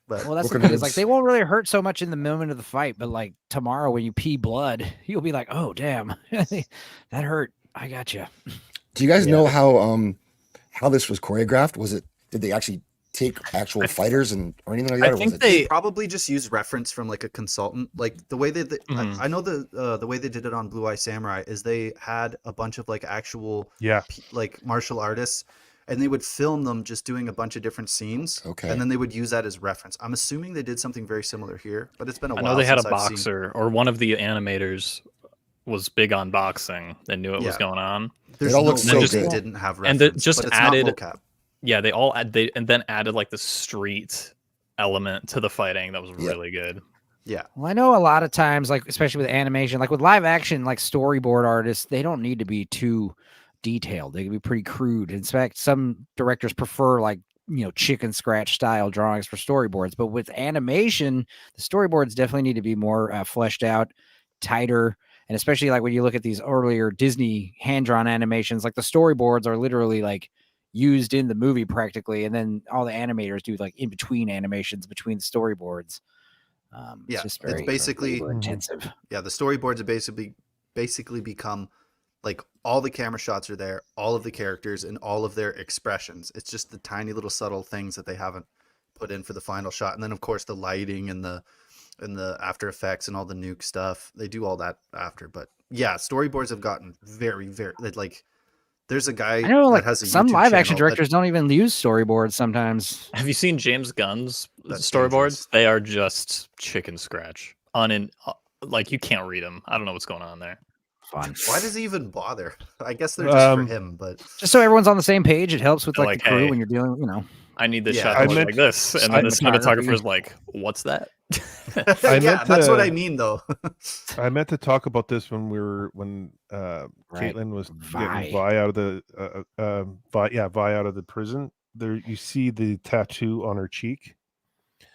But Well, that's the Broken thing. Is like ribs. they won't really hurt so much in the moment of the fight, but like tomorrow when you pee blood, you'll be like, "Oh, damn, that hurt." I got you. Do you guys know how this was choreographed? Did they actually take actual fighters or anything like that? I or was think it- they probably just use reference from like a consultant, like the way Mhm. I know the way they did it on Blue Eye Samurai is they had a bunch of like actual yeah. like martial artists, and they would film them just doing a bunch of different scenes. Okay. And then they would use that as reference. I'm assuming they did something very similar here, but it's been a I while. know they had a since I've seen- boxer, or one of the animators was big on boxing and knew what was Yeah. going on. There's It all no looks way so they good. didn't have And reference, just but it's added- not vocab. Yeah, and then added like the street element to the fighting that was really good. Yeah. Well, I know a lot of times, like especially with animation, like with live action, like storyboard artists, they don't need to be too detailed. They can be pretty crude. In fact, some directors prefer like chicken scratch style drawings for storyboards. But with animation, the storyboards definitely need to be more fleshed out, tighter. And especially like when you look at these earlier Disney hand-drawn animations, like the storyboards are literally like used in the movie practically, and then all the animators do like in between animations between the storyboards. Yeah, just it's very basically- labor intensive. Yeah, the storyboards are basically become like all the camera shots are there, all of the characters and all of their expressions. It's just the tiny little subtle things that they haven't put in for the final shot, and then of course the lighting and the After Effects and all the nuke stuff. They do all that after, but yeah, storyboards have gotten very, very like. There's a guy I know, that like has a some YouTube live action channel directors don't even use storyboards sometimes. Have you seen James Gunn's That's storyboards? dangerous. They are just chicken scratch. Like you can't read them. I don't know what's going on there. Fun. Why does he even bother? I guess they're just for Um, him, but Just so everyone's on the same page, it helps with They're like like, the crew hey, when you're dealing, you know. I need this Yeah, shot I to look meant- like this, and then the cinematography. cinematographer's like, "What's that?" I yeah, meant that's what to- I mean though. I meant to talk about this when Right. Caitlin was Vi. getting Vi out of the Vi out of the prison. There you see the tattoo on her cheek.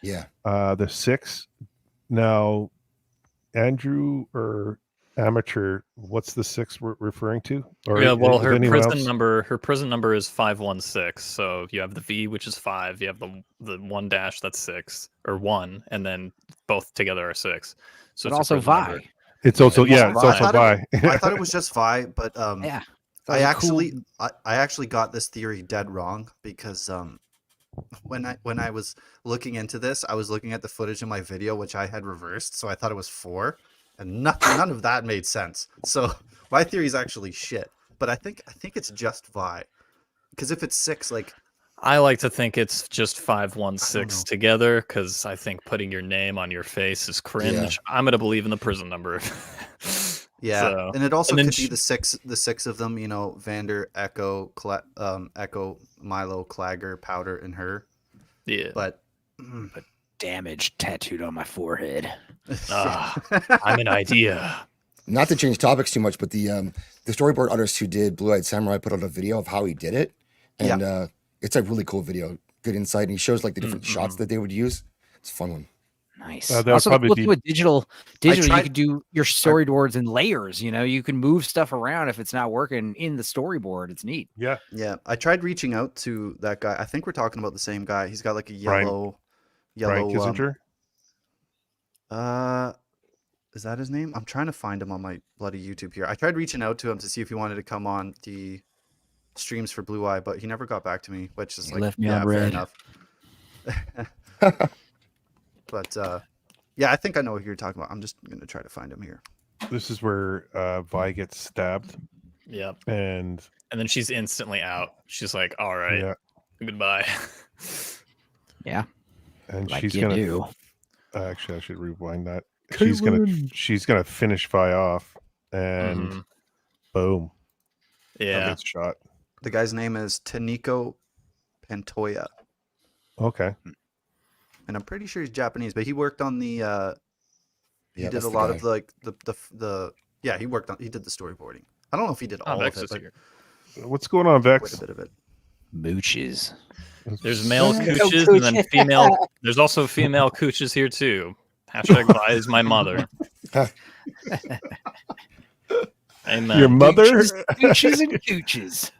Yeah. The 6. Now, Andrew or Amateur, what's the 6 we're referring to? Or Yeah, well, if her anyone prison else- number is 516. So you have the V, which is 5. You have the 1 dash, that's 6 or 1, and then both together are 6. So But it's her also prison number. Vi. It's also Yeah, it's Vi. also Vi. I thought it was just Vi, but Yeah. I actually got this theory dead wrong because when I was looking into this, I was looking at the footage in my video, which I had reversed, so I thought it was 4, and none of that made sense. So my theory is actually shit. But I think it's just Vi, because if it's 6, like I like to think it's just know. 516 together because I think putting your name on your face is cringe. I'm gonna believe in the prison number. yeah, So- and it also and then could be the six of them. You know, Vander, Echo, Echo, Milo, Clagger, Powder, and her. Yeah. But Damage tattooed on my forehead. I'm an idea. Not to change topics too much, but the storyboard artist who did Blue Eyed Samurai put out a video of how he did it, and it's a really cool video, good insight, and he shows like the different shots that they would use. It's a fun one. Nice. That would Also, the probably cool be- thing with digital, you tried- could do your storyboards in layers. You know, you can move stuff around if it's not working in the storyboard. It's neat. Yeah. yeah, I tried reaching out to that guy. I think we're talking about the same guy. He's got like a Brian yellow. Kissinger. Is that his name? I'm trying to find him on my bloody YouTube here. I tried reaching out to him to see if he wanted to come on the streams for Blue Eye, but he never got back to me, which is He like, left me yeah, on fair red. enough. But yeah, I think I know what you're talking about. I'm just gonna try to find him here. This is where Vi gets stabbed, Yep. and And then she's instantly out. She's like, "All right, yeah, goodbye." and Like she's you gonna. do. Actually, I should rewind that. She's gonna finish Vi off, and Mhm. boom, Yeah. gets shot. The guy's name is Taniko Pantoya, Okay, and I'm pretty sure he's Japanese, but he worked on the. He Yeah, did that's a the lot guy. of like the. Yeah, he did the storyboarding. I don't know if he did Oh, all Vex of it, is but here. what's going on, quite Vex? a bit of it. Mooches. There's male Go cooches Cooch. and then female. There's also female cooches here too. Hashtag Vi is my mother. Amen. Your mother? Mooches and cooches.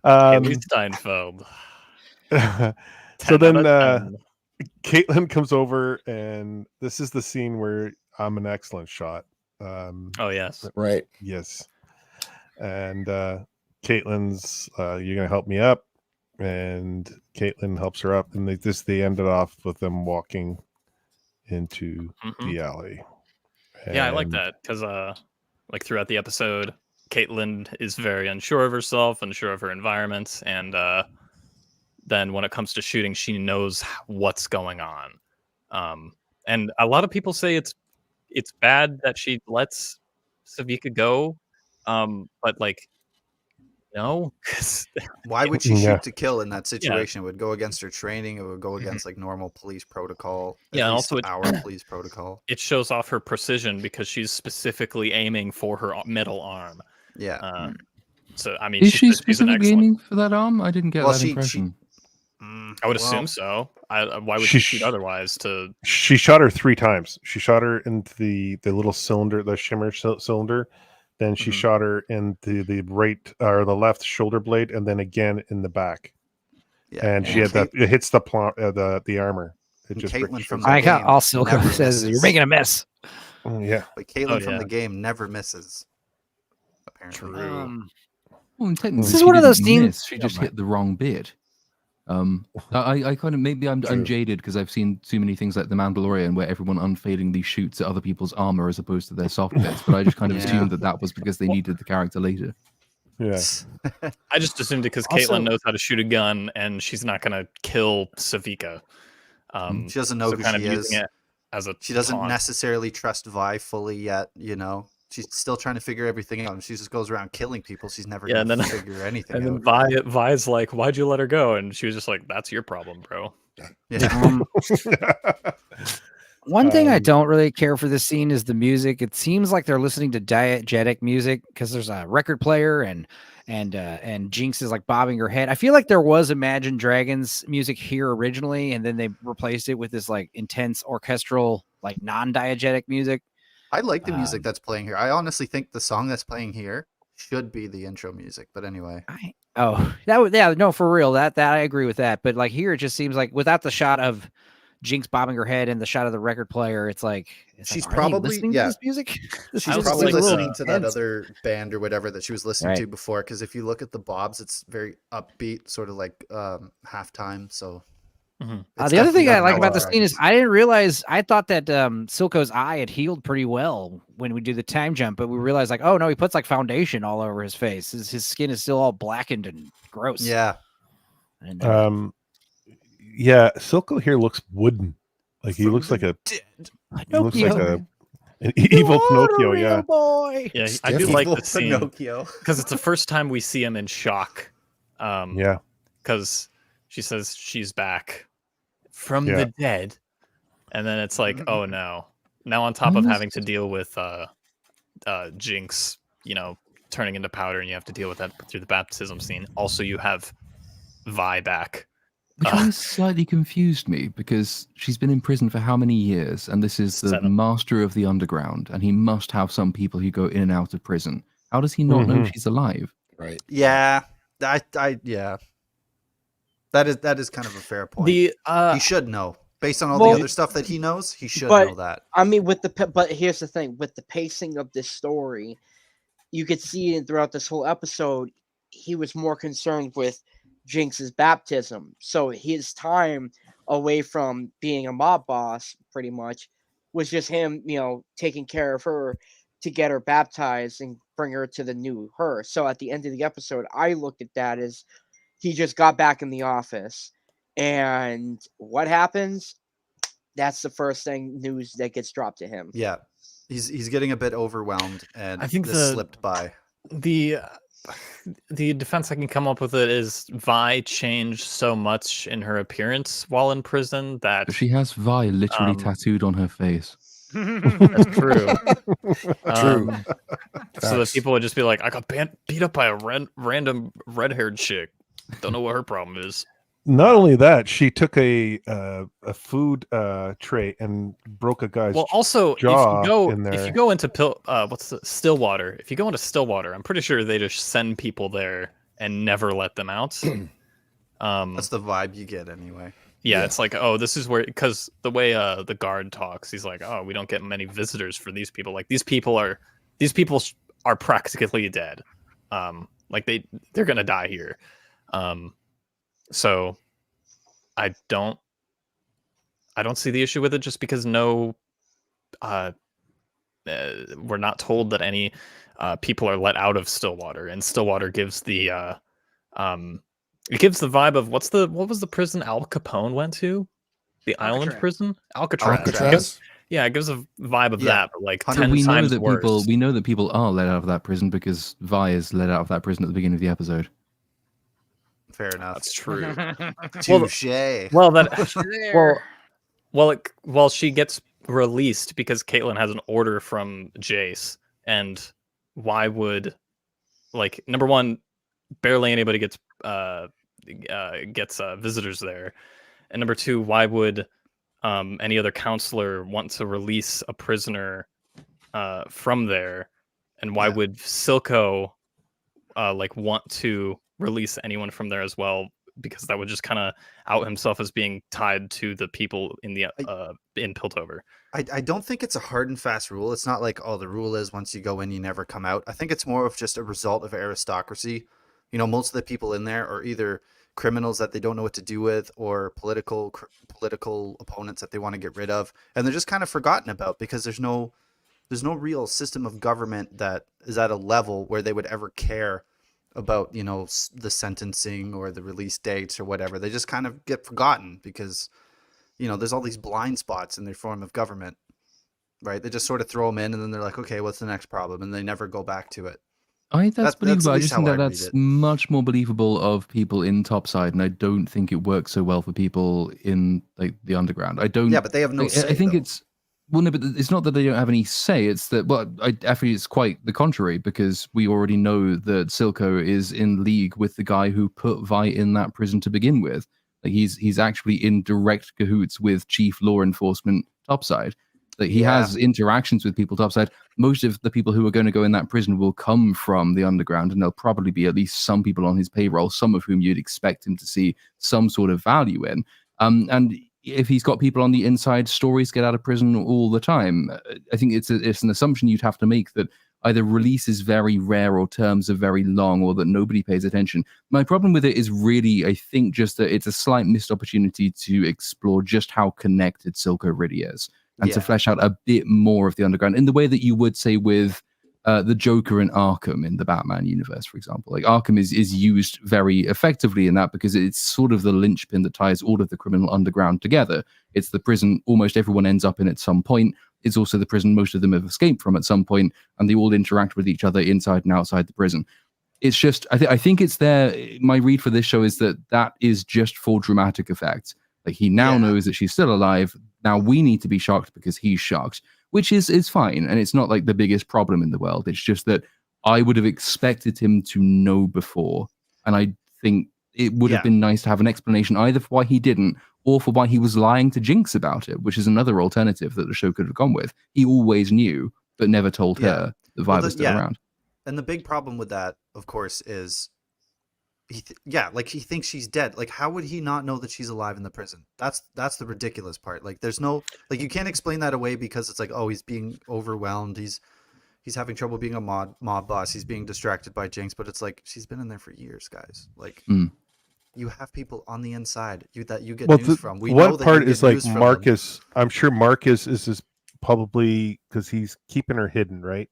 Haley Steinfeld. So 10 then out of 10. Caitlin comes over, and this is the scene where I'm an excellent shot. Oh yes. Right. Yes. And Caitlin's, you're gonna help me up, and Caitlin helps her up, and they ended off with them walking into Mhm. the alley. Yeah, I like And- that because like throughout the episode, Caitlin is very unsure of herself, unsure of her environment, and then when it comes to shooting, she knows what's going on. And a lot of people say it's bad that she lets Savika go, but like no, 'cause Why would she Yeah. shoot to kill in that situation? It would go against her training. It would go against like normal police protocol. At Yeah, and least also it- our police protocol. it shows off her precision because she's specifically aiming for her middle arm. Yeah. So I mean, Is she she's an specifically excellent. aiming for that arm? I didn't get Well, that she- impression. I would assume so. Why would she shoot otherwise? To She shot her 3 times. She shot her into the little cylinder, the shimmer cylinder. Then she Mhm. shot her into the right or the left shoulder blade, and then again in the back. Yeah. And she had that. It hits the armor. It And just Caitlin ricochets from off. the I got game all Silco never says you're misses. making a mess. Yeah. But Caitlin Oh, from yeah. the game never misses. Apparently. True. Well, technically, This is she one of those didn't scenes- miss, She just hit the wrong bit. I kind of maybe I'm jaded because I've seen too many things like The Mandalorian where everyone unfailingly shoots at other people's armor as opposed to their soft bits. But I just kind of assumed that was because they needed the character later. Yeah. I just assumed it because Also- Caitlin knows how to shoot a gun and she's not going to kill Savika. She doesn't know who kind she of is. using it as a She doesn't taunt. necessarily trust Vi fully yet, you know. She's still trying to figure everything out, and she just goes around killing people. She's never Yeah, gonna and then- figure anything And then out. Vi's like, "Why'd you let her go?" And she was just like, "That's your problem, bro." Yeah. One thing I don't really care for this scene is the music. It seems like they're listening to diegetic music because there's a record player and Jinx is like bobbing her head. I feel like there was Imagine Dragons music here originally, and then they replaced it with this like intense orchestral, like non-diegetic music. I like the music that's playing here. I honestly think the song that's playing here should be the intro music. But anyway, For real, that I agree with that. But like here, it just seems like without the shot of Jinx bobbing her head and the shot of the record player, it's like she's are they probably listening to this music. She's was probably like, listening to that intense. other band or whatever that she was listening to Right. before. Because if you look at the Bobs, it's very upbeat, sort of like halftime. So Mhm. it's The other definitely thing I not like about Imagine the scene is Dragons. I didn't realize. I thought that Silco's eye had healed pretty well when we do the time jump, but we realized like, oh no, he puts like foundation all over his face. His skin is still all blackened and gross. Yeah, And, Yeah, Silco here looks wooden. Like he looks like he looks like an evil Pinocchio. Yeah. boy. Yeah, I do Evil like the scene Pinocchio. because it's the first time we see him in shock. Yeah. Because she says she's back from Yeah. the dead, and then it's like, oh no! Now on top of having to deal with Jinx, turning into powder, and you have to deal with that through the baptism scene. Also, you have Vi back. Which always slightly confused me because she's been in prison for how many years, and this is the 7. master of the underground, and he must have some people who go in and out of prison. How does he not know she's alive? Right. Yeah, yeah. That is kind of a fair point. The He should know, based on all Well- the other stuff that he knows. He should But- know that. I mean, but here's the thing: with the pacing of this story, you could see throughout this whole episode, he was more concerned with Jinx's baptism. So his time away from being a mob boss, pretty much, was just him, taking care of her to get her baptized and bring her to the new her. So at the end of the episode, I looked at that as he just got back in the office, and what happens? That's the first news that gets dropped to him. Yeah, he's getting a bit overwhelmed, and I think this slipped by. the defense I can come up with it is Vi changed so much in her appearance while in prison that But she has Vi literally tattooed on her face. that's true. True. So that Facts. people would just be like, I got beat up by a random red-haired chick. Don't know what her problem is. Not only that, she took a food tray and broke a guy's. Well, also jaw if in you there. go into Stillwater, if you go into Stillwater, I'm pretty sure they just send people there and never let them out. That's the vibe you get anyway. Yeah, Yeah. it's like, oh, this is where, because the way the guard talks, he's like, oh, we don't get many visitors for these people. Like these people are practically dead. Like they're gonna die here. So I don't see the issue with it just because we're not told that any people are let out of Stillwater, and Stillwater gives the it gives the vibe of what was the prison Al Capone went to? The island Alcatraz. prison? Alcatraz. Alcatraz? Yeah, it gives a vibe of Yeah. that, but like 100 10 we know times that worse. we know that people are let out of that prison because Vi is let out of that prison at the beginning of the episode. Fair enough. That's true. Touche. Well, that well, she gets released because Caitlin has an order from Jace, and why would, like, number one, barely anybody gets visitors there, and number two, why would any other counselor want to release a prisoner from there, and why Yeah. would Silco want to release anyone from there as well, because that would just kind of out himself as being tied to the people in the in Piltover. I don't think it's a hard and fast rule. It's not like, oh, the rule is once you go in, you never come out. I think it's more of just a result of aristocracy. most of the people in there are either criminals that they don't know what to do with, or political opponents that they want to get rid of, and they're just kind of forgotten about because there's no real system of government that is at a level where they would ever care about, the sentencing or the release dates or whatever. They just kind of get forgotten because, there's all these blind spots in their form of government, right? They just sort of throw them in and then they're like, okay, what's the next problem? And they never go back to it. That's believable. at I least just think how that I read that's it. much more believable of people in topside, and I don't think it works so well for people in like the underground. I don't. Yeah, but they have no say, I think though. it's well, no, but it's not that they don't have any say. It's that actually it's quite the contrary, because we already know that Silco is in league with the guy who put Vi in that prison to begin with. Like he's actually in direct cahoots with Chief Law Enforcement topside. Like he has interactions with people topside. Most of the people who are going to go in that prison will come from the underground, and there'll probably be at least some people on his payroll, some of whom you'd expect him to see some sort of value in. And if he's got people on the inside, stories get out of prison all the time. I think it's an assumption you'd have to make that either release is very rare or terms are very long, or that nobody pays attention. My problem with it is really, I think, just that it's a slight missed opportunity to explore just how connected Silco really is, and to flesh out a bit more of the underground in the way that you would say with the Joker and Arkham in the Batman universe, for example. Like Arkham is used very effectively in that because it's sort of the linchpin that ties all of the criminal underground together. It's the prison almost everyone ends up in at some point. It's also the prison most of them have escaped from at some point, and they all interact with each other inside and outside the prison. It's just, I think it's there. My read for this show is that is just for dramatic effect. Like he now knows that she's still alive. Now we need to be shocked because he's shocked, which is fine. And it's not like the biggest problem in the world. It's just that I would have expected him to know before. And I think it would have been nice to have an explanation either for why he didn't, or for why he was lying to Jinx about it, which is another alternative that the show could have gone with. He always knew, but never told her that Vi was still around. And the big problem with that, of course, is he thinks she's dead. Like, how would he not know that she's alive in the prison? That's the ridiculous part. Like, there's no, like, you can't explain that away because it's like, oh, he's being overwhelmed. He's having trouble being a mob boss. He's being distracted by Jinx. But it's like, she's been in there for years, guys. Like, you have people on the inside that you get news from. We know that part you get is like news from Marcus. I'm sure Marcus is probably because he's keeping her hidden, right?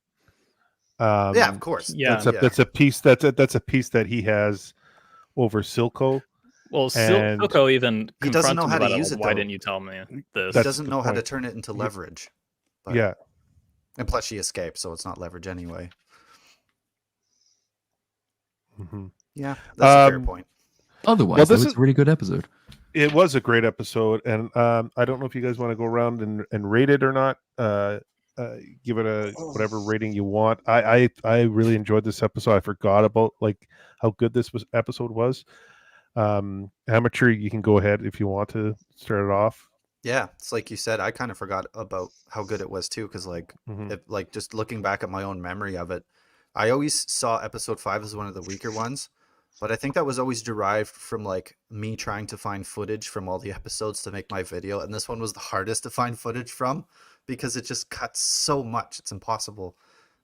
Yeah, of course. Yeah, that's a piece that he has over Silco. Well, Silco even he doesn't know how to about use it. Why though. didn't you tell me this? He doesn't know how to turn it into leverage. But, yeah, and plus she escaped, so it's not leverage anyway. Yeah, that's a fair point. Otherwise, it's a really good episode. It was a great episode, and I don't know if you guys want to go around and rate it or not. Give it a whatever rating you want. I really enjoyed this episode. I forgot about like how good this episode was. Amateur, you can go ahead if you want to start it off. Yeah, it's like you said. I kind of forgot about how good it was too, because like, just looking back at my own memory of it, I always saw episode 5 as one of the weaker ones. But I think that was always derived from like me trying to find footage from all the episodes to make my video, and this one was the hardest to find footage from because it just cuts so much. It's impossible.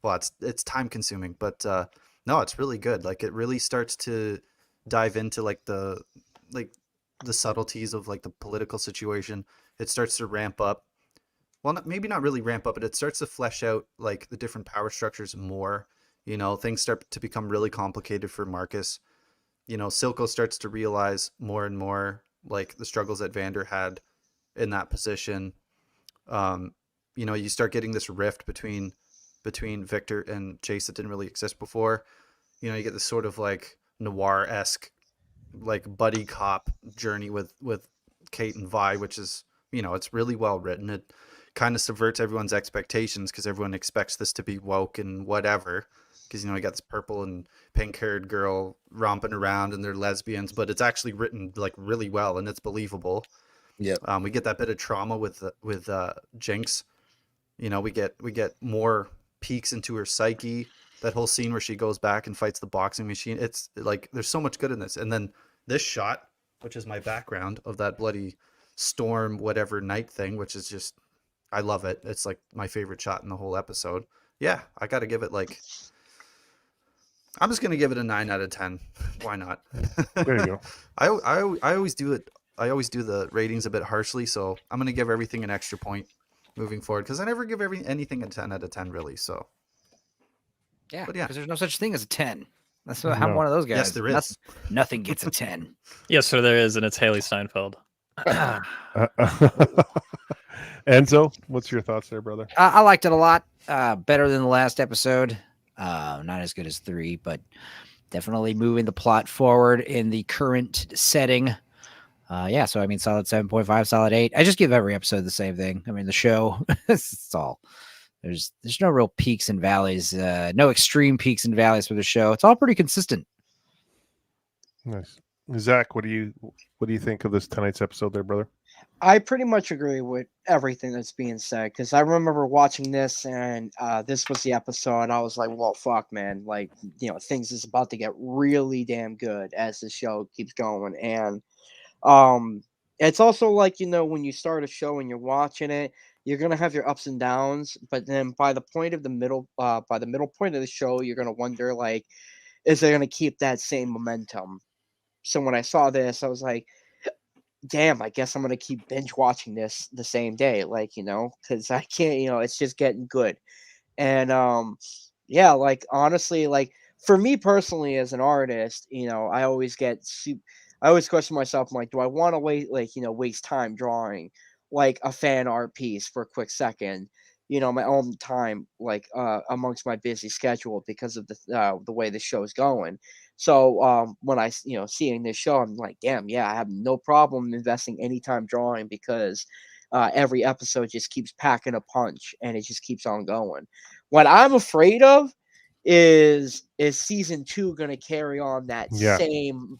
Well, it's time consuming, but no, it's really good. Like it really starts to dive into like the subtleties of like the political situation. It starts to ramp up. Well, maybe not really ramp up, but it starts to flesh out like the different power structures more. Things start to become really complicated for Marcus. Silco starts to realize more and more like the struggles that Vander had in that position. You start getting this rift between Victor and Chase that didn't really exist before. You get this sort of like noir-esque like buddy cop journey with Kate and Vi, which is, it's really well written. It kind of subverts everyone's expectations because everyone expects this to be woke and whatever. Because, you got this purple and pink-haired girl romping around and they're lesbians, but it's actually written like really well and it's believable. Yeah. We get that bit of trauma with Jinx. We get more peeks into her psyche. That whole scene where she goes back and fights the boxing machine. It's like there's so much good in this. And then this shot, which is my background of that bloody storm whatever night thing, which is just, I love it. It's like my favorite shot in the whole episode. Yeah, I got to give it like I'm just gonna give it a 9 out of 10. Why not? There you go. I always do it. I always do the ratings a bit harshly, so I'm gonna give everything an extra point moving forward because I never give anything a 10 out of 10 really. So Yeah, But yeah. because there's no such thing as a 10. That's what I'm No. one of those guys. Yes, there is. Nothing gets a 10. Yes, sir, there is, and it's Haley Steinfeld. Enzo, what's your thoughts there, brother? I liked it a lot. Better than the last episode. Not as good as 3, but definitely moving the plot forward in the current setting. Yeah, so I mean, solid 7.5, solid 8. I just give every episode the same thing. I mean, the show, it's all. There's no real peaks and valleys, no extreme peaks and valleys for the show. It's all pretty consistent. Nice. Zach, what do you think of this tonight's episode there, brother? I pretty much agree with everything that's being said because I remember watching this and this was the episode. I was like, well, fuck, man. Like, things is about to get really damn good as the show keeps going. And it's also like, when you start a show and you're watching it, you're going to have your ups and downs. But then by the point of the middle point of the show, you're going to wonder, like, is they going to keep that same momentum? So when I saw this, I was like, damn, I guess I'm going to keep binge watching this the same day, like, because I can't, it's just getting good. And, yeah, like, honestly, like, for me personally as an artist, I always question myself, I'm like, do I want to waste time drawing like a fan art piece for a quick second, my own time, like, amongst my busy schedule because of the way the show's going. So when I, seeing this show, I'm like, damn, yeah, I have no problem investing any time drawing because every episode just keeps packing a punch and it just keeps on going. What I'm afraid of is season 2 going to carry on that same,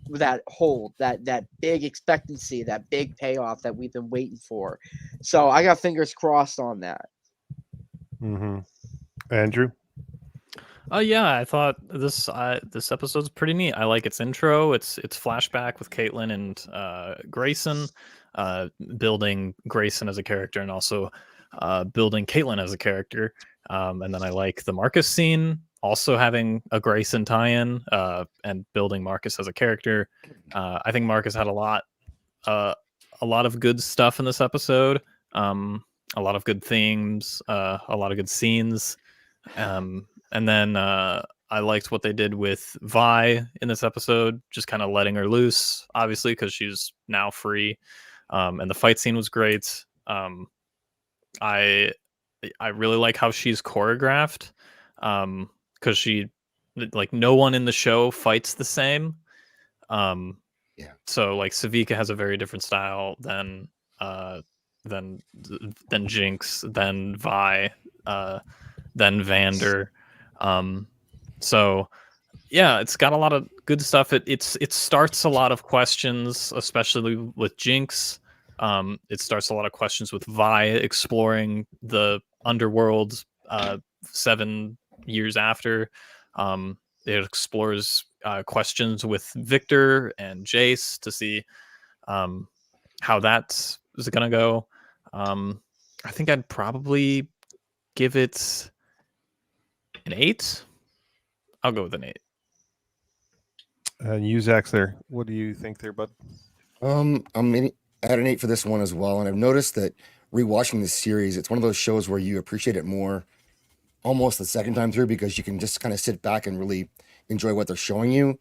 that big expectancy, that big payoff that we've been waiting for. So I got fingers crossed on that. Mm-hmm. Andrew? Yeah, I thought this episode's pretty neat. I like its intro. It's flashback with Caitlin and Grayson, building Grayson as a character and also building Caitlin as a character. And then I like the Marcus scene, also having a Grayson tie-in and building Marcus as a character. I think Marcus had a lot of good stuff in this episode. A lot of good themes, a lot of good scenes. And then I liked what they did with Vi in this episode, just kind of letting her loose, obviously, because she's now free. And the fight scene was great. I really like how she's choreographed, because she, like, no one in the show fights the same. So like Savika has a very different style than Jinx, than Vi, than Vander. So yeah, it's got a lot of good stuff. It starts a lot of questions, especially with Jinx. It starts a lot of questions with Vi exploring the underworld 7 years after. It explores questions with Victor and Jace to see how that is going to go. I think I'd probably give it an 8. I'll go with an 8. And you, Zach, there. What do you think there, bud? I'm at an 8 for this one as well. And I've noticed that rewatching this series, it's one of those shows where you appreciate it more almost the second time through because you can just kind of sit back and really enjoy what they're showing you.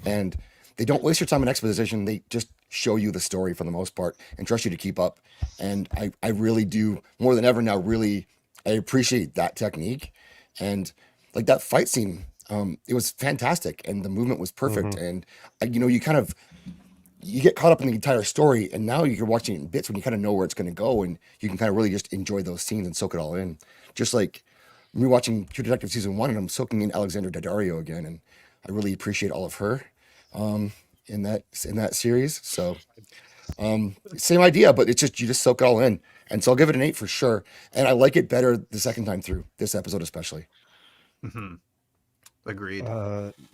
And they don't waste your time in exposition. They just show you the story for the most part and trust you to keep up. And I really do, more than ever now, really, I appreciate that technique. And like that fight scene, it was fantastic and the movement was perfect. And you get caught up in the entire story, and now you're watching it in bits when you kind of know where it's going to go, and you can kind of really just enjoy those scenes and soak it all in. Just like me watching True Detective season 1, and I'm soaking in Alexandra Daddario again, and I really appreciate all of her in that series. So same idea, but it's just you just soak it all in, and so I'll give it an 8 for sure. And I like it better the second time through, this episode especially. Mm-hmm. Agreed.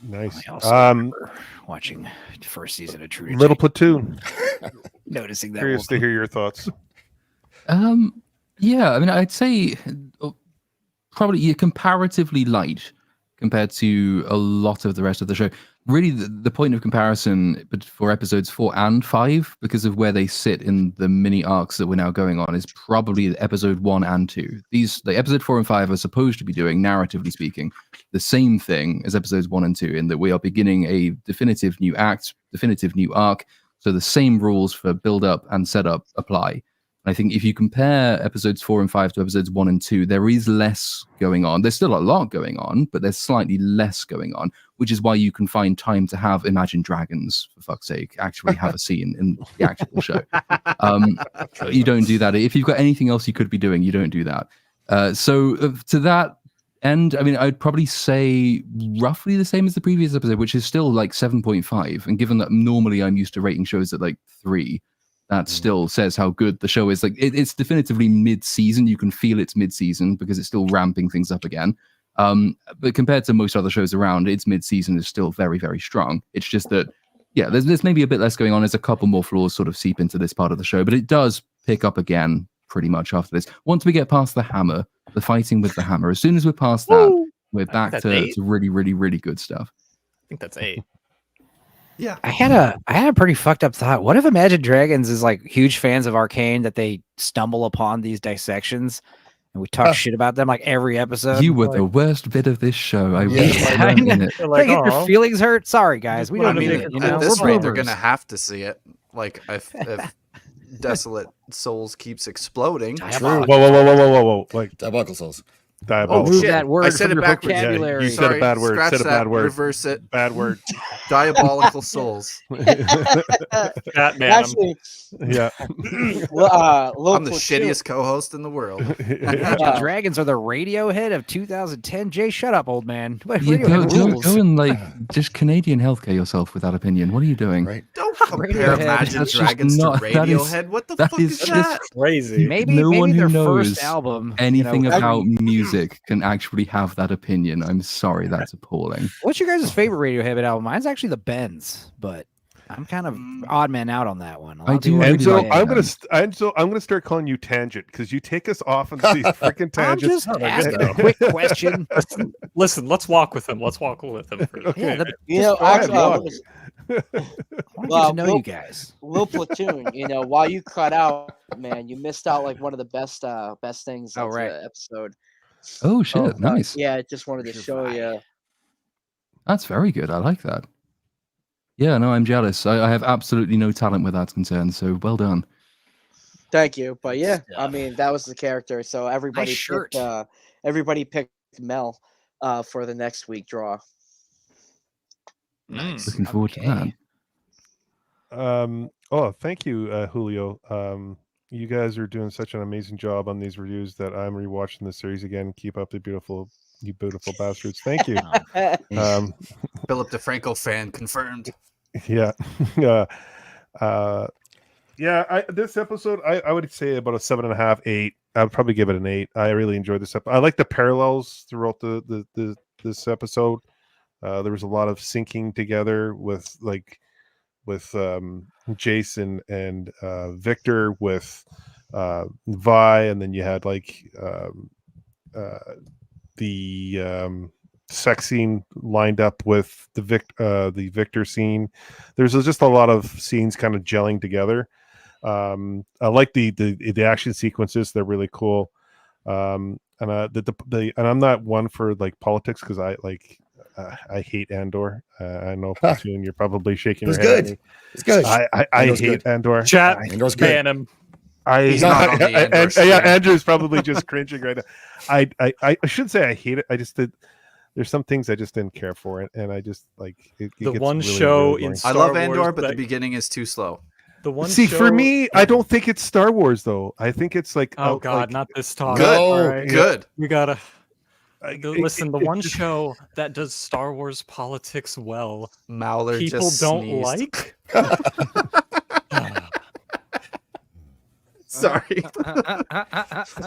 Nice. I also remember watching the first season of True Detective. Little Platoon. Noticing that. Curious to hear your thoughts. Yeah, I mean, I'd say probably comparatively light compared to a lot of the rest of the show. Really, the point of comparison for episodes 4 and 5, because of where they sit in the mini arcs that we're now going on, is probably episode 1 and 2. The episode 4 and 5 are supposed to be doing, narratively speaking, the same thing as episodes 1 and 2, in that we are beginning a definitive new act, definitive new arc. So the same rules for build up and setup apply. I think if you compare episodes 4 and 5 to episodes 1 and 2, there is less going on. There's still a lot going on, but there's slightly less going on, which is why you can find time to have Imagine Dragons, for fuck's sake, actually have a scene in the actual show. You don't do that. If you've got anything else you could be doing, you don't do that. To that end, I mean, I'd probably say roughly the same as the previous episode, which is still like 7.5. And given that normally I'm used to rating shows at like 3, that still says how good the show is. Like it's definitively mid-season. You can feel it's mid-season because it's still ramping things up again. But compared to most other shows around, its mid-season is still very, very strong. It's just that, yeah, there's maybe a bit less going on. There's a couple more flaws sort of seep into this part of the show, but it does pick up again pretty much after this. Once we get past the hammer, the fighting with the hammer, as soon as we're past that, we're back to really, really, really good stuff. I think that's 8. Yeah, I had a pretty fucked up thought. What if Imagine Dragons is like huge fans of Arcane, that they stumble upon these dissections and we talk shit about them like every episode? You were the worst bit of this show. I I know. Like, get your feelings hurt. Sorry, guys. We don't mean it. You know, at this we're rate, they're brothers. gonna have to see it. Like if Desolate Souls keeps exploding. True. Whoa. Like Diabolical Souls. diabolical. Remove that word I said from it your backwards. Yeah, vocabulary. you said a bad word. Scratch Said a that, bad word. Reverse it. Bad word. Diabolical Souls. Batman. Actually, Yeah. I'm Lil the Platoon- shittiest co-host in the world. Imagine Dragons are the Radiohead of 2010. Jay, shut up, old man. What, You Radiohead rules. go and like just Canadian healthcare yourself with that opinion. What are you doing? Right. Don't compare Radiohead. Imagine That's just Dragons to not- that is- Radiohead. What the that fuck is is just that? Crazy. Maybe No one their who knows first album. Anything you know, about music can actually have that opinion. I'm sorry, that's appalling. What's your guys' favorite Radiohead album? Mine's actually the Bends, but I'm kind of odd man out on that one. A lot I of people do really And so like I'm that. gonna start calling you Tangent because you take us off on these freaking I'm tangents. just asking a quick question. Listen, let's walk with him. Let's walk with him. For Okay. Yeah, You know, Go ahead, actually, walk. I want Well, to know you guys. Lil Platoon, you know, while you cut out, man, you missed out like one of the best things Oh, of right. the episode. Oh shit, nice. Yeah, just wanted to You're show right. you. That's very good. I like that. Yeah, no, I'm jealous. I have absolutely no talent where that's concerned, so well done. Thank you. But yeah, I Stuff. mean that was the character. So everybody shirt. picked Mel for the next week draw. Nice. Looking forward to that. Thank you, Julio. You guys are doing such an amazing job on these reviews that I'm rewatching the series again. Keep up the you beautiful bastards. Thank you. Philip DeFranco fan confirmed. Yeah. This episode, I would say about a 7.5, 8. I would probably give it an 8. I really enjoyed this episode. I like the parallels throughout this episode. There was a lot of syncing together with Jason and Victor, with Vi, and then you had the sex scene lined up with the Victor scene. There's just a lot of scenes kind of gelling together. I like the action sequences; they're really cool. And I'm not one for like politics because I hate Andor. I know Platoon, you're probably shaking your head. At me. It's good. I Andor's hate good. Andor. Chat, Andor's good. ban him. He's not on the Andor stream. Andrew's probably just cringing right now. I should say I hate it. I just did. There's some things I just didn't care for it, and I just like it. The gets one really, show really in boring. I Star love Wars Andor, but the that- beginning is too slow. The one See, show, for me, I don't think it's Star Wars though. I think it's like Oh God, like, not this talk. Good, All right. good. We gotta it- listen. The it one just- show that does Star Wars politics well, Mauler people just don't sneezed. like. Sorry.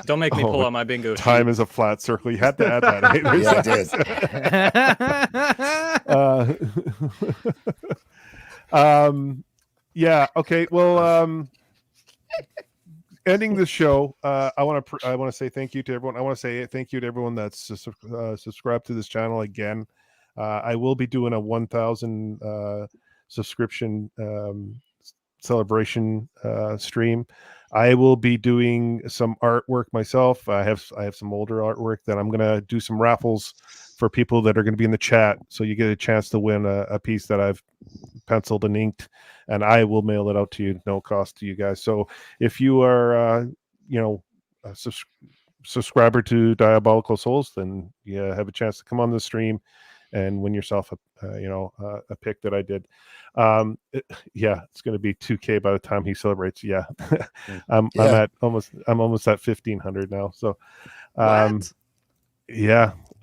Don't make me pull Oh, out my bingo sheet. Time is a flat circle. You had to add that. eh? Yeah, I did. Yeah. Okay. Well. ending the show, I want to say thank you to everyone. I want to say thank you to everyone that's subscribed to this channel again. I will be doing a 1,000 subscription celebration stream. I will be doing some artwork myself. I have some older artwork that I'm gonna do some raffles for people that are going to be in the chat, so you get a chance to win a piece that I've penciled and inked, and I will mail it out to you, no cost to you guys. So if you are a subscriber to Diabolical Souls, then you have a chance to come on the stream and win yourself a pick that I did. It's going to be 2K by the time he celebrates. I'm almost at 1,500 now. So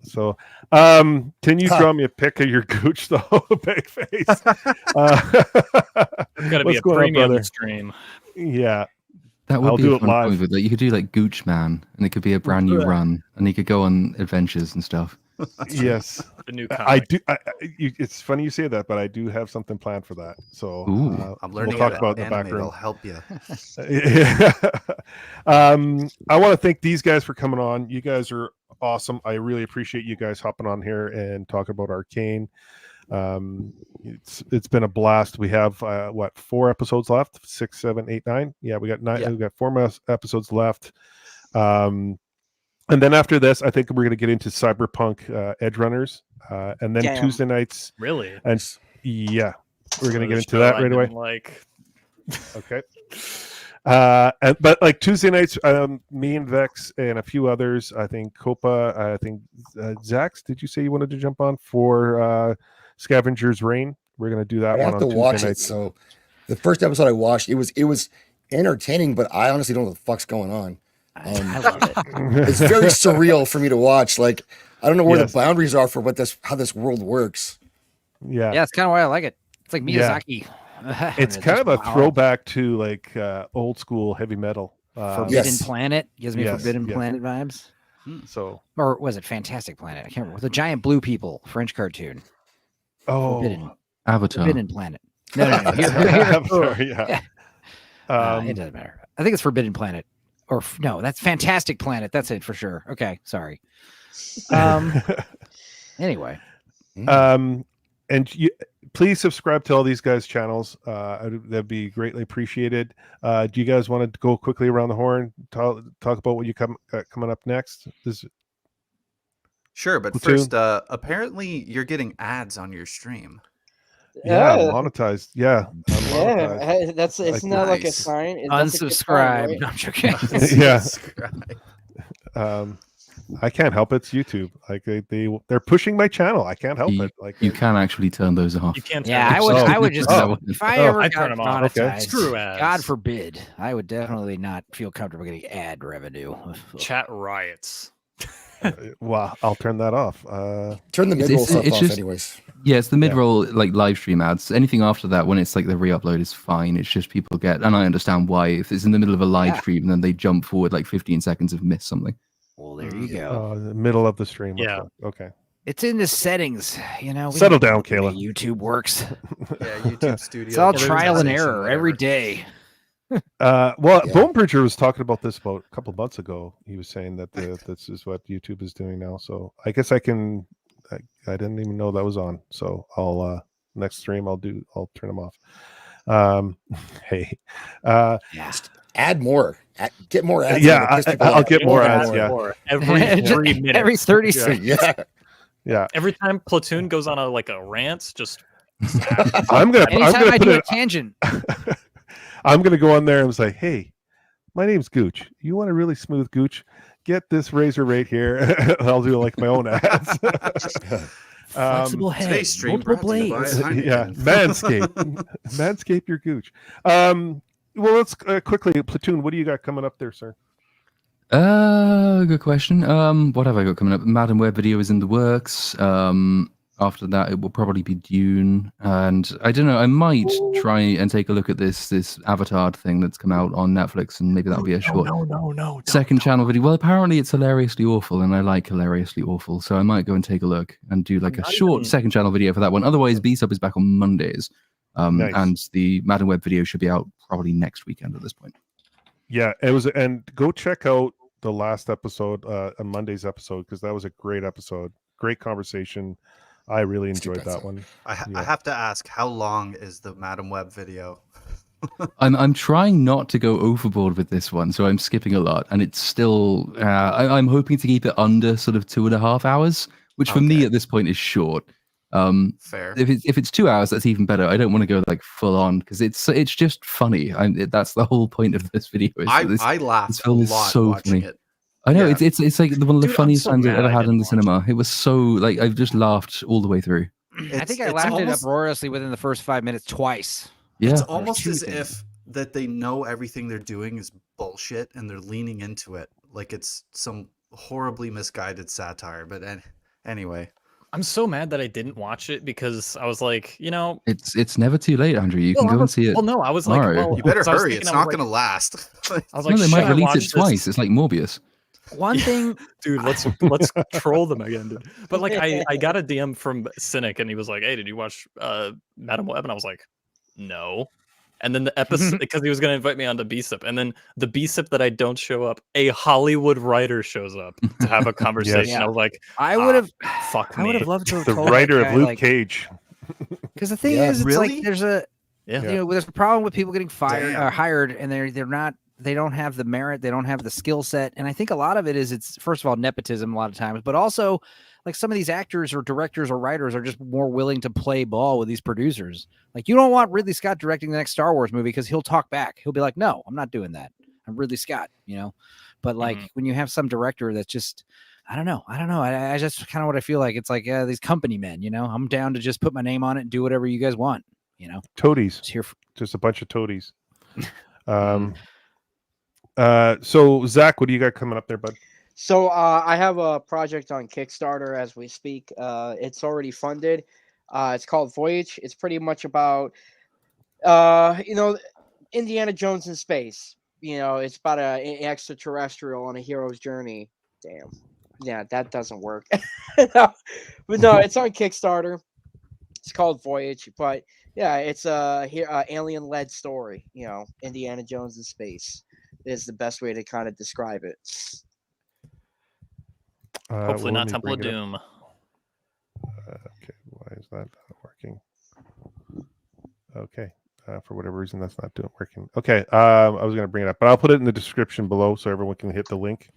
so can you draw me a pic of your Gooch though? Big face. It's got to be a premium stream. Yeah. That would be a fun point with it. You could do like Gooch Man, and it could be a brand new run, and you could go on adventures and stuff. Yes, the new comic. I do. It's funny you say that, but I do have something planned for that. So I'm learning we'll talk about the background. It'll help you. I want to thank these guys for coming on. You guys are awesome. I really appreciate you guys hopping on here and talking about Arcane. It's been a blast. We have 4 episodes left? 6, 7, 8, 9. Yeah, we got 9. Yeah. We got 4 episodes left. And then after this, I think we're going to get into Cyberpunk Edge Runners, and then Tuesday nights. Really? And we're going to get into that right away. Okay. But like Tuesday nights, me and Vex and a few others. I think Copa. I think Zax. Did you say you wanted to jump on for Scavenger's Reign? We're going to do that. I have to watch it. So the first episode I watched, it was entertaining, but I honestly don't know what the fuck's going on. I love it. It's very surreal for me to watch. Like, I don't know where the boundaries are for how this world works. Yeah, it's kind of why I like it. It's like Miyazaki. Yeah. It's kind of a throwback to like old school heavy metal. Forbidden Planet gives me Forbidden Planet vibes. So, or was it Fantastic Planet? I can't remember. The giant blue people French cartoon. Avatar. Forbidden Planet. No. Avatar, yeah. It doesn't matter. I think it's Forbidden Planet. Or no, that's Fantastic Planet. That's it for sure. Okay, sorry. Anyway, and please subscribe to all these guys' channels. That'd be greatly appreciated. Do you guys want to go quickly around the horn, talk about what you coming up next? Sure, but Platoon? first, apparently you're getting ads on your stream. Yeah, I'm monetized. Yeah, I'm monetized. Isn't that like a sign? Unsubscribe. No, I'm joking. I can't help it. It's YouTube. Like they're pushing my channel. I can't help it. Like you can actually turn those off. You can't. I would just if I ever got them off. monetized, Screw ads. God forbid, I would definitely not feel comfortable getting ad revenue. Chat riots. Well, I'll turn that off. Turn the mid-roll stuff off anyways. Yeah, it's the mid-roll like live stream ads. Anything after that, when it's like the re-upload, is fine. It's just people get, and I understand why. If it's in the middle of a live stream and then they jump forward like 15 seconds of miss something. Well, there you go. The middle of the stream. Yeah. Okay. It's in the settings. Settle down, Kayla. YouTube works. Yeah, YouTube Studio. It's all trial and error every day. Bone Bridger was talking about this about a couple of months ago. He was saying that this is what YouTube is doing now. So I guess I didn't even know that was on. So I'll next stream I'll turn them off. Add more. Get more ads. Yeah, I'll get more ads. Yeah, every 3 minutes. Every 30 seconds. Yeah. Every time Platoon goes on a rant, just I'm gonna do a tangent. I'm going to go on there and say, hey, my name's Gooch. You want a really smooth Gooch? Get this razor right here. I'll do like my own ads. Flexible head, today's stream multiple blades. Yeah, Manscape your Gooch. Well, let's quickly, Platoon, what do you got coming up there, sir? Good question. What have I got coming up? Madden Web video is in the works. After that, it will probably be Dune, and I don't know. I might try and take a look at this Avatar thing that's come out on Netflix, and maybe that'll be a short second channel video. Well, apparently it's hilariously awful, and I like hilariously awful, so I might go and take a look and do like a short second channel video for that one. Otherwise, B-Sub is back on Mondays, Nice. and the Madden Web video should be out probably next weekend at this point. Yeah, it was, and go check out the last episode, Monday's episode, because that was a great episode. Great conversation. I really enjoyed that one. I have to ask, how long is the Madam Web video? I'm trying not to go overboard with this one, so I'm skipping a lot, and it's still. I'm hoping to keep it under sort of 2.5 hours, which for me at this point is short. Fair. If it's 2 hours, that's even better. I don't want to go like full on because it's just funny. That's the whole point of this video. I laughed a lot watching it. I know it's like one of the funniest times I've ever had in the cinema. It was so like I've just laughed all the way through. I think I laughed it uproariously within the first 5 minutes twice. Yeah, it's almost as if that they know everything they're doing is bullshit and they're leaning into it like it's some horribly misguided satire. But anyway, I'm so mad that I didn't watch it because I was like, it's never too late, Andrew. You can go and see it. Well, no, I was like, you better hurry. It's not going to last. I was like, no, they might release it twice. It's like Morbius. One thing, dude, let's troll them again, dude. But like, I got a DM from Cynic, and he was like, "Hey, did you watch Madam Web?" And I was like, "No." And then the episode, because he was going to invite me on to BSIP, and then the BSIP that I don't show up, a Hollywood writer shows up to have a conversation. Yes. I was like, I would have, fuck I me. would have loved to have The told writer that of guy, Luke like, Cage. because the thing is, it's like there's a, Yeah. there's a problem with people getting hired, and they don't have the merit, they don't have the skill set, and I think a lot of it is it's first of all nepotism a lot of times, but also like some of these actors or directors or writers are just more willing to play ball with these producers. Like you don't want Ridley Scott directing the next Star Wars movie because he'll talk back. He'll be like, "No, I'm not doing that. I'm Ridley Scott," But like when you have some director that's just, I don't know. I just kind of what I feel like. It's like these company men. I'm down to just put my name on it and do whatever you guys want. Toadies. Just a bunch of toadies. So Zach, what do you got coming up there, bud? So I have a project on Kickstarter as we speak. It's already funded. It's called Voyage. It's pretty much about, Indiana Jones in space. It's about an extraterrestrial on a hero's journey. Damn. Yeah, that doesn't work. But no, it's on Kickstarter. It's called Voyage. But yeah, it's a alien-led story. Indiana Jones in space is the best way to kind of describe it. Hopefully not Temple of Doom. Okay, why is that not working? Okay, for whatever reason that's not working. Okay, I was going to bring it up, but I'll put it in the description below so everyone can hit the link.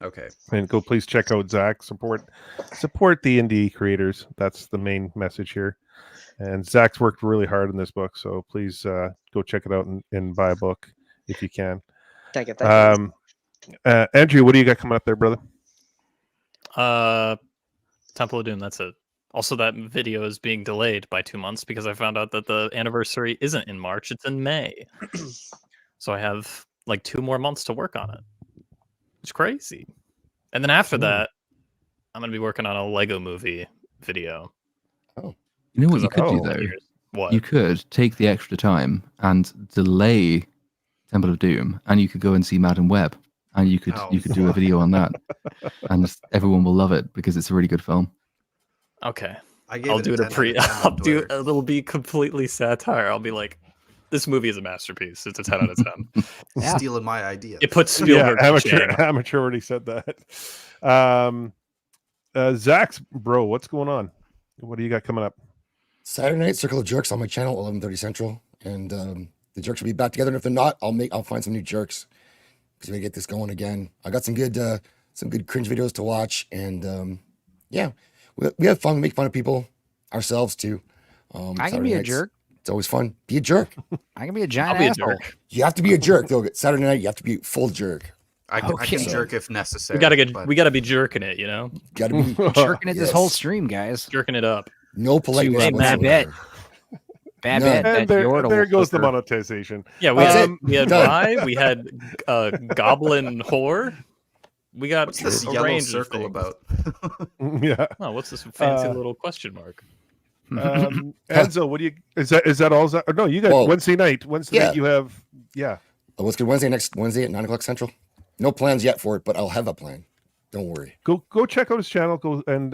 Okay, and go please check out Zach. Support the indie creators. That's the main message here. And Zach's worked really hard on this book, so please go check it out and buy a book if you can. Thank you. Andrew, what do you got coming up there, brother? Temple of Doom, that's it. Also, that video is being delayed by 2 months because I found out that the anniversary isn't in March, it's in May. So I have like 2 more months to work on it. It's crazy. And then after that, I'm going to be working on a Lego movie video. Oh. You know what you could do, though? What? You could take the extra time and delay Temple of Doom, and you could go and see Madam Web. And you could do a video on that, and everyone will love it because it's a really good film. Okay, I'll do it. It'll be completely satire. I'll be like, this movie is a masterpiece. It's a 10 out of 10. Stealing my idea. It puts Spielberg. Amateur already said that. Zach's bro, what's going on? What do you got coming up? Saturday night, Circle of Jerks on my channel, 11:30 Central, and the jerks will be back together. And if they're not, I'll find some new jerks. Because we get this going again. I got some good cringe videos to watch, and we have fun. We make fun of people ourselves too. I can be a jerk. It's always fun. Be a jerk. I can be a giant asshole. You have to be a jerk though. Saturday night, you have to be full jerk. I can jerk if necessary. We gotta be jerking it, Gotta be jerking it this whole stream, guys. Jerking it up. No politeness. Bad bet. Bad bet. There goes the monetization. Yeah, we had Rye, we had Goblin Whore. We got what's this yellow circle about? Yeah. Oh, what's this fancy little question mark? Enzo, what do you is that all? No, you got Wednesday night. Wednesday night you have What's good? Next Wednesday at 9:00 Central. No plans yet for it, but I'll have a plan. Don't worry. Go check out his channel. Go and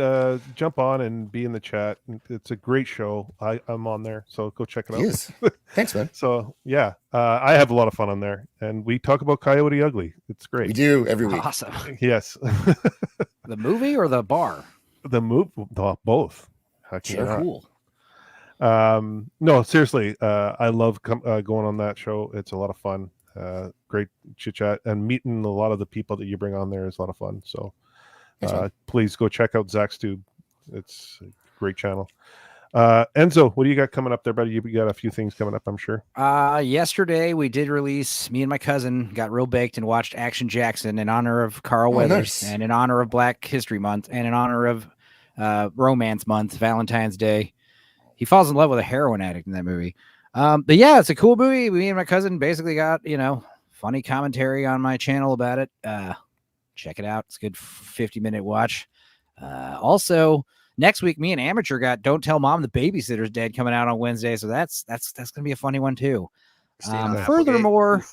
jump on and be in the chat. It's a great show. I'm on there, so go check it out. He is. Thanks, man. So yeah, I have a lot of fun on there, and we talk about Coyote Ugly. It's great. We do every week. Awesome. Yes. The movie or the bar? Both. How can you not? Cool. No, seriously, I love going on that show. It's a lot of fun. Great chit chat, and meeting a lot of the people that you bring on there is a lot of fun. So please go check out Zach's Tube. It's a great channel. Enzo, what do you got coming up there, buddy? You got a few things coming up, I'm sure. Yesterday we did release, me and my cousin got real baked and watched Action Jackson in honor of Carl Weathers, and in honor of Black History Month, and in honor of Romance Month, Valentine's Day. He falls in love with a heroin addict in that movie. But yeah, it's a cool movie. Me and my cousin basically got, funny commentary on my channel about it. Check it out. It's a good 50-minute watch. Also, next week, me and Amateur got Don't Tell Mom the Babysitter's Dead coming out on Wednesday. So that's going to be a funny one too. Furthermore,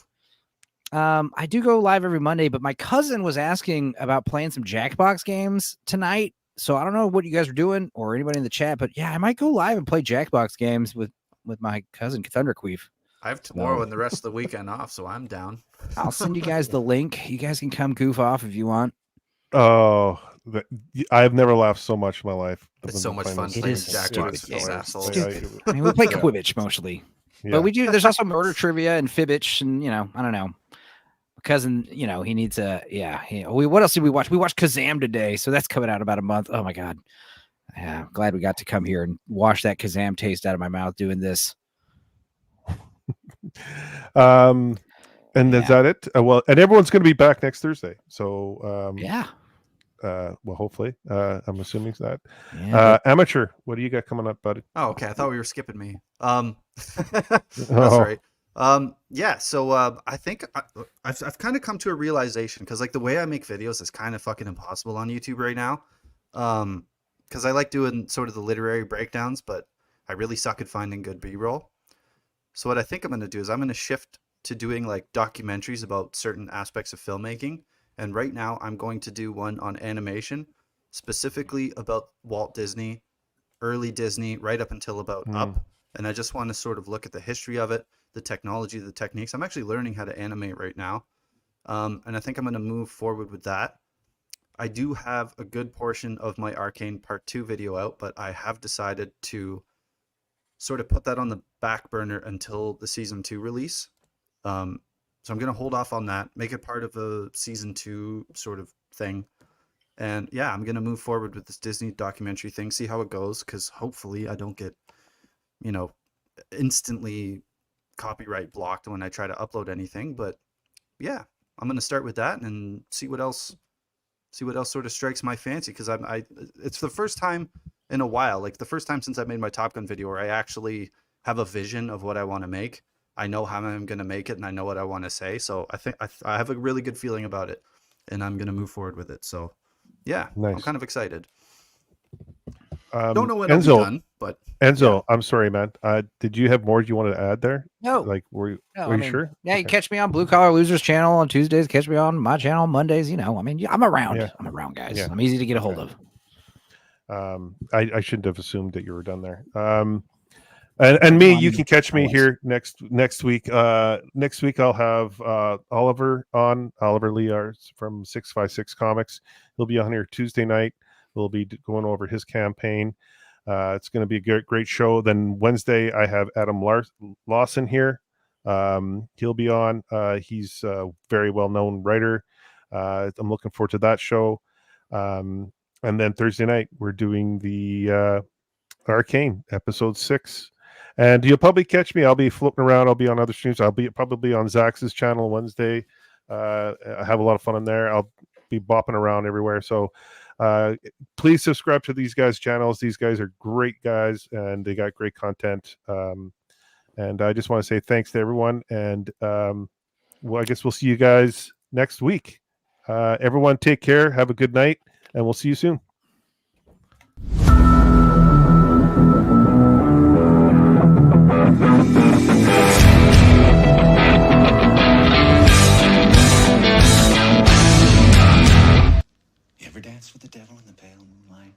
I do go live every Monday, but my cousin was asking about playing some Jackbox games tonight. So I don't know what you guys are doing or anybody in the chat, but yeah, I might go live and play Jackbox games with my cousin Thunderqueef. I have tomorrow and the rest of the weekend off, so I'm down. I'll send you guys the link. You guys can come goof off if you want. Oh, I've never laughed so much in my life. It's so much fun playing Jackbox with those assholes. I mean, we play Quidditch mostly, but we do. There's also murder trivia and Fibbage, and I don't know. My cousin, he needs a what else did we watch? We watched Kazam today, so that's coming out in about a month. Oh my god. Yeah, I'm glad we got to come here and wash that Kazam taste out of my mouth doing this. And is that it? Well, and everyone's going to be back next Thursday. So well, hopefully, I'm assuming that. Yeah. Amateur, what do you got coming up, buddy? Oh, okay. I thought we were skipping me. That's right. Yeah. So I think I've kind of come to a realization because like the way I make videos is kind of fucking impossible on YouTube right now. Because I like doing sort of the literary breakdowns, but I really suck at finding good B-roll. So what I think I'm going to do is I'm going to shift to doing like documentaries about certain aspects of filmmaking. And right now I'm going to do one on animation, specifically about Walt Disney, early Disney, right up until about Up. And I just want to sort of look at the history of it, the technology, the techniques. I'm actually learning how to animate right now. And I think I'm going to move forward with that. I do have a good portion of my Arcane Part 2 video out, but I have decided to sort of put that on the back burner until the Season 2 release. So I'm going to hold off on that, make it part of a Season 2 sort of thing. And yeah, I'm going to move forward with this Disney documentary thing, see how it goes, because hopefully I don't get, instantly copyright blocked when I try to upload anything. But yeah, I'm going to start with that and see what else sort of strikes my fancy, because it's the first time in a while, like the first time since I made my Top Gun video where I actually have a vision of what I want to make. I know how I'm going to make it and I know what I want to say. So I think I have a really good feeling about it and I'm going to move forward with it. So yeah, nice. I'm kind of excited. Don't know when it'll be done, but Enzo, yeah. I'm sorry, man. Did you have more you wanted to add there? No. Like, were you sure? Yeah, okay. You catch me on Blue Collar Losers channel on Tuesdays. Catch me on my channel on Mondays. I'm around. Yeah. I'm around, guys. Yeah. I'm easy to get a hold of. I shouldn't have assumed that you were done there. And me, you can catch me here next week. Next week I'll have Oliver Lee from 656 Comics. He'll be on here Tuesday night. We'll be going over his campaign. It's going to be a great show. Then Wednesday I have Adam Lawson here. He'll be on. He's a very well-known writer. I'm looking forward to that show. And then Thursday night we're doing the Arcane episode 6. And you'll probably catch me. I'll be floating around. I'll be on other streams. I'll be probably on Zach's channel Wednesday. I have a lot of fun on there. I'll be bopping around everywhere. So please subscribe to these guys' channels. These guys are great guys, and they got great content. And I just want to say thanks to everyone. And I guess we'll see you guys next week. Everyone take care. Have a good night, and we'll see you soon. dance with the devil in the pale moonlight.